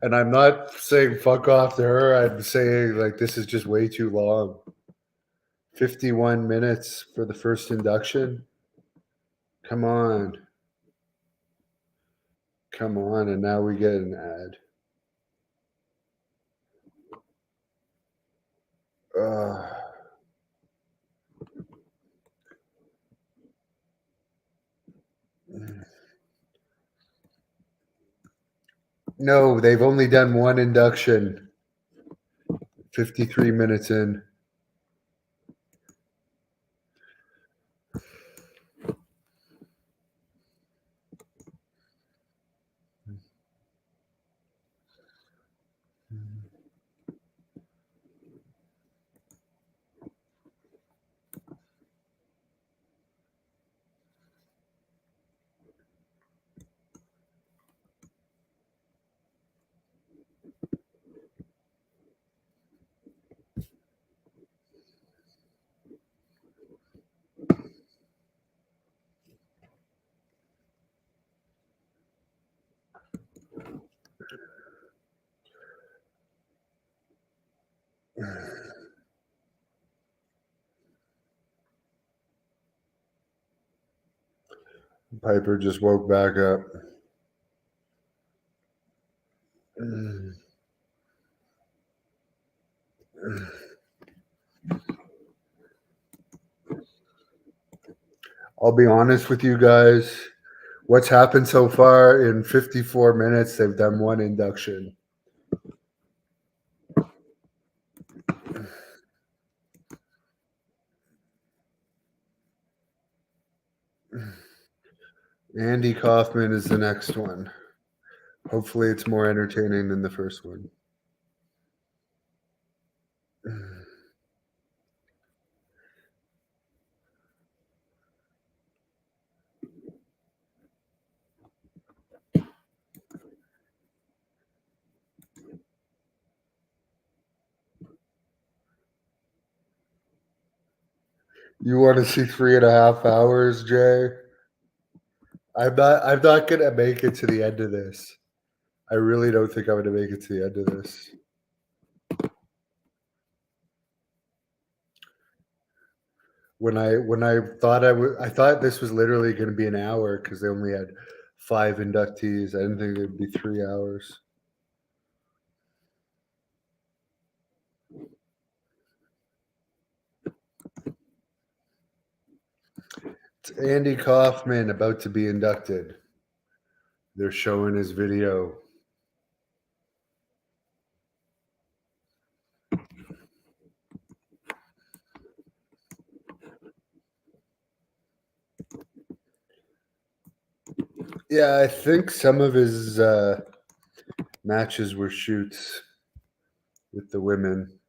And I'm not saying fuck off to her. I'm saying like this is just way too long. 51 minutes for the first induction. Come on. Come on. And now we get an ad. Uh, no, they've only done one induction. 53 minutes in. Piper just woke back up. I'll be honest with you guys. What's happened so far in 54 minutes, they've done one induction. Andy Kaufman is the next one. Hopefully, it's more entertaining than the first one. You want to see 3.5 hours, Jay? I'm not gonna make it to the end of this. I really don't think I'm gonna make it to the end of this. When I thought I thought this was literally going to be an hour because they only had 5 inductees. I didn't think it'd be 3 hours. It's Andy Kaufman about to be inducted. They're showing his video. Yeah, I think some of his matches were shoots with the women.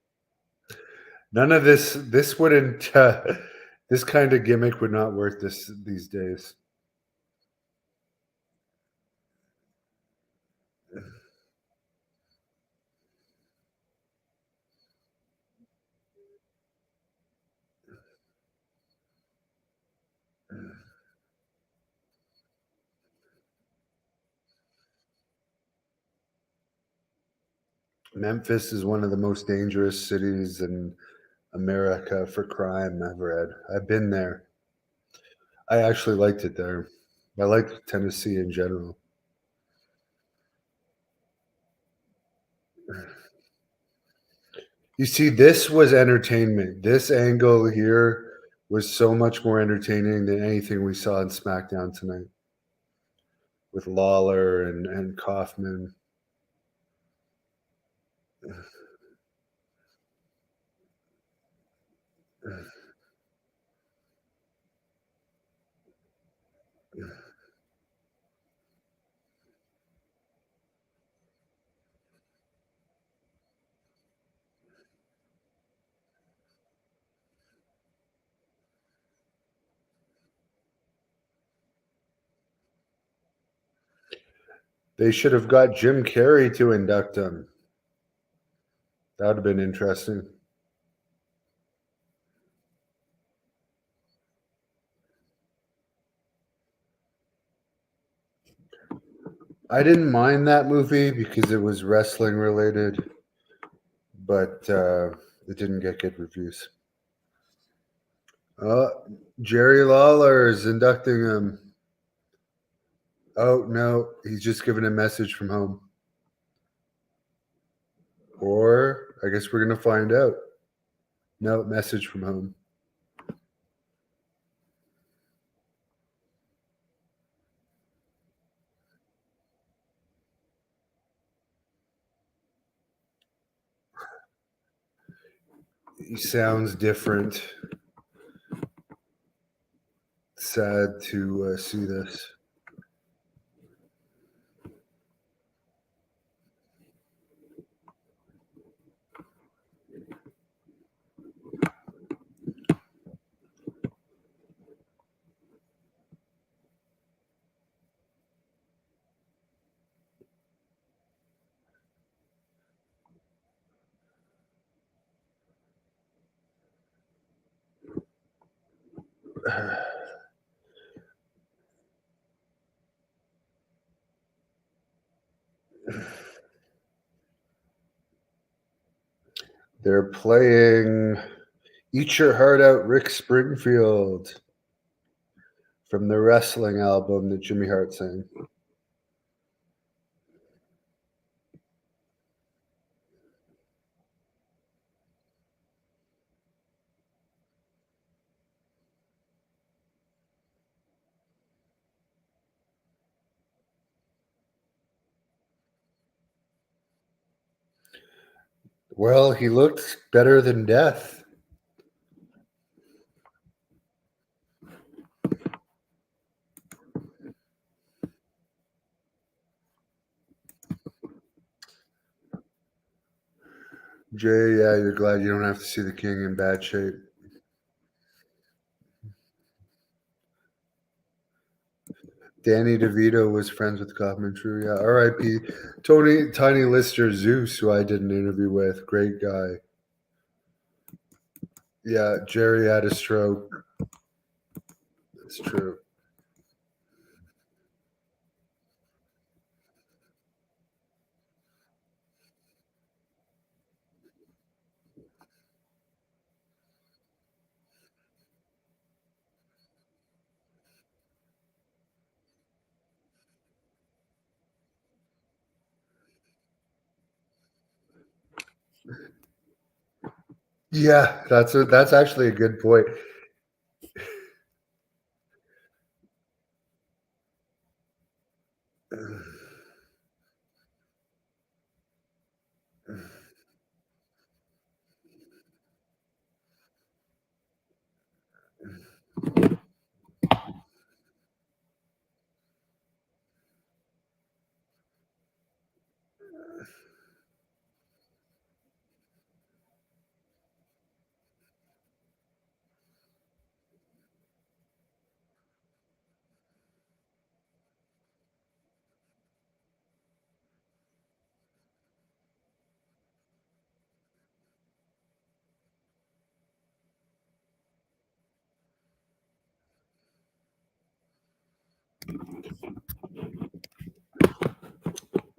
None of this wouldn't this kind of gimmick would not work these days. Memphis is one of the most dangerous cities in America for crime I've read. I've been there. I actually liked it there. I liked Tennessee in general. You see, this was entertainment. This angle here was so much more entertaining than anything we saw in Smackdown tonight with Lawler and Kaufman. They should have got Jim Carrey to induct him. That would have been interesting. I didn't mind that movie because it was wrestling related, but it didn't get good reviews. Jerry Lawler is inducting him. Oh, no, he's just giving a message from home. Or I guess we're going to find out. No, message from home. He sounds different. Sad to see this. They're playing Eat Your Heart Out, Rick Springfield from the wrestling album that Jimmy Hart sang. Well, he looked better than death. Jay, yeah, you're glad you don't have to see the king in bad shape. Danny DeVito was friends with Kaufman. True, yeah. R.I.P. Tiny Lister Zeus, who I did an interview with. Great guy. Yeah, Jerry had a stroke. It's true. Yeah, that's actually a good point.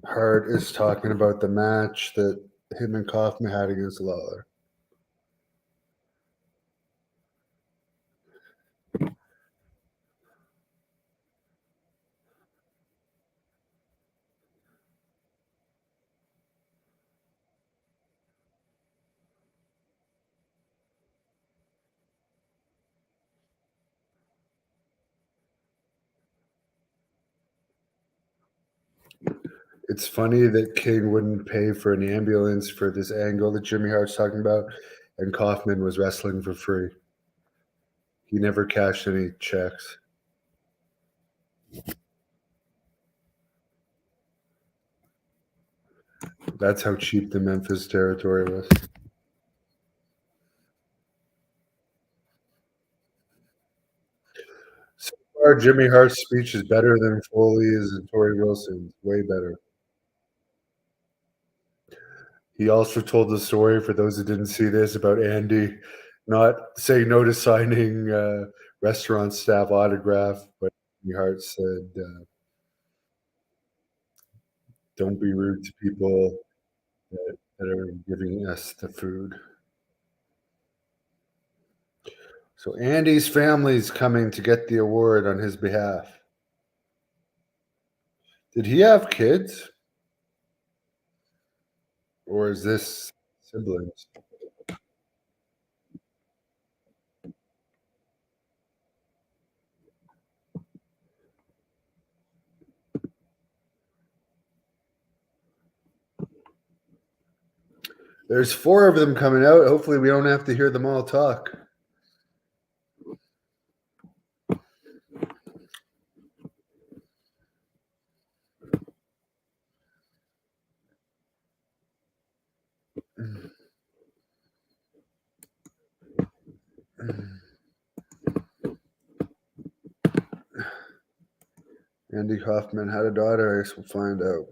Hart is talking about the match that him and Kaufman had against Lawler. It's funny that King wouldn't pay for an ambulance for this angle that Jimmy Hart's talking about, and Kaufman was wrestling for free. He never cashed any checks. That's how cheap the Memphis territory was. So far, Jimmy Hart's speech is better than Foley's and Tori Wilson's. Way better. He also told the story, for those that didn't see this, about Andy not saying no to signing restaurant staff autograph, but Jimmy Hart said, "Don't be rude to people that are giving us the food." So Andy's family's coming to get the award on his behalf. Did he have kids, or is this siblings? There's 4 of them coming out. Hopefully, we don't have to hear them all talk. Andy Kaufman had a daughter. I guess we'll find out.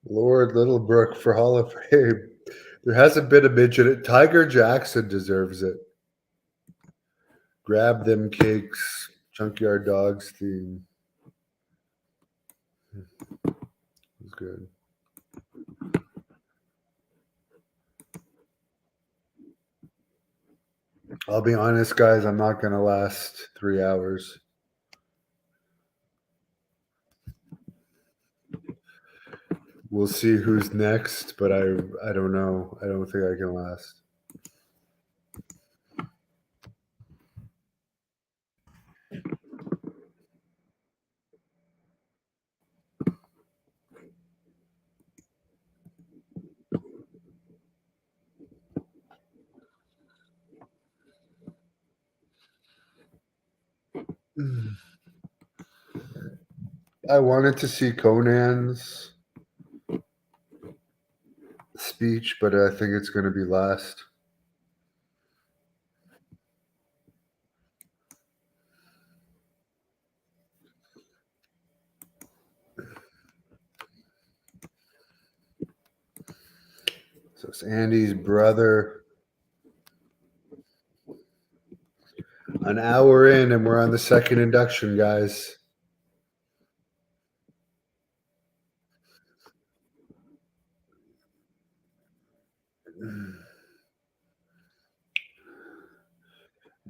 Lord Littlebrook for Hall of Fame. There hasn't been a midget. Tiger Jackson deserves it. Grab them cakes. Junkyard Dogs theme was good. I'll be honest, guys. I'm not going to last 3 hours. We'll see who's next, but I don't know. I don't think I can last. I wanted to see Conan's speech, but I think it's going to be last. So it's Andy's brother. An hour in, and we're on the second induction, guys.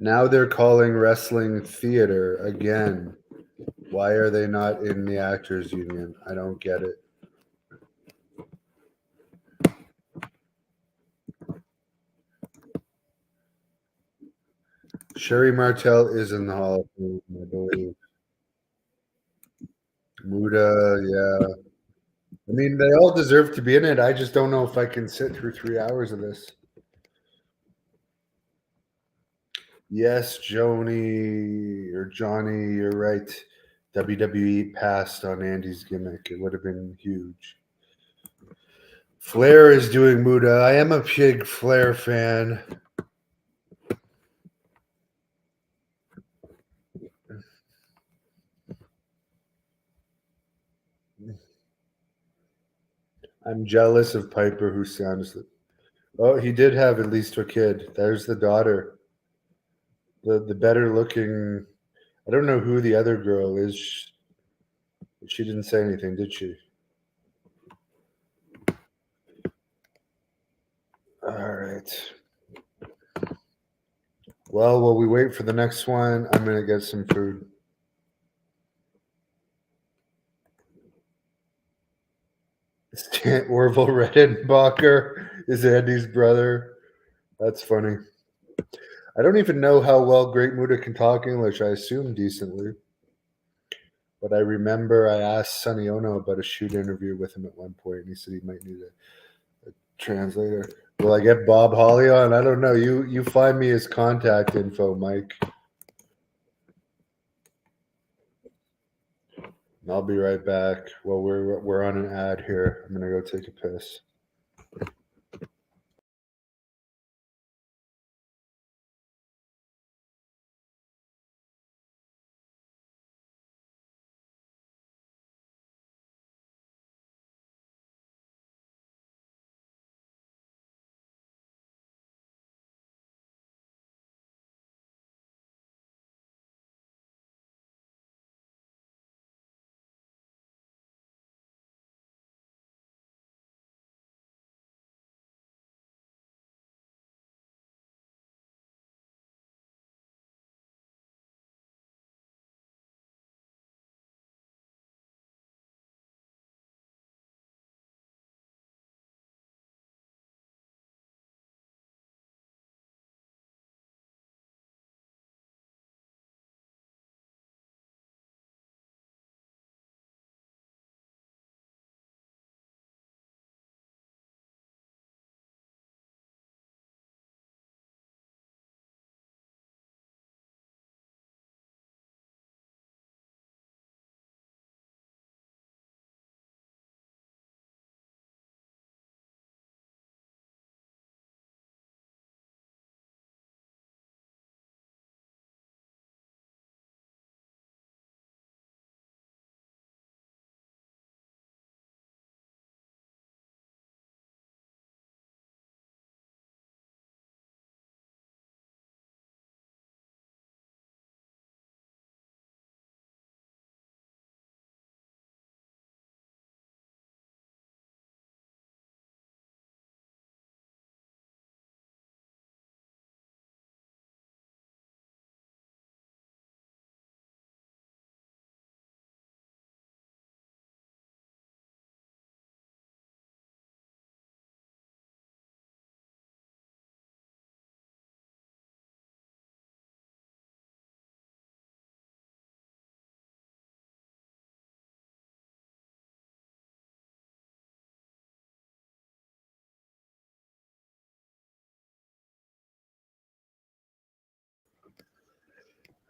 Now they're calling wrestling theater again. Why are they not in the actors union? I don't get it. Sherry Martel is in the Hall of Fame, I believe. Muda, yeah. I mean, they all deserve to be in it. I just don't know if I can sit through 3 hours of this. Yes, Joni or Johnny, you're right. WWE passed on Andy's gimmick. It would have been huge. Flair is doing Muda. I am a big Flair fan. I'm jealous of Piper, who sounds. Oh, he did have at least a kid. There's the daughter. The better looking. I don't know who the other girl is. She didn't say anything, did she? All right. Well, while we wait for the next one, I'm gonna get some food. Stan Orville Redenbacher is Andy's brother. That's funny. I don't even know how well Great Muda can talk English. I assume decently. But I remember I asked Sonny Ono about a shoot interview with him at one point, and he said he might need a translator. Will I get Bob Holly on? I don't know. You find me his contact info, Mike. I'll be right back. Well, we're on an ad here. I'm gonna go take a piss.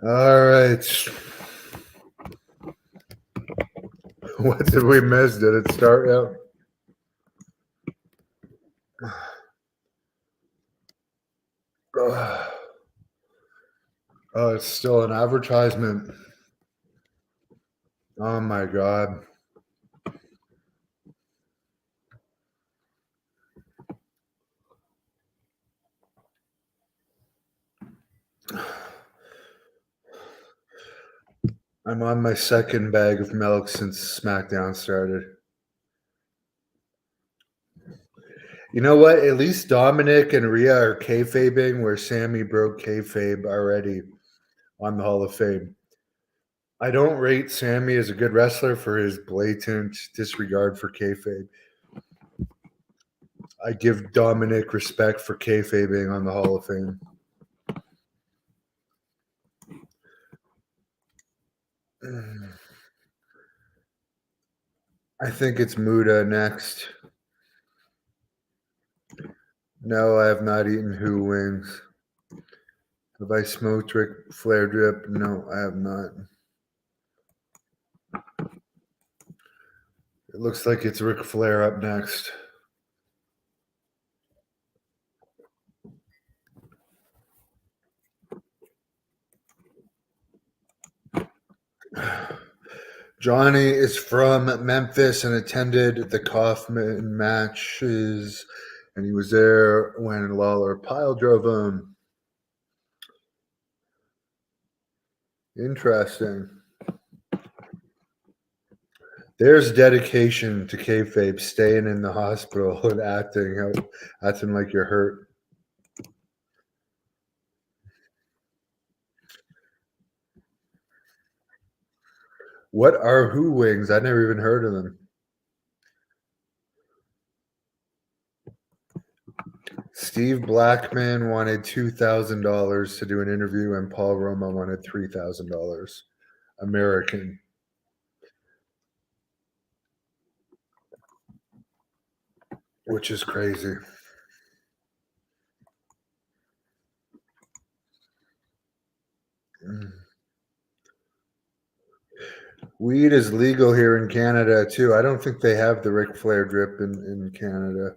All right. What did we miss? Did it start yet? Oh, it's still an advertisement. Oh my God. I'm on my second bag of milk since SmackDown started. You know what? At least Dominic and Rhea are kayfabing where Sammy broke kayfabe already on the Hall of Fame. I don't rate Sammy as a good wrestler for his blatant disregard for kayfabe. I give Dominic respect for kayfabing on the Hall of Fame. I think it's Muda next. No, I have not eaten Who wings. Have I smoked Ric Flair drip? No, I have not. It looks like it's Ric Flair up next. Johnny is from Memphis and attended the Kaufman matches, and he was there when Lawler pile drove him. Interesting. There's dedication to kayfabe, staying in the hospital and acting like you're hurt. What are Who wings? I never even heard of them. Steve Blackman wanted $2,000 to do an interview, and Paul Roma wanted $3,000. American. Which is crazy. Weed is legal here in Canada too. I don't think they have the Ric Flair drip in Canada.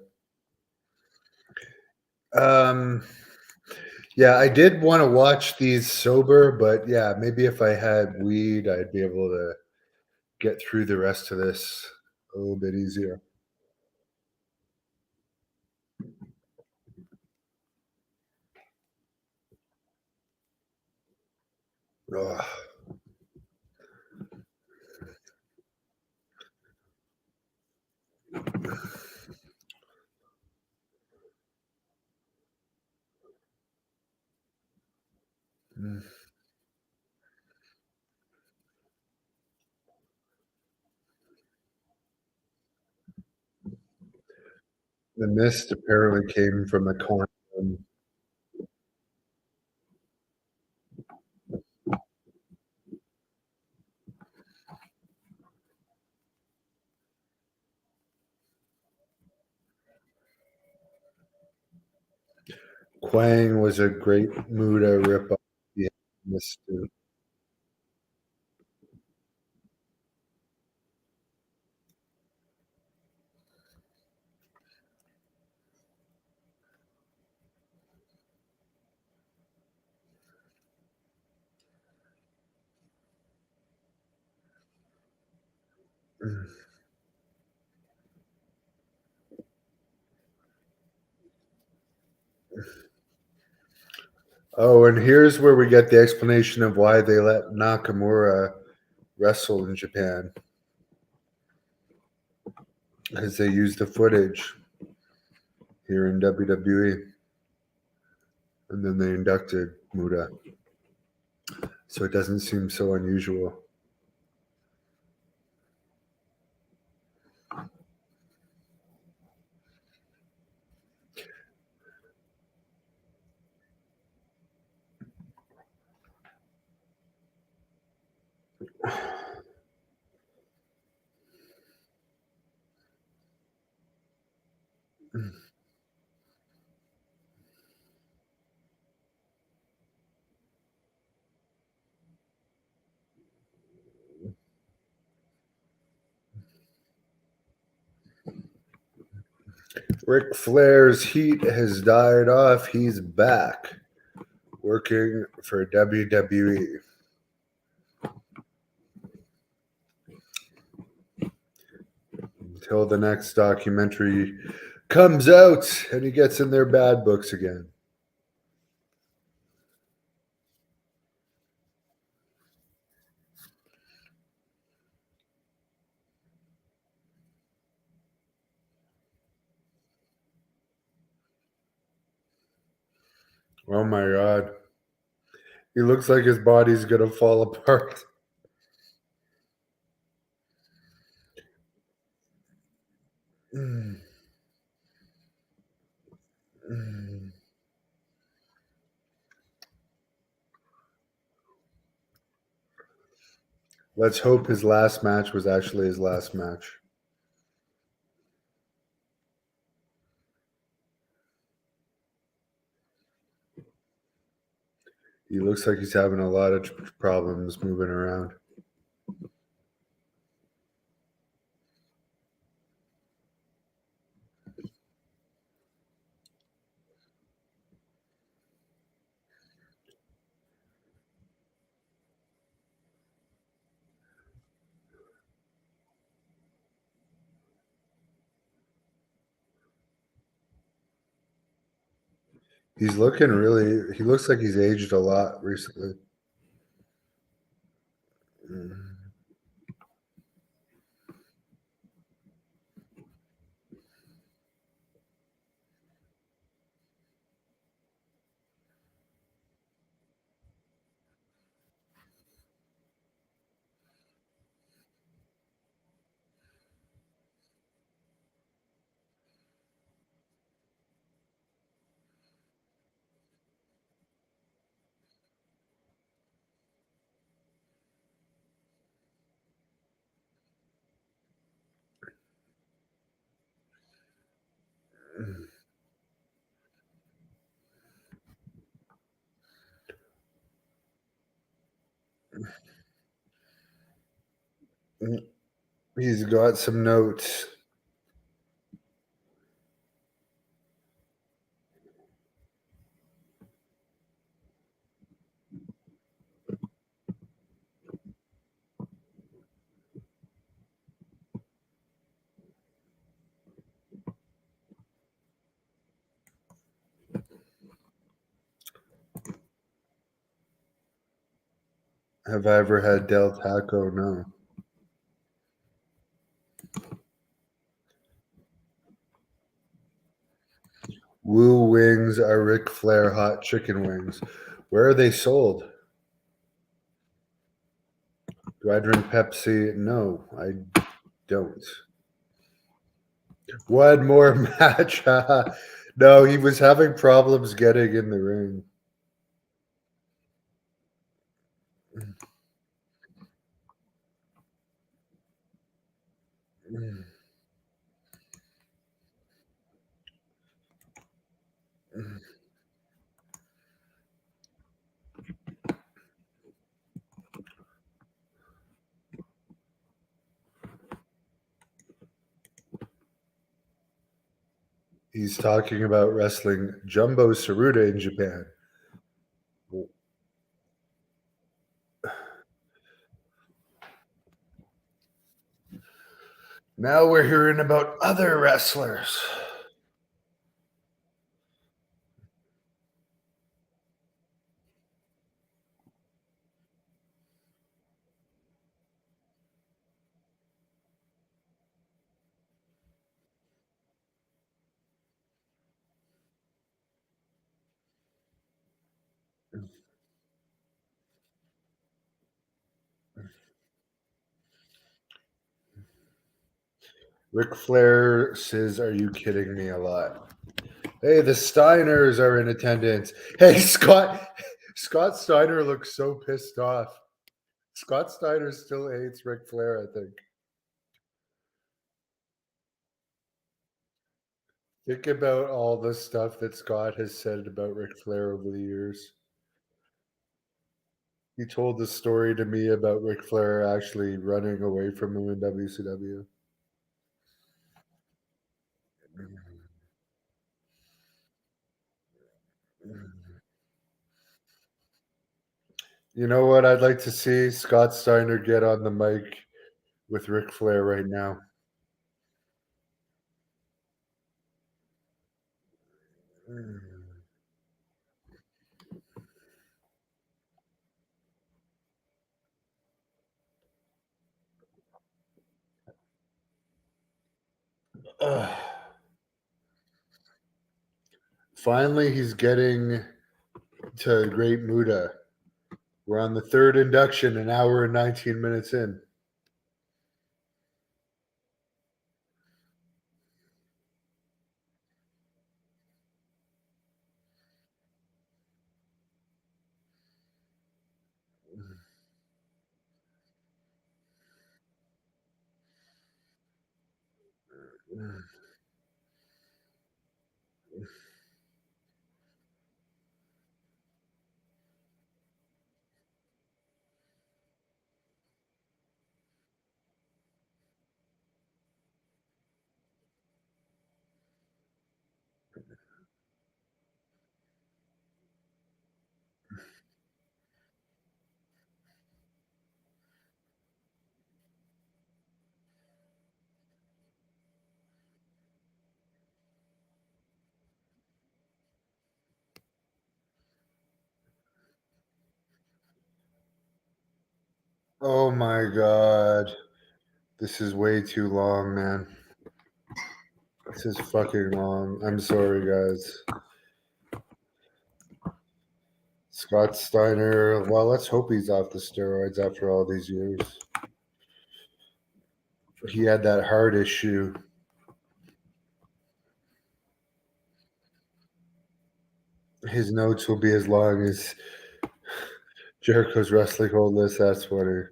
Yeah, I did want to watch these sober, but yeah, maybe if I had weed, I'd be able to get through the rest of this a little bit easier. Ugh. Mm. The mist apparently came from a condom. Quang was a great Muda ripoff. Yeah, mist too. Mm. Oh, and here's where we get the explanation of why they let Nakamura wrestle in Japan. Because they used the footage here in WWE. And then they inducted Muda. So it doesn't seem so unusual. Ric Flair's heat has died off. He's back working for WWE. Until the next documentary comes out and he gets in their bad books again. Oh my god. He looks like his body's gonna fall apart. Mm, mm. Let's hope his last match was actually his last match. He looks like he's having a lot of problems moving around. He's looking really. He looks like he's aged a lot recently. Mm. He's got some notes. Have I ever had Del Taco? No. Woo wings are Ric Flair hot chicken wings. Where are they sold? Do I drink Pepsi? No, I don't. One more match. No, he was having problems getting in the ring. He's talking about wrestling Jumbo Tsuruta in Japan. Now we're hearing about other wrestlers. Ric Flair says, "Are you kidding me?" a lot. Hey, the Steiners are in attendance. Hey, Scott. Scott Steiner looks so pissed off. Scott Steiner still hates Ric Flair, I think. Think about all the stuff that Scott has said about Ric Flair over the years. He told the story to me about Ric Flair actually running away from him in WCW. You know what I'd like to see? Scott Steiner get on the mic with Ric Flair right now. Ugh. Finally, he's getting to Great Muda. We're on the third induction, an hour and 19 minutes in. Oh my god. This is way too long, man. This is fucking long. I'm sorry, guys. Scott Steiner. Well, let's hope he's off the steroids after all these years. He had that heart issue. His notes will be as long as Jericho's wrestling hold list. That's funny.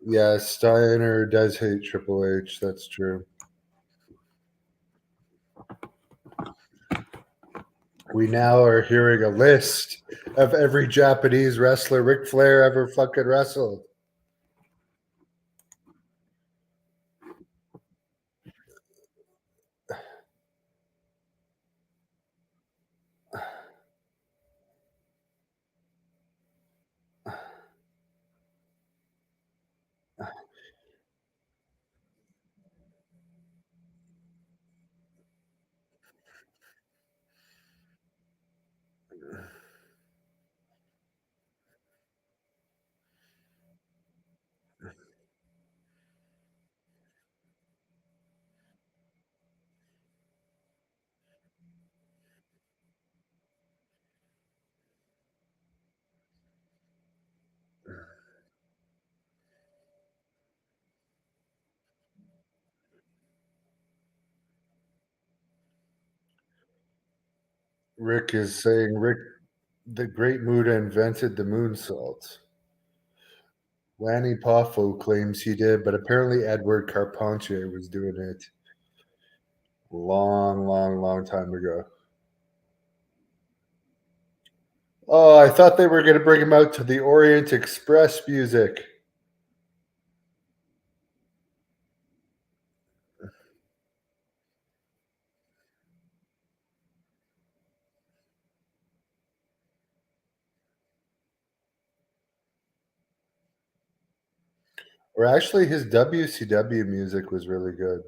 Yeah, Steiner does hate Triple H. That's true. We now are hearing a list of every Japanese wrestler Ric Flair ever fucking wrestled. Rick is saying Rick, the Great Muda invented the moonsault. Lanny Poffo claims he did, but apparently Edward Carpentier was doing it long, long, long time ago. Oh, I thought they were going to bring him out to the Orient Express music. Or actually, his WCW music was really good.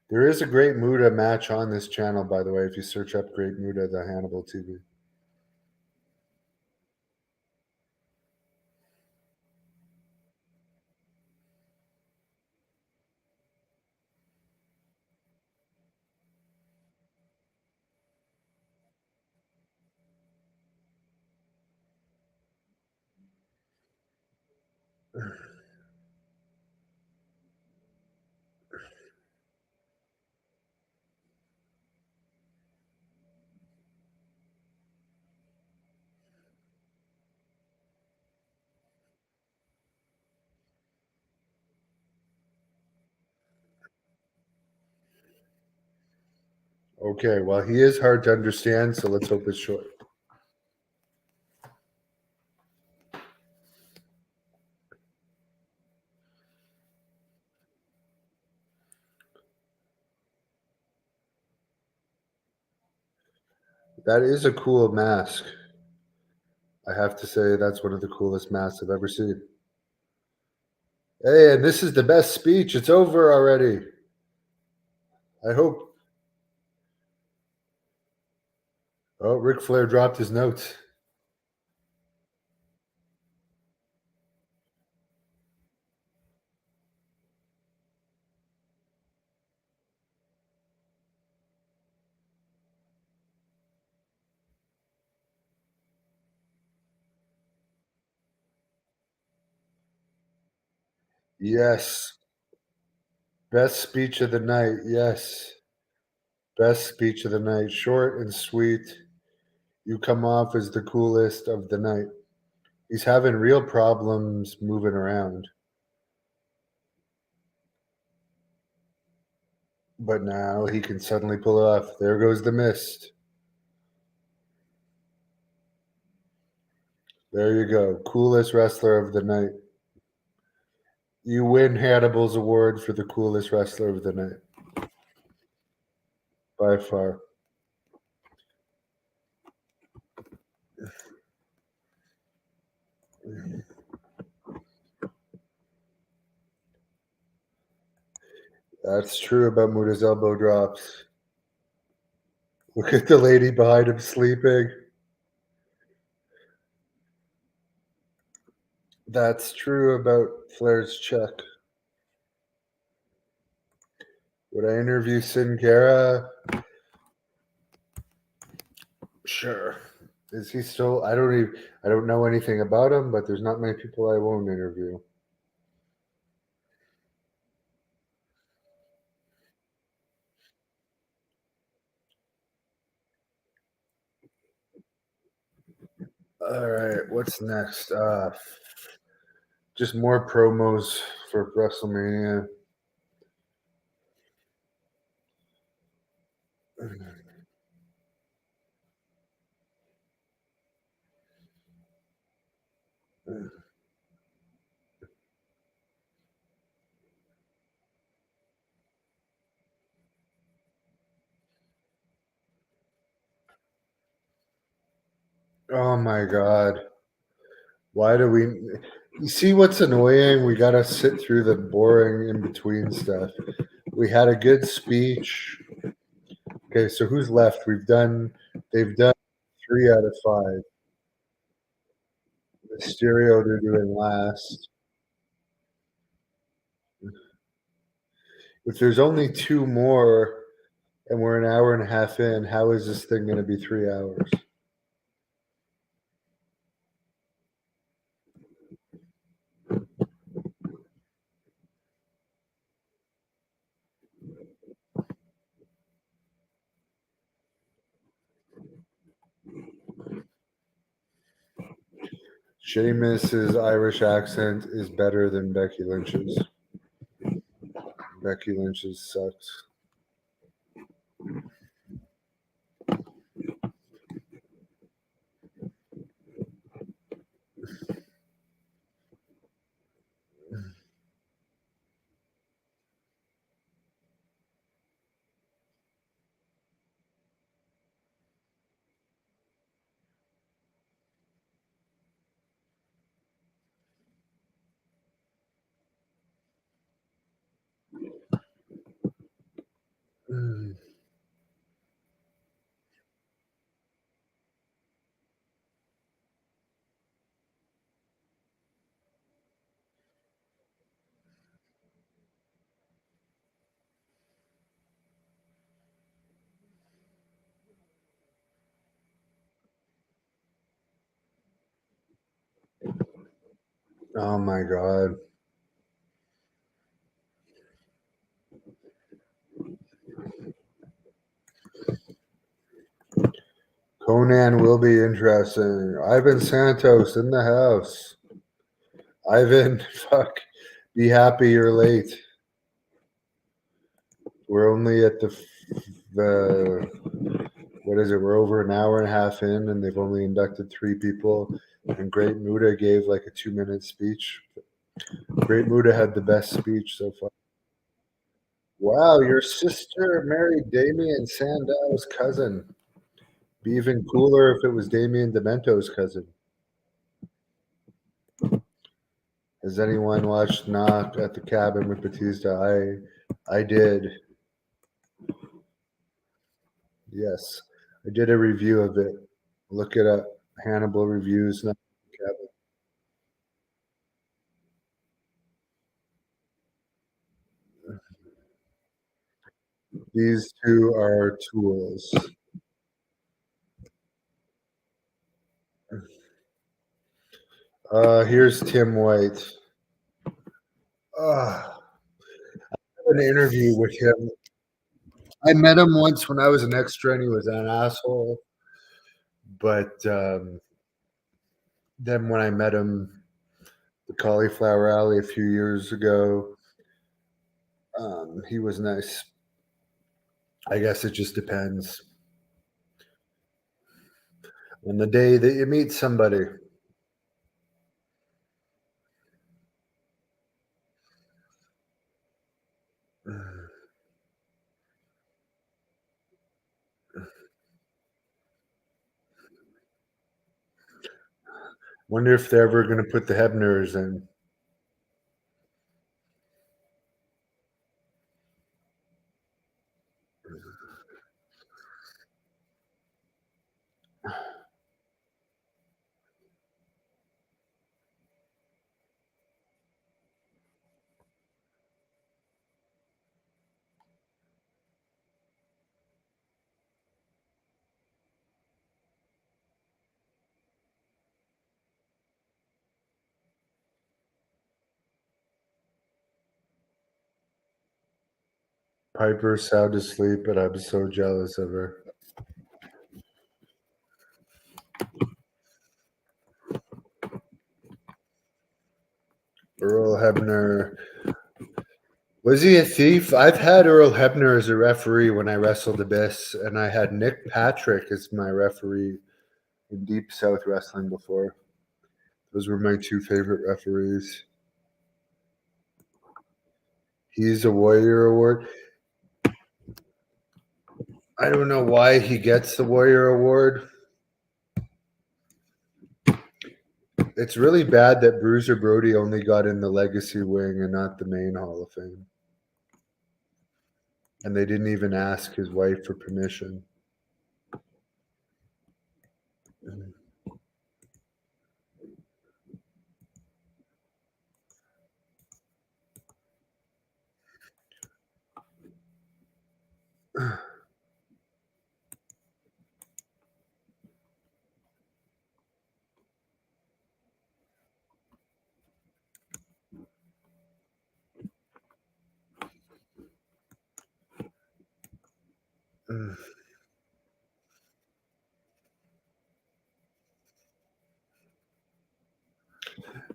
There is a Great Muda match on this channel, by the way, if you search up Great Muda, the Hannibal TV. Okay, well, he is hard to understand, so let's hope it's short. That is a cool mask. I have to say that's one of the coolest masks I've ever seen. Hey, and this is the best speech. It's over already. I hope. Oh, Ric Flair dropped his notes. Yes. Best speech of the night. Yes. Best speech of the night. Short and sweet. You come off as the coolest of the night. He's having real problems moving around. But now he can suddenly pull it off. There goes the mist. There you go. Coolest wrestler of the night. You win Hannibal's award for the coolest wrestler of the night. By far. That's true about Muta's elbow drops. Look at the lady behind him sleeping. That's true about Flair's check. Would I interview Sin Cara? Sure. Is he still? I don't know anything about him, but there's not many people I won't interview. All right, what's next? Just more promos for WrestleMania. Oh my god. Why do we You see what's annoying? We got to sit through the boring in between stuff. We had a good speech. Okay, so who's left? They've done 3 out of 5. The stereo they're doing last. If there's only 2 more and we're an hour and a half in, how is this thing going to be 3 hours? Sheamus's Irish accent is better than Becky Lynch's. Becky Lynch's sucks. Mm. Oh my god. Conan will be interesting. Ivan Santos in the house. Ivan, fuck. Be happy you're late. We're only at the the what is it? We're over an hour and a half in, and they've only inducted 3 people. And Great Muta gave like a 2-minute speech. Great Muta had the best speech so far. Wow, your sister married Damien Sandow's cousin. Be even cooler if it was Damien Demento's cousin. Has anyone watched Knock at the Cabin with Batista? I did. Yes, I did a review of it. Look it up. Hannibal reviews. Knock at the Cabin. These two are tools. Here's Tim White. Uh, an interview with him. I met him once when I was an extra, and he was an asshole. But then when I met him, the Cauliflower Alley a few years ago, he was nice. I guess it just depends on the day that you meet somebody. Wonder if they're ever going to put the Hebners in. Piper's sound asleep, but I'm so jealous of her. Earl Hebner. Was he a thief? I've had Earl Hebner as a referee when I wrestled Abyss, and I had Nick Patrick as my referee in Deep South Wrestling before. Those were my two favorite referees. He's a Warrior Award. I don't know why he gets the Warrior Award. It's really bad that Bruiser Brody only got in the Legacy wing and not the main Hall of Fame. And they didn't even ask his wife for permission.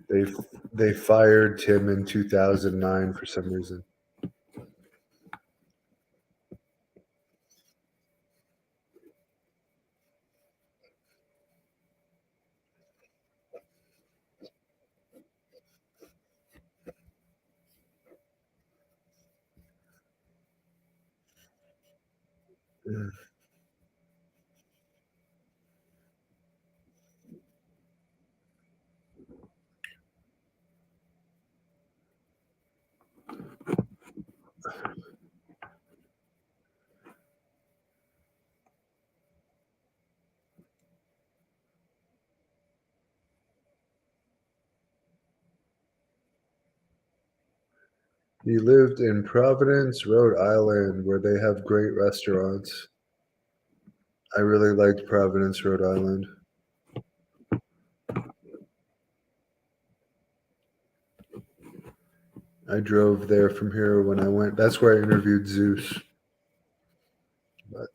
They they fired Tim in 2009 for some reason. He lived in Providence, Rhode Island, where they have great restaurants. I really liked Providence, Rhode Island. I drove there from here when I went. That's where I interviewed Zeus. But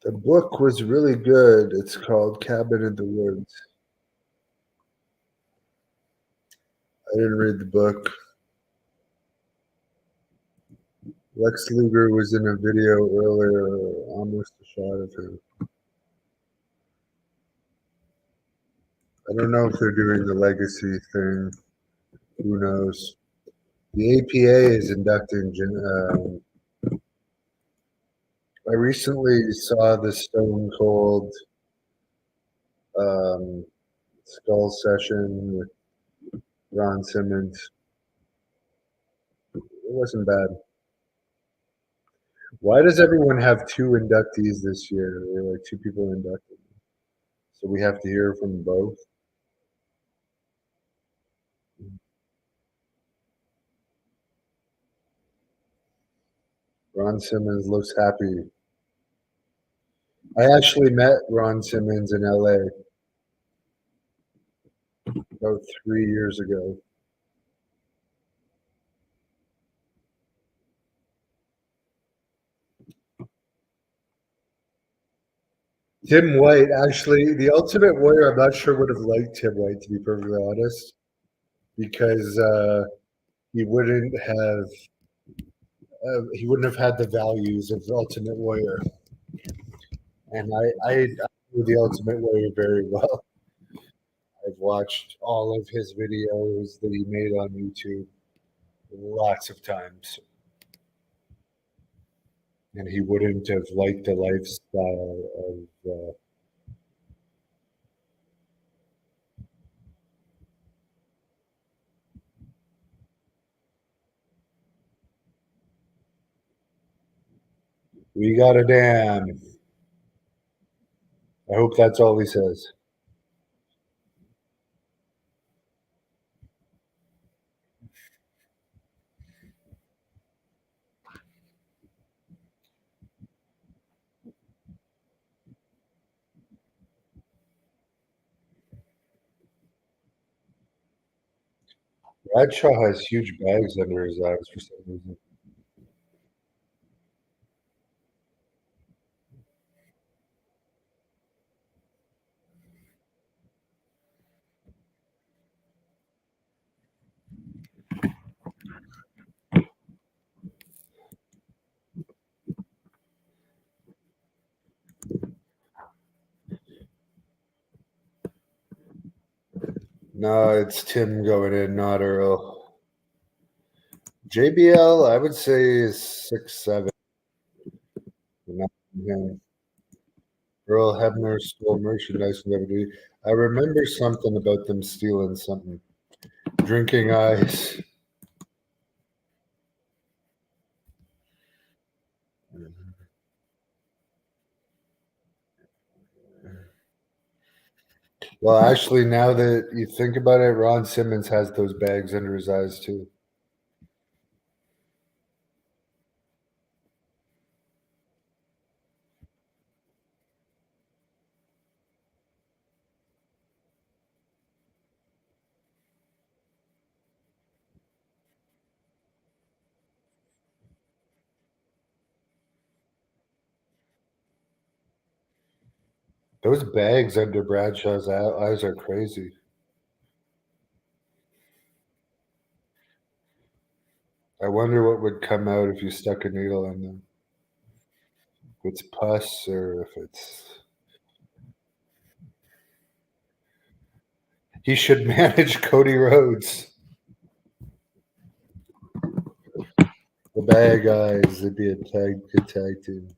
The book was really good. It's called Cabin in the Woods. I didn't read the book. Lex Luger was in a video earlier, almost a shot of him. I don't know if they're doing the legacy thing. Who knows? The APA is inducting. I recently saw the Stone Cold um, Skull session with Ron Simmons. It wasn't bad. Why does everyone have two inductees this year? There were like two people inducted. So we have to hear from both. Ron Simmons looks happy. I actually met Ron Simmons in LA about 3 years ago. Tim White, actually, the Ultimate Warrior, I'm not sure would have liked Tim White, to be perfectly honest, because he wouldn't have had the values of the Ultimate Warrior. And I know the Ultimate Warrior very well. I've watched all of his videos that he made on YouTube lots of times, and he wouldn't have liked the lifestyle of. We got a damn. I hope that's all he says. Bradshaw has huge bags under his eyes for some reason. No, it's Tim going in, not Earl. JBL, I would say is 6'7". Not him. Earl Hebner stole merchandise from WWE. I remember something about them stealing something. Drinking ice. Well, actually, now that you think about it, Ron Simmons has those bags under his eyes too. Those bags under Bradshaw's eyes are crazy. I wonder what would come out if you stuck a needle in them. If it's pus or if it's. He should manage Cody Rhodes. The bad guys, it'd be a good tag team.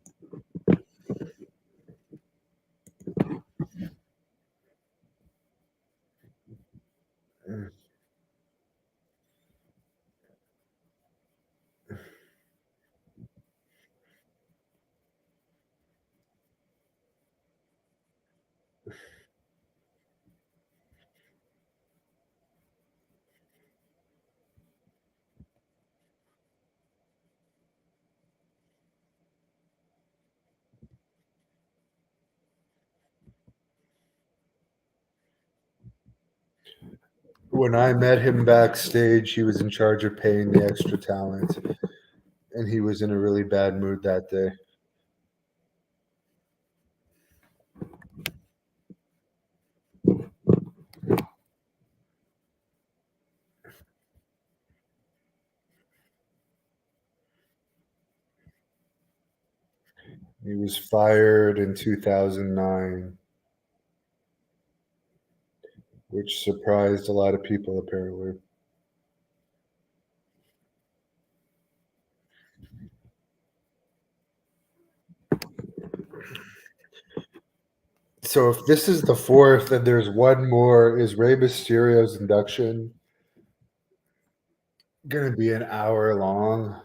When I met him backstage, he was in charge of paying the extra talent, and he was in a really bad mood that day. He was fired in 2009, which surprised a lot of people, apparently. So if this is the fourth and there's one more, is Rey Mysterio's induction going to be an hour long?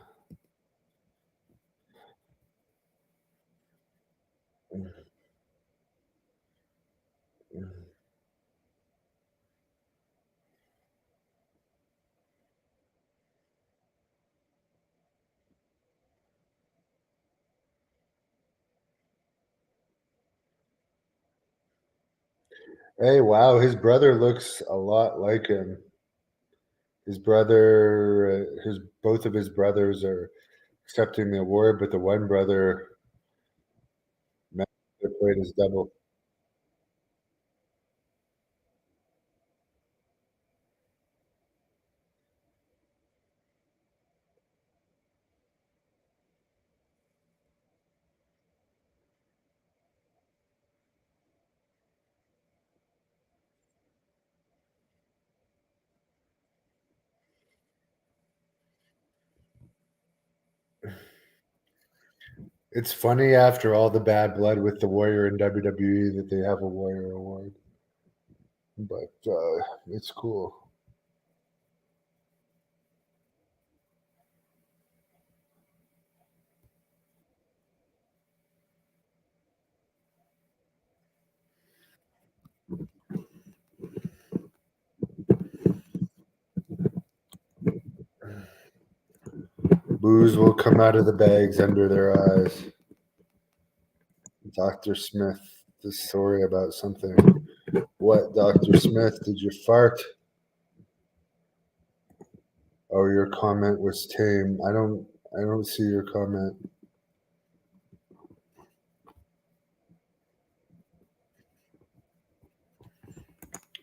Hey, wow, his brother looks a lot like him. His brother, his both of his brothers are accepting the award, but the one brother played his double. It's funny after all the bad blood with the Warrior in WWE that they have a Warrior award, but it's cool. Booze will come out of the bags under their eyes. Dr. Smith, this story about something. What, Dr. Smith? Did you fart? Oh, your comment was tame. I don't see your comment.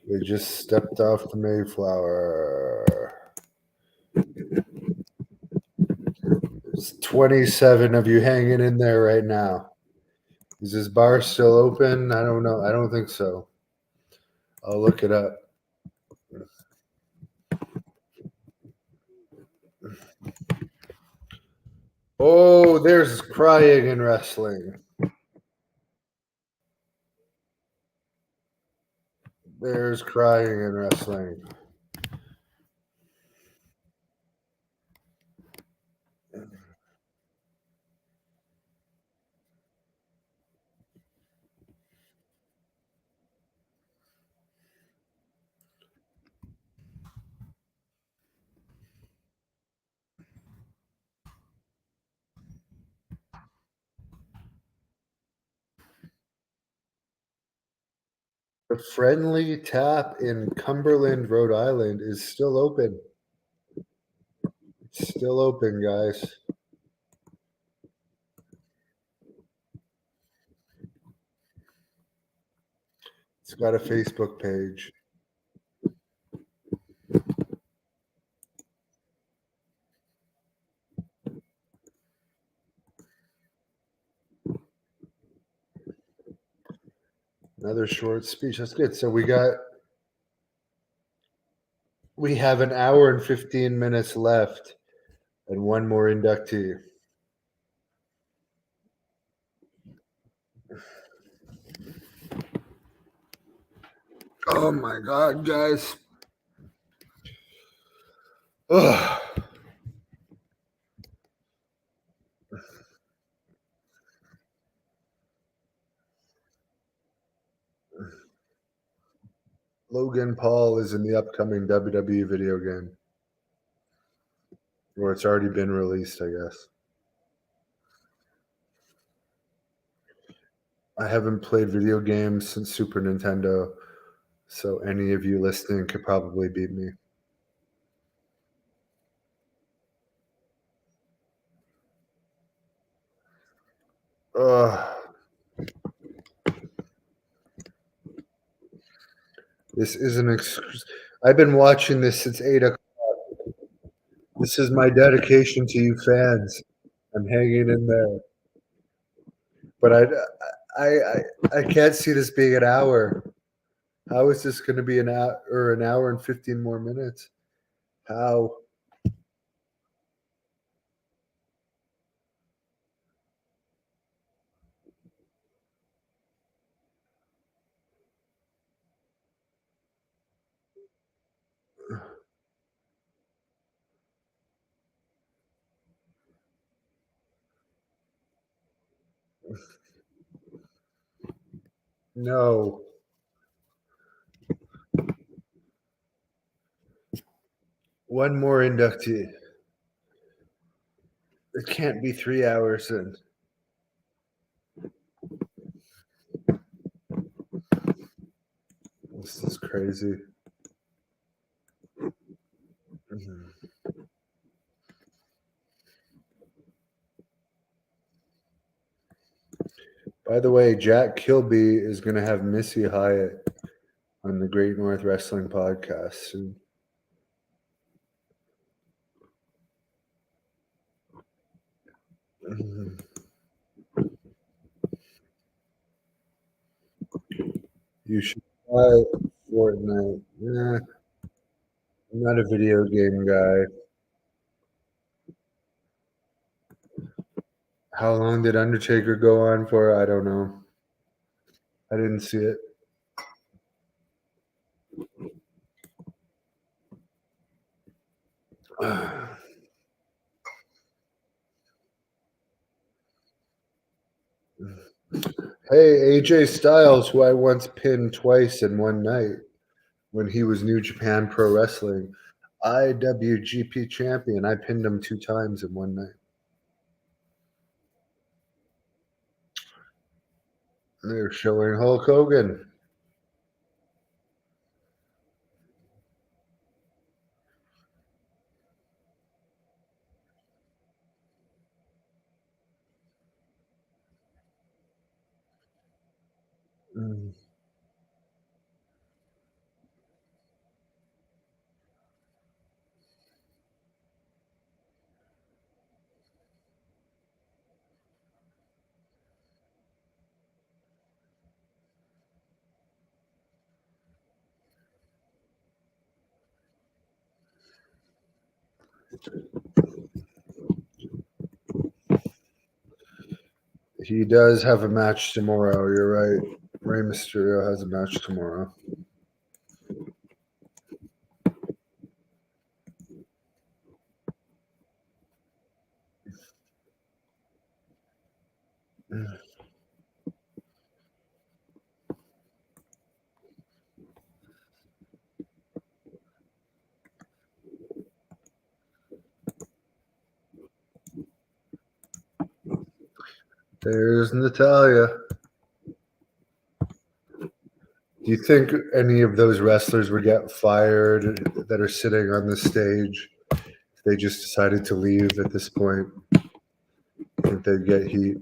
They just stepped off the Mayflower. There's 27 of you hanging in there right now. Is this bar still open? I don't know. I don't think so. I'll look it up. Oh, there's crying in wrestling. There's crying in wrestling. The Friendly Tap in Cumberland, Rhode Island is still open. It's still open, guys. It's got a Facebook page. Another short speech. That's good. So we have an hour and 15 minutes left and one more inductee. Oh my god, guys. Ugh. Logan Paul is in the upcoming WWE video game. Or it's already been released, I guess. I haven't played video games since Super Nintendo, so any of you listening could probably beat me. Ugh. This is an excuse. I've been watching this since 8 o'clock. This is my dedication to you fans. I'm hanging in there. But I can't see this being an hour. How is this going to be an hour and 15 more minutes? How? No. One more inductee. It can't be 3 hours in. This is crazy. Mhm. By the way, Jack Kilby is going to have Missy Hyatt on the Great North Wrestling podcast soon. Mhm. You should try Fortnite. Yeah, I'm not a video game guy. How long did Undertaker go on for? I don't know. I didn't see it. Hey, AJ Styles, who I once pinned twice in one night when he was New Japan Pro Wrestling, IWGP champion. I pinned him 2 times in one night. They're showing Hulk Hogan. Mm. He does have a match tomorrow. You're right. Rey Mysterio has a match tomorrow. There's Natalia. Do you think any of those wrestlers would get fired that are sitting on the stage if they just decided to leave at this point? I think they'd get heat.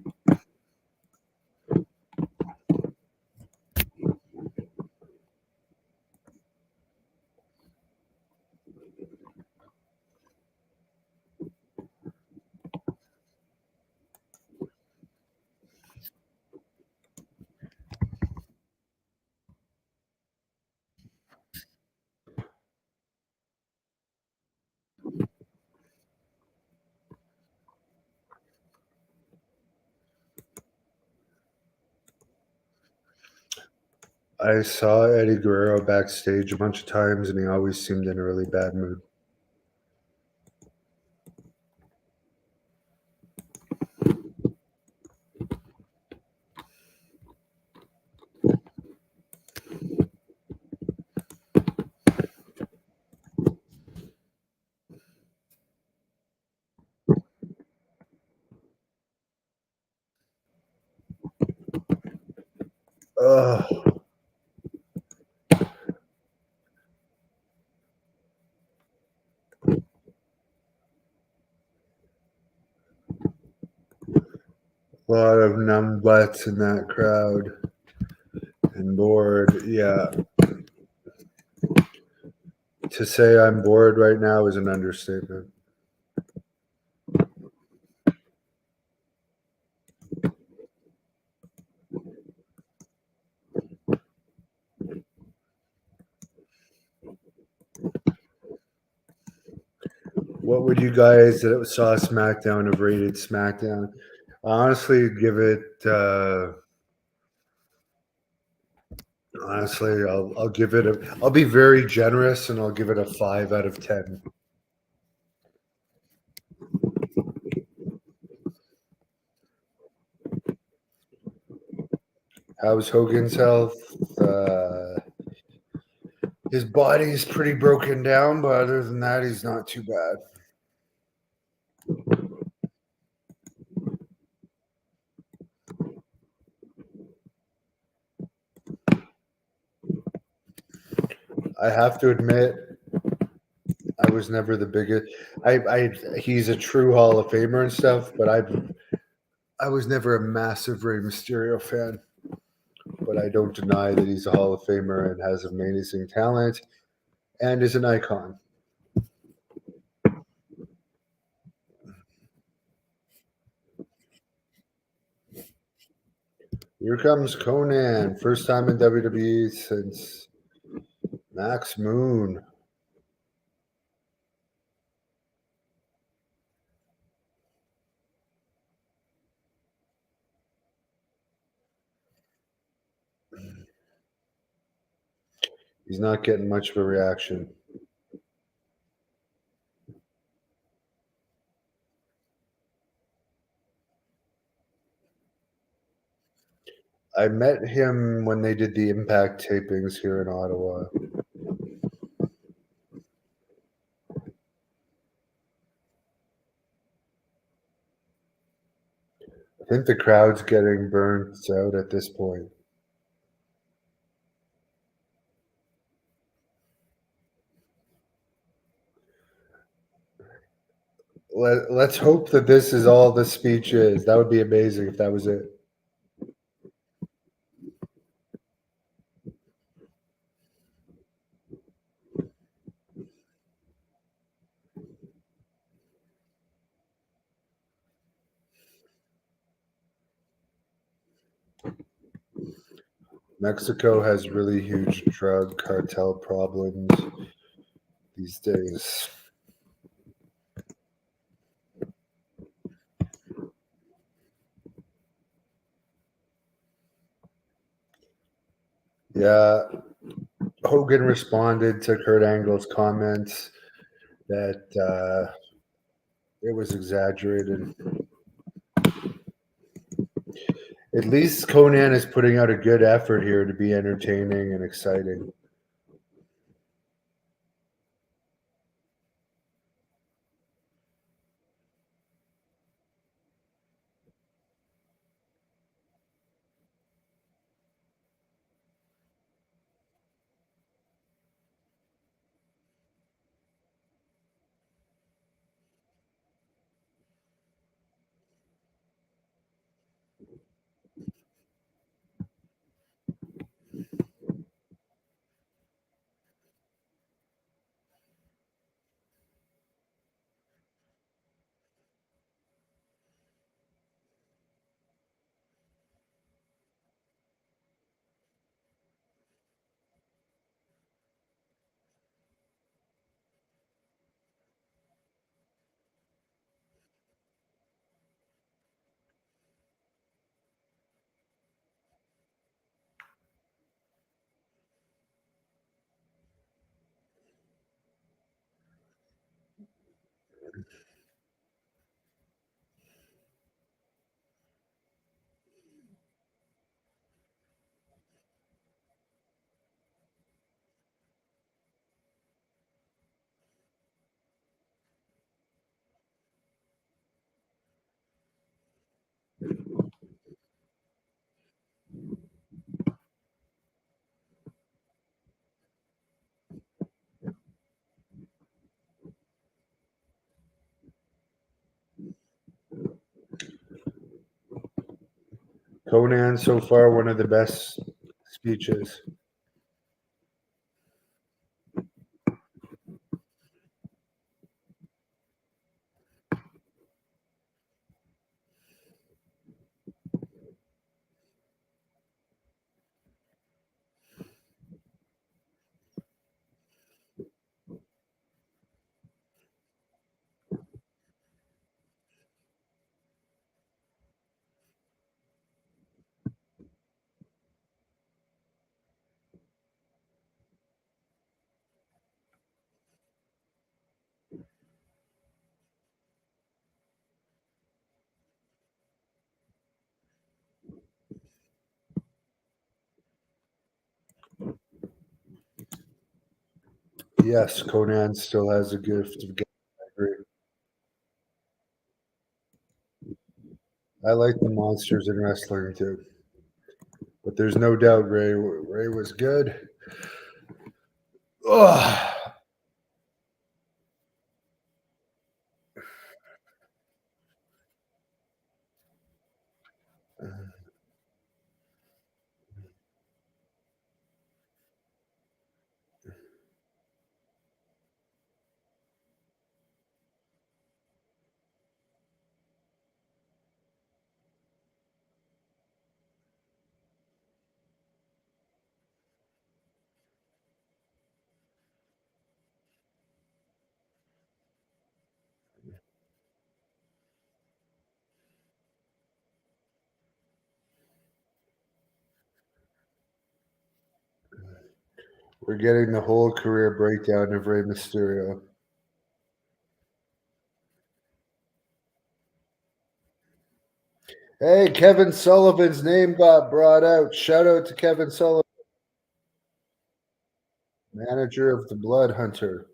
I saw Eddie Guerrero backstage a bunch of times, and he always seemed in a really bad mood. Ugh. A lot of numb butts in that crowd and bored. Yeah. To say I'm bored right now is an understatement. What would you guys that saw SmackDown have rated SmackDown? Honestly, give it. Honestly, I'll give it a. I'll be very generous and I'll give it a 5 out of 10. How's Hogan's health? His body's pretty broken down, but other than that, he's not too bad. I have to admit, I was never the biggest. He's a true Hall of Famer and stuff, but I was never a massive Rey Mysterio fan. But I don't deny that he's a Hall of Famer and has amazing talent and is an icon. Here comes Conan, first time in WWE since Max Moon. He's not getting much of a reaction. I met him when they did the Impact tapings here in Ottawa. I think the crowd's getting burnt out at this point. Let's hope that this is all the speech is. That would be amazing if that was it. Mexico has really huge drug cartel problems these days. Yeah, Hogan responded to Kurt Angle's comments that it was exaggerated. At least Conan is putting out a good effort here to be entertaining and exciting. Conan so far one of the best speeches. Yes, Conan still has a gift of getting angry. I like the monsters in wrestling too, but there's no doubt Ray was good. Ugh. We're getting the whole career breakdown of Rey Mysterio. Hey, Kevin Sullivan's name got brought out. Shout out to Kevin Sullivan, manager of the Blood Hunter.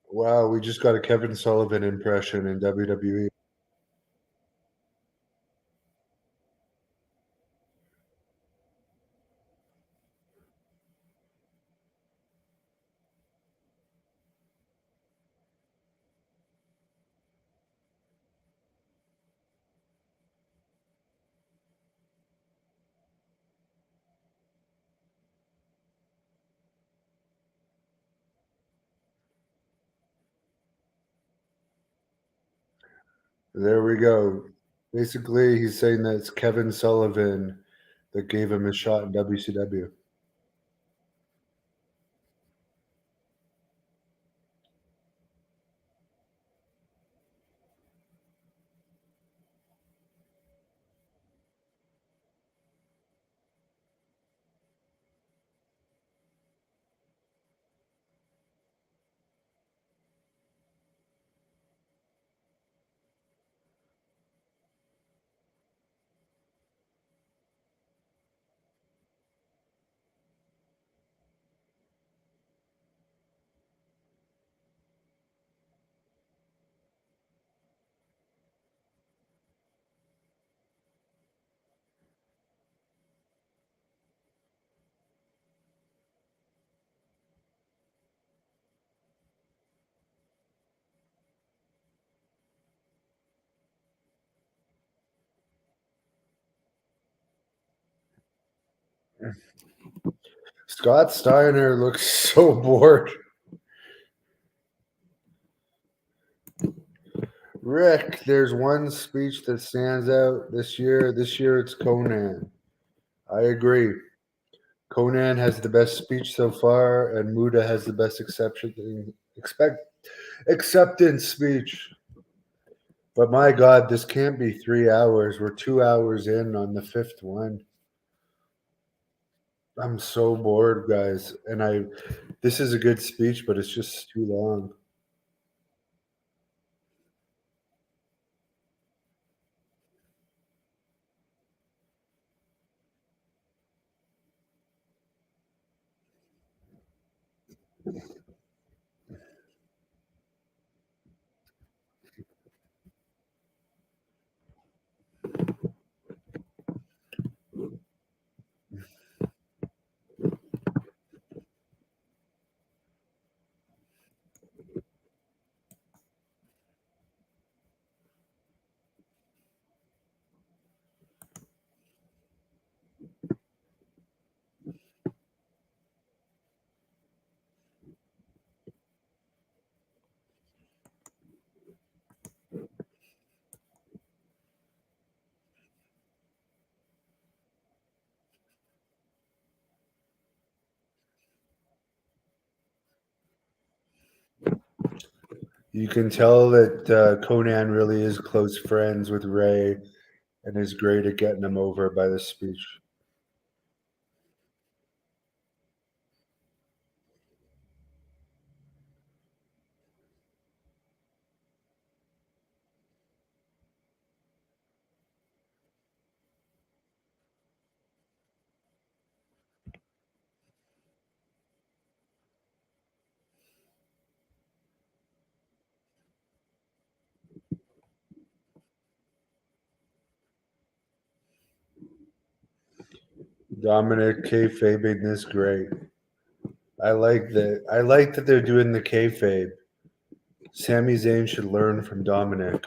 Wow, we just got a Kevin Sullivan impression in WWE. There we go. Basically, he's saying that it's Kevin Sullivan that gave him a shot in WCW. Scott Steiner looks so bored. Rick, there's one speech that stands out this year. This year it's Conan. I agree. Conan has the best speech so far, and Muda has the best acceptance speech. But my God, this can't be 3 hours. We're 2 hours in on the fifth one. I'm so bored, guys. And this is a good speech, but it's just too long. You can tell that Conan really is close friends with Ray and is great at getting him over by this speech. Dominic kayfabing this great. I like that. I like that they're doing the kayfabe. Sami Zayn should learn from Dominic.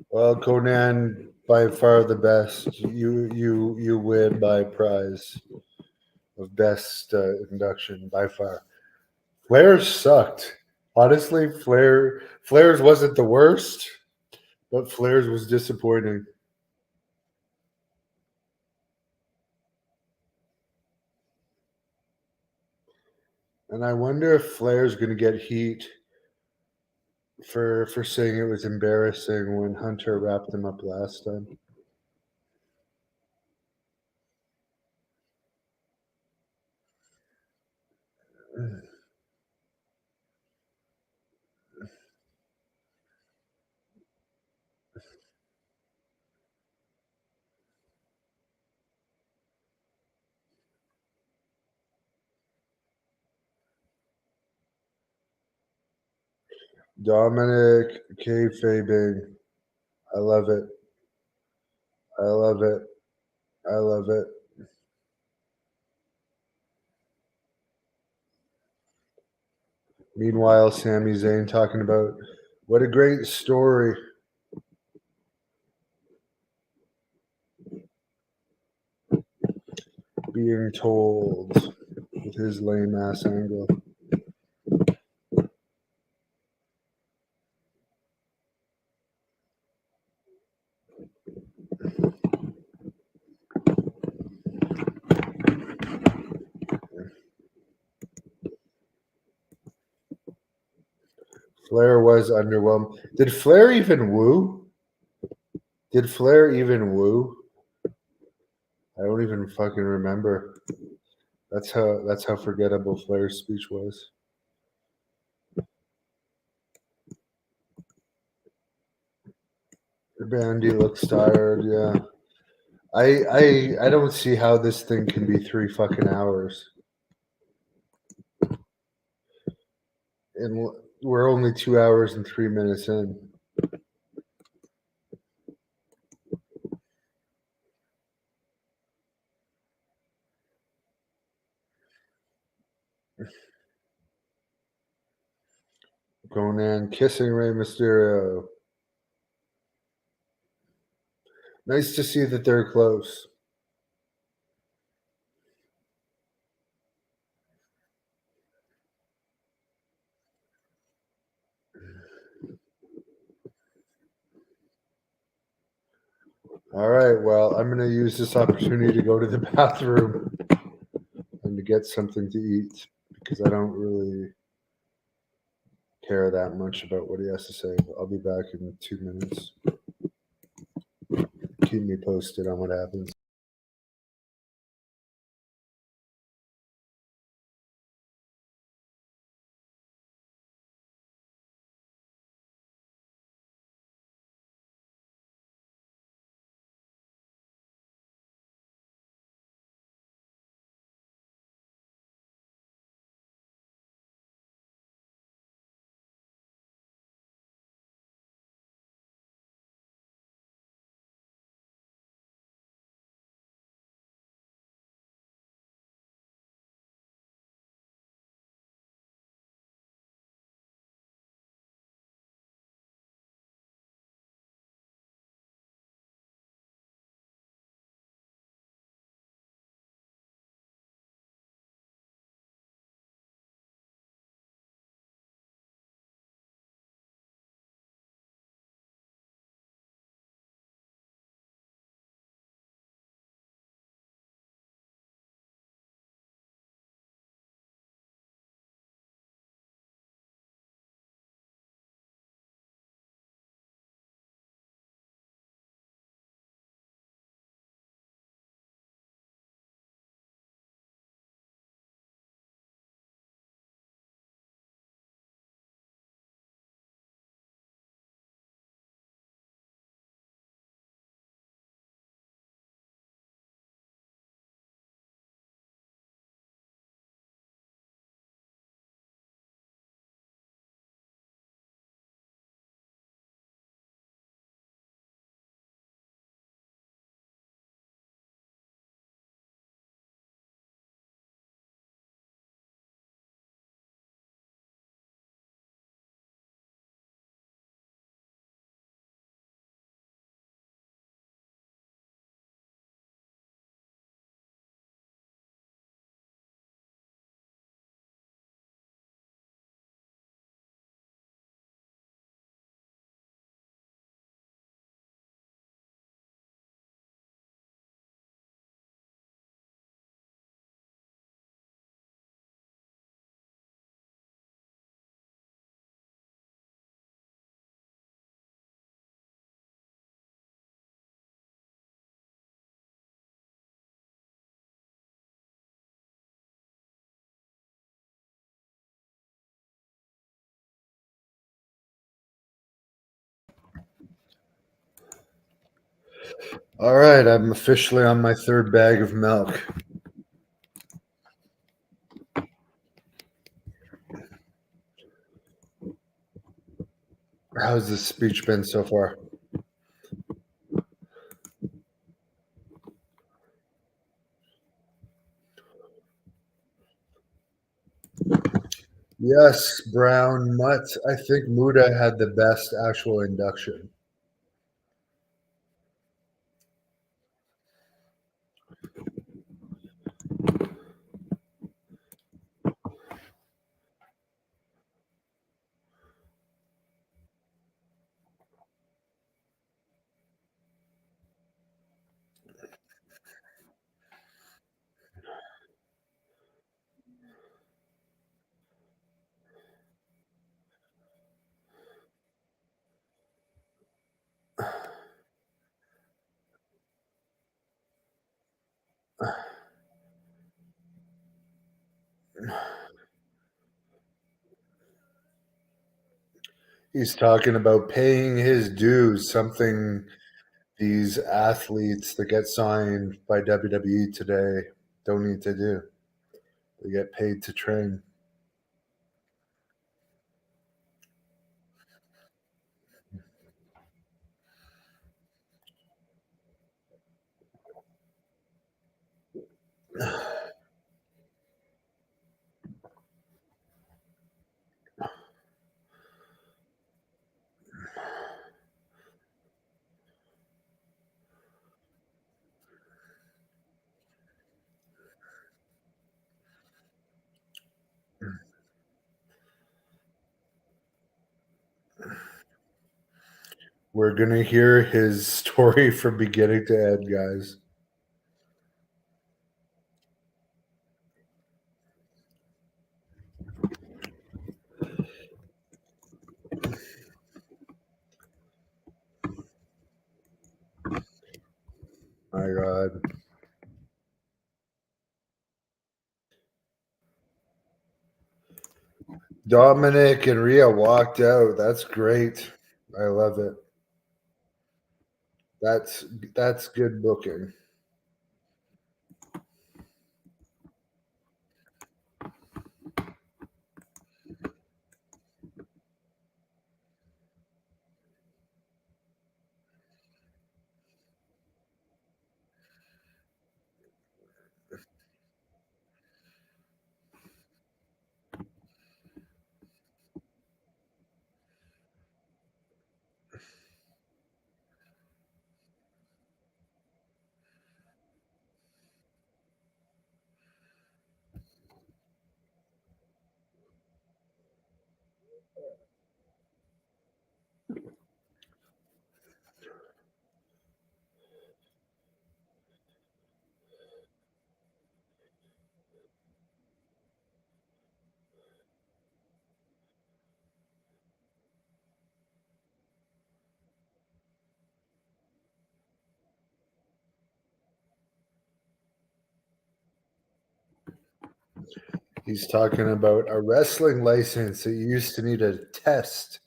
Well, Conan, by far the best. You win by prize of best induction by far. Flair's sucked. Honestly, Flair's wasn't the worst, but Flair's was disappointing. And I wonder if Flair's going to get heat for saying it was embarrassing when Hunter wrapped him up last time. Dominic kayfabing. I love it. I love it. I love it. Meanwhile, Sami Zayn talking about what a great story. Being told with his lame ass angle. Flair was underwhelmed. Did Flair even woo? Did Flair even woo? I don't even fucking remember. That's how forgettable Flair's speech was. Bandy looks tired. Yeah, I don't see how this thing can be 3 fucking hours, and we're only 2 hours and 3 minutes in. Conan kissing Rey Mysterio. Nice to see that they're close. All right, well, I'm going to use this opportunity to go to the bathroom and to get something to eat because I don't really care that much about what he has to say. I'll be back in 2 minutes. Keep me posted on what happens. All right, I'm officially on my third bag of milk. How's this speech been so far? Yes, Brown, Mutt. I think Muda had the best actual induction. He's talking about paying his dues, something these athletes that get signed by WWE today don't need to do. They get paid to train. We're going to hear his story from beginning to end, guys. My God. Dominic and Rhea walked out. That's great. I love it. That's that's good booking. He's talking about a wrestling license that you used to need a test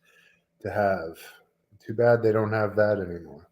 to have. Too bad they don't have that anymore.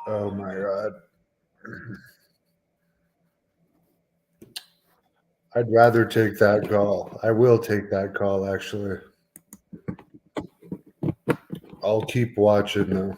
Oh my God. I'd rather take that call. I will take that call, actually. I'll keep watching though.